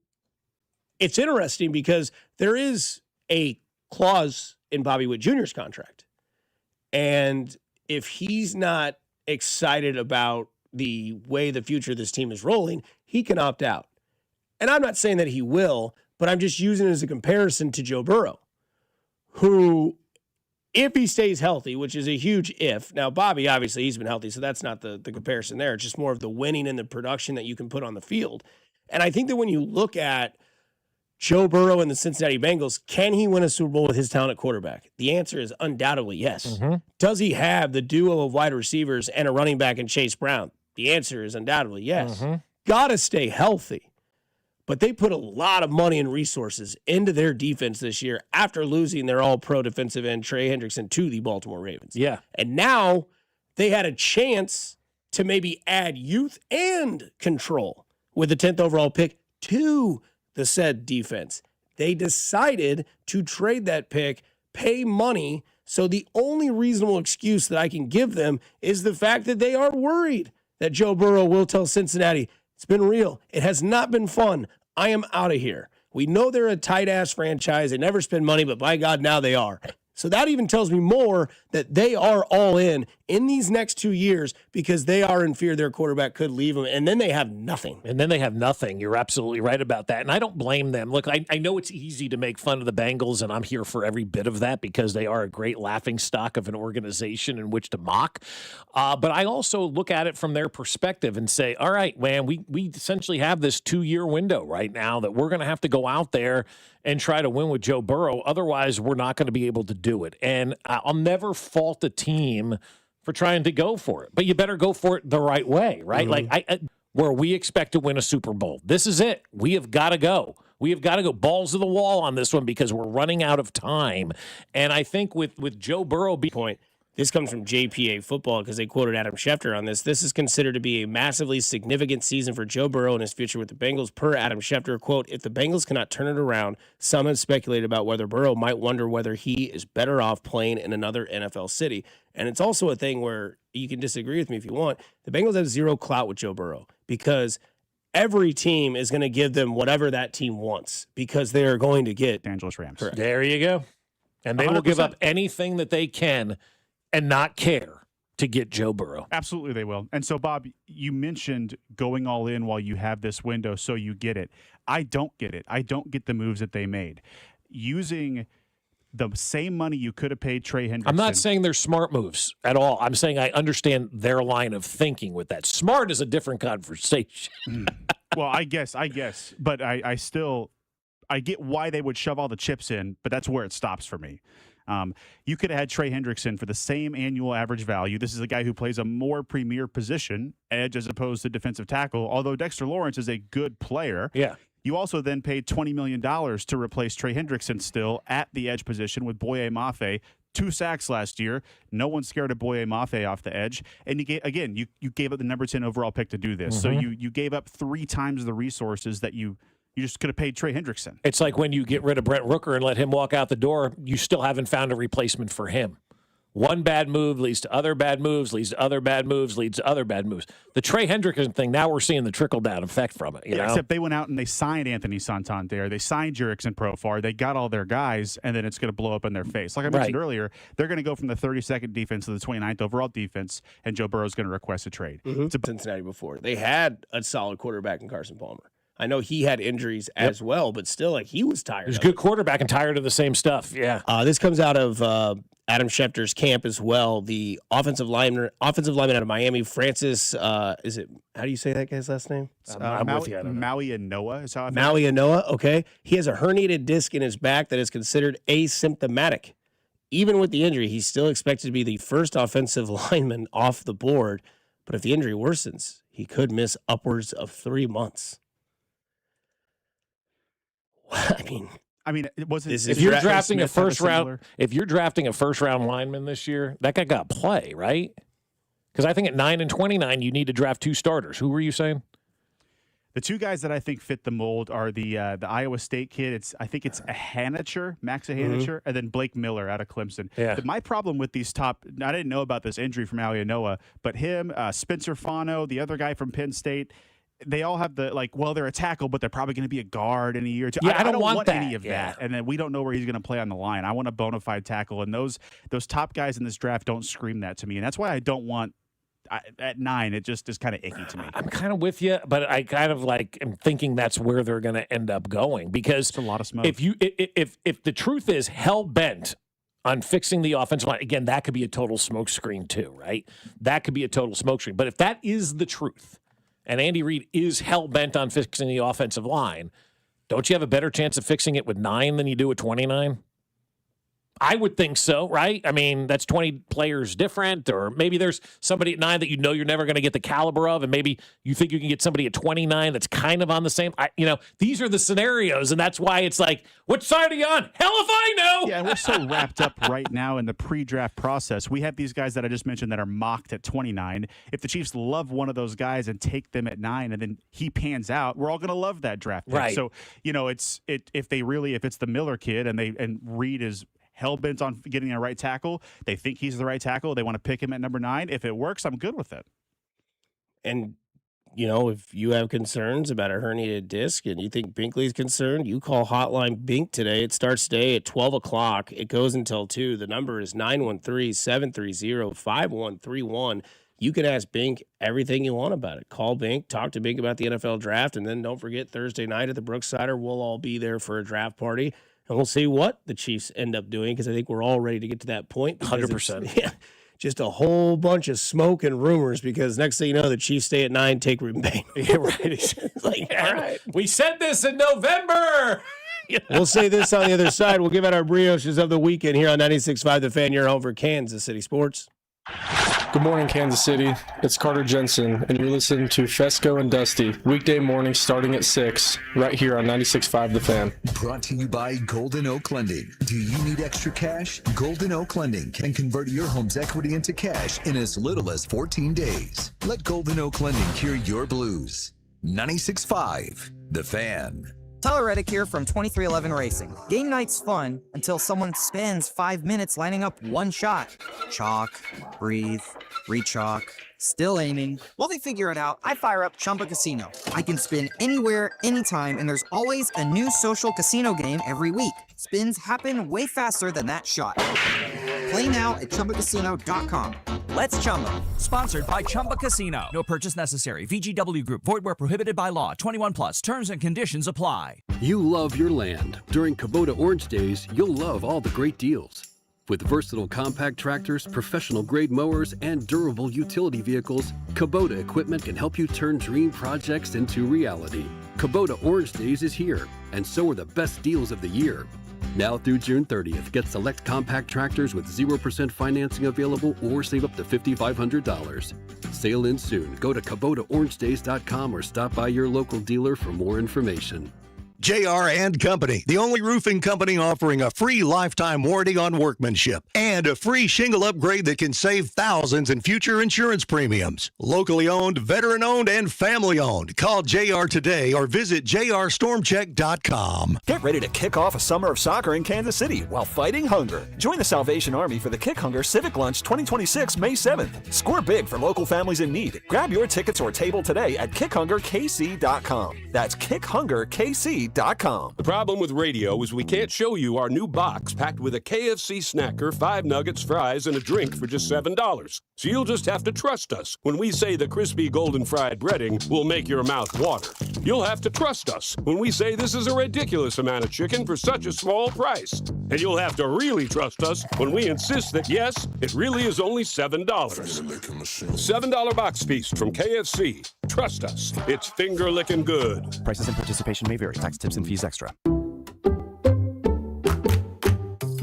it's interesting because there is a clause in Bobby Witt Jr.'s contract. And if he's not excited about the way the future of this team is rolling, he can opt out. And I'm not saying that he will, but I'm just using it as a comparison to Joe Burrow, who, if he stays healthy, which is a huge if. Now, Bobby, obviously, he's been healthy, so that's not the comparison there. It's just more of the winning and the production that you can put on the field. And I think that when you look at Joe Burrow and the Cincinnati Bengals, can he win a Super Bowl with his talent at quarterback? The answer is undoubtedly yes. Mm-hmm. Does he have the duo of wide receivers and a running back in Chase Brown? The answer is undoubtedly yes. Mm-hmm. Got to stay healthy. But they put a lot of money and resources into their defense this year after losing their all-pro defensive end, Trey Hendrickson, to the Baltimore Ravens. Yeah. And now they had a chance to maybe add youth and control with the 10th overall pick to the said defense. They decided to trade that pick, pay money, so the only reasonable excuse that I can give them is the fact that they are worried that Joe Burrow will tell Cincinnati, it's been real. It has not been fun. I am out of here. We know they're a tight-ass franchise. They never spend money, but by God, now they are. So that even tells me more that they are all in in these next 2 years because they are in fear their quarterback could leave them, and then they have nothing. You're absolutely right about that. And I don't blame them. Look, I know it's easy to make fun of the Bengals, and I'm here for every bit of that because they are a great laughingstock of an organization in which to mock. But I also look at it from their perspective and say, all right, man, we essentially have this 2-year window right now that we're going to have to go out there and try to win with Joe Burrow. Otherwise, we're not going to be able to do it. And I'll never fault a team for trying to go for it, but you better go for it the right way, right? Mm-hmm. Where we expect to win a Super Bowl. This is it. We have got to go. We have got to go balls to the wall on this one because we're running out of time. And I think with Joe Burrow point. This comes from JPA Football because they quoted Adam Schefter on this. This is considered to be a massively significant season for Joe Burrow and his future with the Bengals. Per Adam Schefter, quote, if the Bengals cannot turn it around, some have speculated about whether Burrow might wonder whether he is better off playing in another NFL city. And it's also a thing where you can disagree with me if you want. The Bengals have zero clout with Joe Burrow because every team is going to give them whatever that team wants because they are going to get Los Angeles Rams. Correct. There you go. And they will give up anything that they can and not care to get Joe Burrow. Absolutely they will. And so, Bob, you mentioned going all in while you have this window so you get it. I don't get it. I don't get the moves that they made. Using the same money you could have paid Trey Hendrickson. I'm not saying they're smart moves at all. I'm saying I understand their line of thinking with that. Smart is a different conversation. Well, I guess. But I still get why they would shove all the chips in, but that's where it stops for me. You could have had Trey Hendrickson for the same annual average value. This is a guy who plays a more premier position, edge as opposed to defensive tackle, although Dexter Lawrence is a good player. Yeah. You also then paid $20 million to replace Trey Hendrickson still at the edge position with Boye Mafe. 2 sacks last year. No one's scared of Boye Mafe off the edge. And you gave up the number 10 overall pick to do this. Mm-hmm. So you gave up 3 times the resources that you just could have paid Trey Hendrickson. It's like when you get rid of Brent Rooker and let him walk out the door, you still haven't found a replacement for him. One bad move leads to other bad moves, leads to other bad moves, leads to other bad moves. The Trey Hendrickson thing, now we're seeing the trickle-down effect from it. You know? Except they went out and they signed Anthony Santander. They signed Jerickson Profar. They got all their guys, and then it's going to blow up in their face. Like I mentioned earlier, they're going to go from the 32nd defense to the 29th overall defense, and Joe Burrow's going to request a trade. Mm-hmm. It's Cincinnati before. They had a solid quarterback in Carson Palmer. I know he had injuries as well, but still, he was tired. He's a good quarterback and tired of the same stuff. Yeah. This comes out of Adam Schefter's camp as well. The offensive lineman out of Miami, Francis. How do you say that guy's last name? I'm with you. Maui and Noah is how I Maui and Noah. Okay, he has a herniated disc in his back that is considered asymptomatic. Even with the injury, he's still expected to be the first offensive lineman off the board. But if the injury worsens, he could miss upwards of 3 months. I mean, it wasn't. If you're drafting a first round lineman this year, that guy got play, right? Because I think at 9 and 29, you need to draft 2 starters. Who were you saying? The 2 guys that I think fit the mold are the Iowa State kid. I think it's Max Hanicher, and then Blake Miller out of Clemson. Yeah. But my problem with these I didn't know about this injury from Maui and Noah, but him, Spencer Fano, the other guy from Penn State. They all have they're a tackle, but they're probably going to be a guard in a year or 2. Yeah, I don't want that. any of that. And then we don't know where he's going to play on the line. I want a bona fide tackle. And those top guys in this draft don't scream that to me. And that's why I don't want at 9. It just is kind of icky to me. I'm kind of with you, but I kind of am thinking that's where they're going to end up going because it's a lot of smoke. If the truth is hell bent on fixing the offensive line, again, that could be a total smoke screen too, right? That could be a total smoke screen. But if that is the truth, and Andy Reid is hell-bent on fixing the offensive line, don't you have a better chance of fixing it with 9 than you do with 29? I would think so, right? I mean, that's 20 players different, or maybe there's somebody at 9 that you're never going to get the caliber of, and maybe you think you can get somebody at 29 that's kind of on the same. These are the scenarios, and that's why it's like, what side are you on? Hell if I know! Yeah, we're so wrapped up right now in the pre-draft process. We have these guys that I just mentioned that are mocked at 29. If the Chiefs love one of those guys and take them at 9, and then he pans out, we're all going to love that draft pick. Right. So, if it's the Miller kid and Reid is hell-bent on getting a right tackle, they think he's the right tackle, they want to pick him at number 9. If it works, I'm good with it. And if you have concerns about a herniated disc and you think Binkley's concerned, you call Hotline Bink today. It starts today at 12 o'clock. It goes until 2. The number is 913-730-5131. You can ask Bink everything you want about it. Call Bink, talk to Bink about the NFL draft, and then don't forget Thursday night at the Brooksider, we'll all be there for a draft party. And we'll see what the Chiefs end up doing, because I think we're all ready to get to that point. 100%. Yeah, just a whole bunch of smoke and rumors, because next thing you know, the Chiefs stay at 9, take Ruben Bain. Yeah, right. It's like, all right. We said this in November. We'll say this on the other side. We'll give out our brioches of the weekend here on 96.5 The Fan, your home for Kansas City sports. Good morning, Kansas City. It's Carter Jensen, and you're listening to Fescoe and Dusty, weekday mornings starting at 6, right here on 96.5 The Fan. Brought to you by Golden Oak Lending. Do you need extra cash? Golden Oak Lending can convert your home's equity into cash in as little as 14 days. Let Golden Oak Lending cure your blues. 96.5 The Fan. Tyler Reddick here from 2311 Racing. Game night's fun until someone spends 5 minutes lining up one shot. Chalk, breathe, re-chalk, still aiming. While they figure it out, I fire up Chumba Casino. I can spin anywhere, anytime, and there's always a new social casino game every week. Spins happen way faster than that shot. Play now at ChumbaCasino.com. Let's Chumba. Sponsored by Chumba Casino. No purchase necessary. VGW Group. Void where prohibited by law. 21 plus. Terms and conditions apply. You love your land. During Kubota Orange Days, you'll love all the great deals. With versatile compact tractors, professional-grade mowers, and durable utility vehicles, Kubota equipment can help you turn dream projects into reality. Kubota Orange Days is here, and so are the best deals of the year. Now through June 30th, get select compact tractors with 0% financing available or save up to $5,500. Sale ends soon. Go to KubotaOrangeDays.com or stop by your local dealer for more information. JR and Company, the only roofing company offering a free lifetime warranty on workmanship and a free shingle upgrade that can save thousands in future insurance premiums. Locally owned, veteran-owned, and family-owned. Call JR today or visit jrstormcheck.com. Get ready to kick off a summer of soccer in Kansas City while fighting hunger. Join the Salvation Army for the Kick Hunger Civic Lunch 2026, May 7th. Score big for local families in need. Grab your tickets or table today at kickhungerkc.com. That's kickhungerkc.com. The problem with radio is we can't show you our new box packed with a KFC snacker, 5 nuggets, fries, and a drink for just $7. So you'll just have to trust us when we say the crispy golden fried breading will make your mouth water. You'll have to trust us when we say this is a ridiculous amount of chicken for such a small price. And you'll have to really trust us when we insist that, yes, it really is only $7. $7 box feast from KFC. Trust us. It's finger-licking good. Prices and participation may vary. Tax, tips, and fees extra.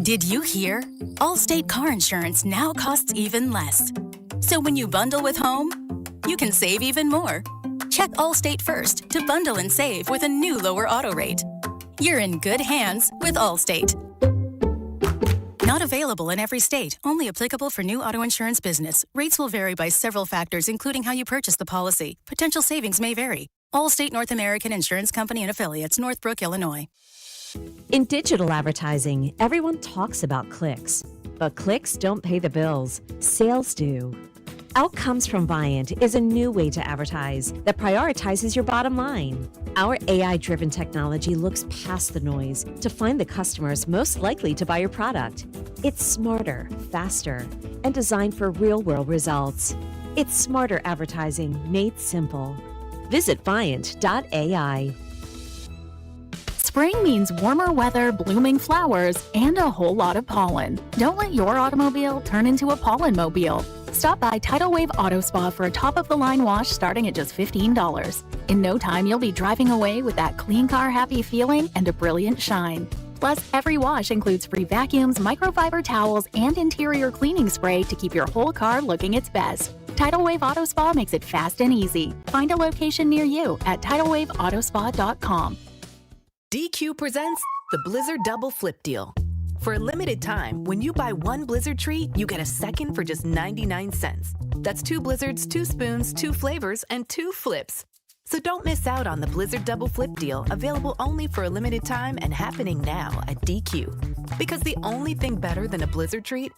Did you hear? Allstate car insurance now costs even less. So when you bundle with home, you can save even more. Check Allstate first to bundle and save with a new lower auto rate. You're in good hands with Allstate. Not available in every state. Only applicable for new auto insurance business. Rates will vary by several factors, including how you purchase the policy. Potential savings may vary. Allstate North American Insurance Company and Affiliates, Northbrook, Illinois. In digital advertising, everyone talks about clicks. But clicks don't pay the bills. Sales do. Outcomes from Viant is a new way to advertise that prioritizes your bottom line. Our AI-driven technology looks past the noise to find the customers most likely to buy your product. It's smarter, faster, and designed for real-world results. It's smarter advertising made simple. Visit Viant.ai. Spring means warmer weather, blooming flowers, and a whole lot of pollen. Don't let your automobile turn into a pollen mobile. Stop by Tidal Wave Auto Spa for a top-of-the-line wash starting at just $15. In no time, you'll be driving away with that clean car happy feeling and a brilliant shine. Plus, every wash includes free vacuums, microfiber towels, and interior cleaning spray to keep your whole car looking its best. Tidal Wave Auto Spa makes it fast and easy. Find a location near you at TidalWaveAutospa.com. DQ presents the Blizzard Double Flip Deal. For a limited time, when you buy one Blizzard treat, you get a second for just 99 cents. That's 2 Blizzards, 2 spoons, 2 flavors, and 2 flips. So don't miss out on the Blizzard Double Flip Deal, available only for a limited time and happening now at DQ. Because the only thing better than a Blizzard treat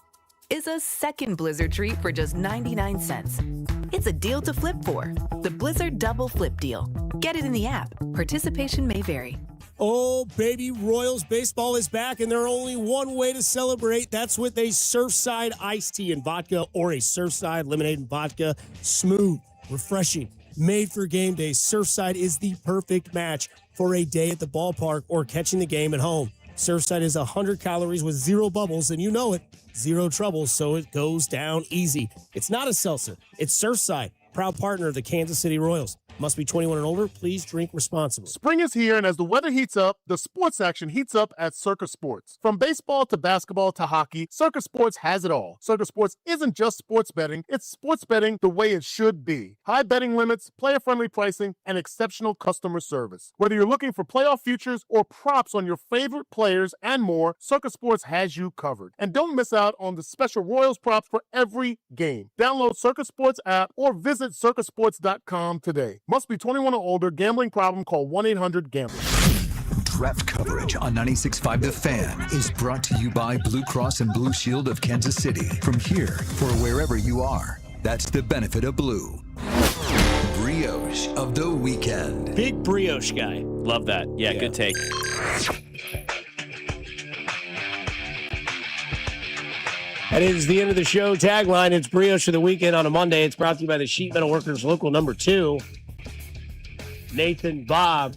is a second Blizzard treat for just 99 cents. It's a deal to flip for. The Blizzard Double Flip Deal. Get it in the app. Participation may vary. Oh, baby, Royals baseball is back, and there's only one way to celebrate. That's with a Surfside iced tea and vodka or a Surfside lemonade and vodka. Smooth, refreshing, made for game day. Surfside is the perfect match for a day at the ballpark or catching the game at home. Surfside is 100 calories with 0 bubbles, and you know it, 0 troubles, so it goes down easy. It's not a seltzer. It's Surfside, proud partner of the Kansas City Royals. Must be 21 and older. Please drink responsibly. Spring is here, and as the weather heats up, the sports action heats up at Circa Sports. From baseball to basketball to hockey, Circa Sports has it all. Circa Sports isn't just sports betting, it's sports betting the way it should be. High betting limits, player-friendly pricing, and exceptional customer service. Whether you're looking for playoff futures or props on your favorite players and more, Circa Sports has you covered. And don't miss out on the special Royals props for every game. Download Circa Sports app or visit circasports.com today. Must be 21 or older. Gambling problem? Call 1-800-GAMBLER. Draft coverage on 96.5 The Fan is brought to you by Blue Cross and Blue Shield of Kansas City. From here for wherever you are. That's the benefit of blue. Brioche of the weekend. Big brioche guy. Love that. Yeah, good take. That is the end of the show. Tagline, it's Brioche of the Weekend on a Monday. It's brought to you by the Sheet Metal Workers Local Number 2. Nathan, Bob.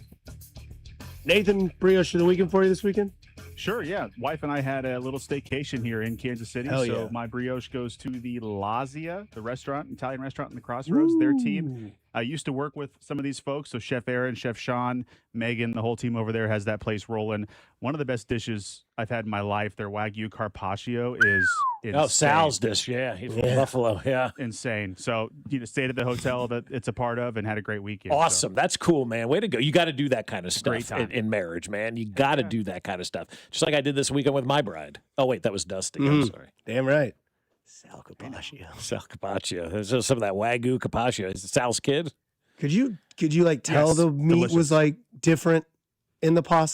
Nathan, Brioche of the Weekend for you this weekend? Sure, yeah. Wife and I had a little staycation here in Kansas City. Hell so yeah. my brioche goes to the Lazia, the restaurant, Italian restaurant in the Crossroads, their team. I used to work with some of these folks. So Chef Aaron, Chef Sean, Megan, the whole team over there has that place rolling. One of the best dishes I've had in my life, their Wagyu Carpaccio, is insane. Oh, Sal's dish. Yeah, he's from Buffalo. Yeah. Insane. So, stayed at the hotel that it's a part of and had a great weekend. Awesome. So. That's cool, man. Way to go. You got to do that kind of Great stuff time. in marriage, man. You got to do that kind of stuff. Just like I did this weekend with my bride. Oh, wait, that was Dusty. I'm sorry. Damn right. Sal Carpaccio. There's just some of that Wagyu Carpaccio. Is it Sal's kid? Could you like tell Yes, the meat delicious. was like different in the pasta?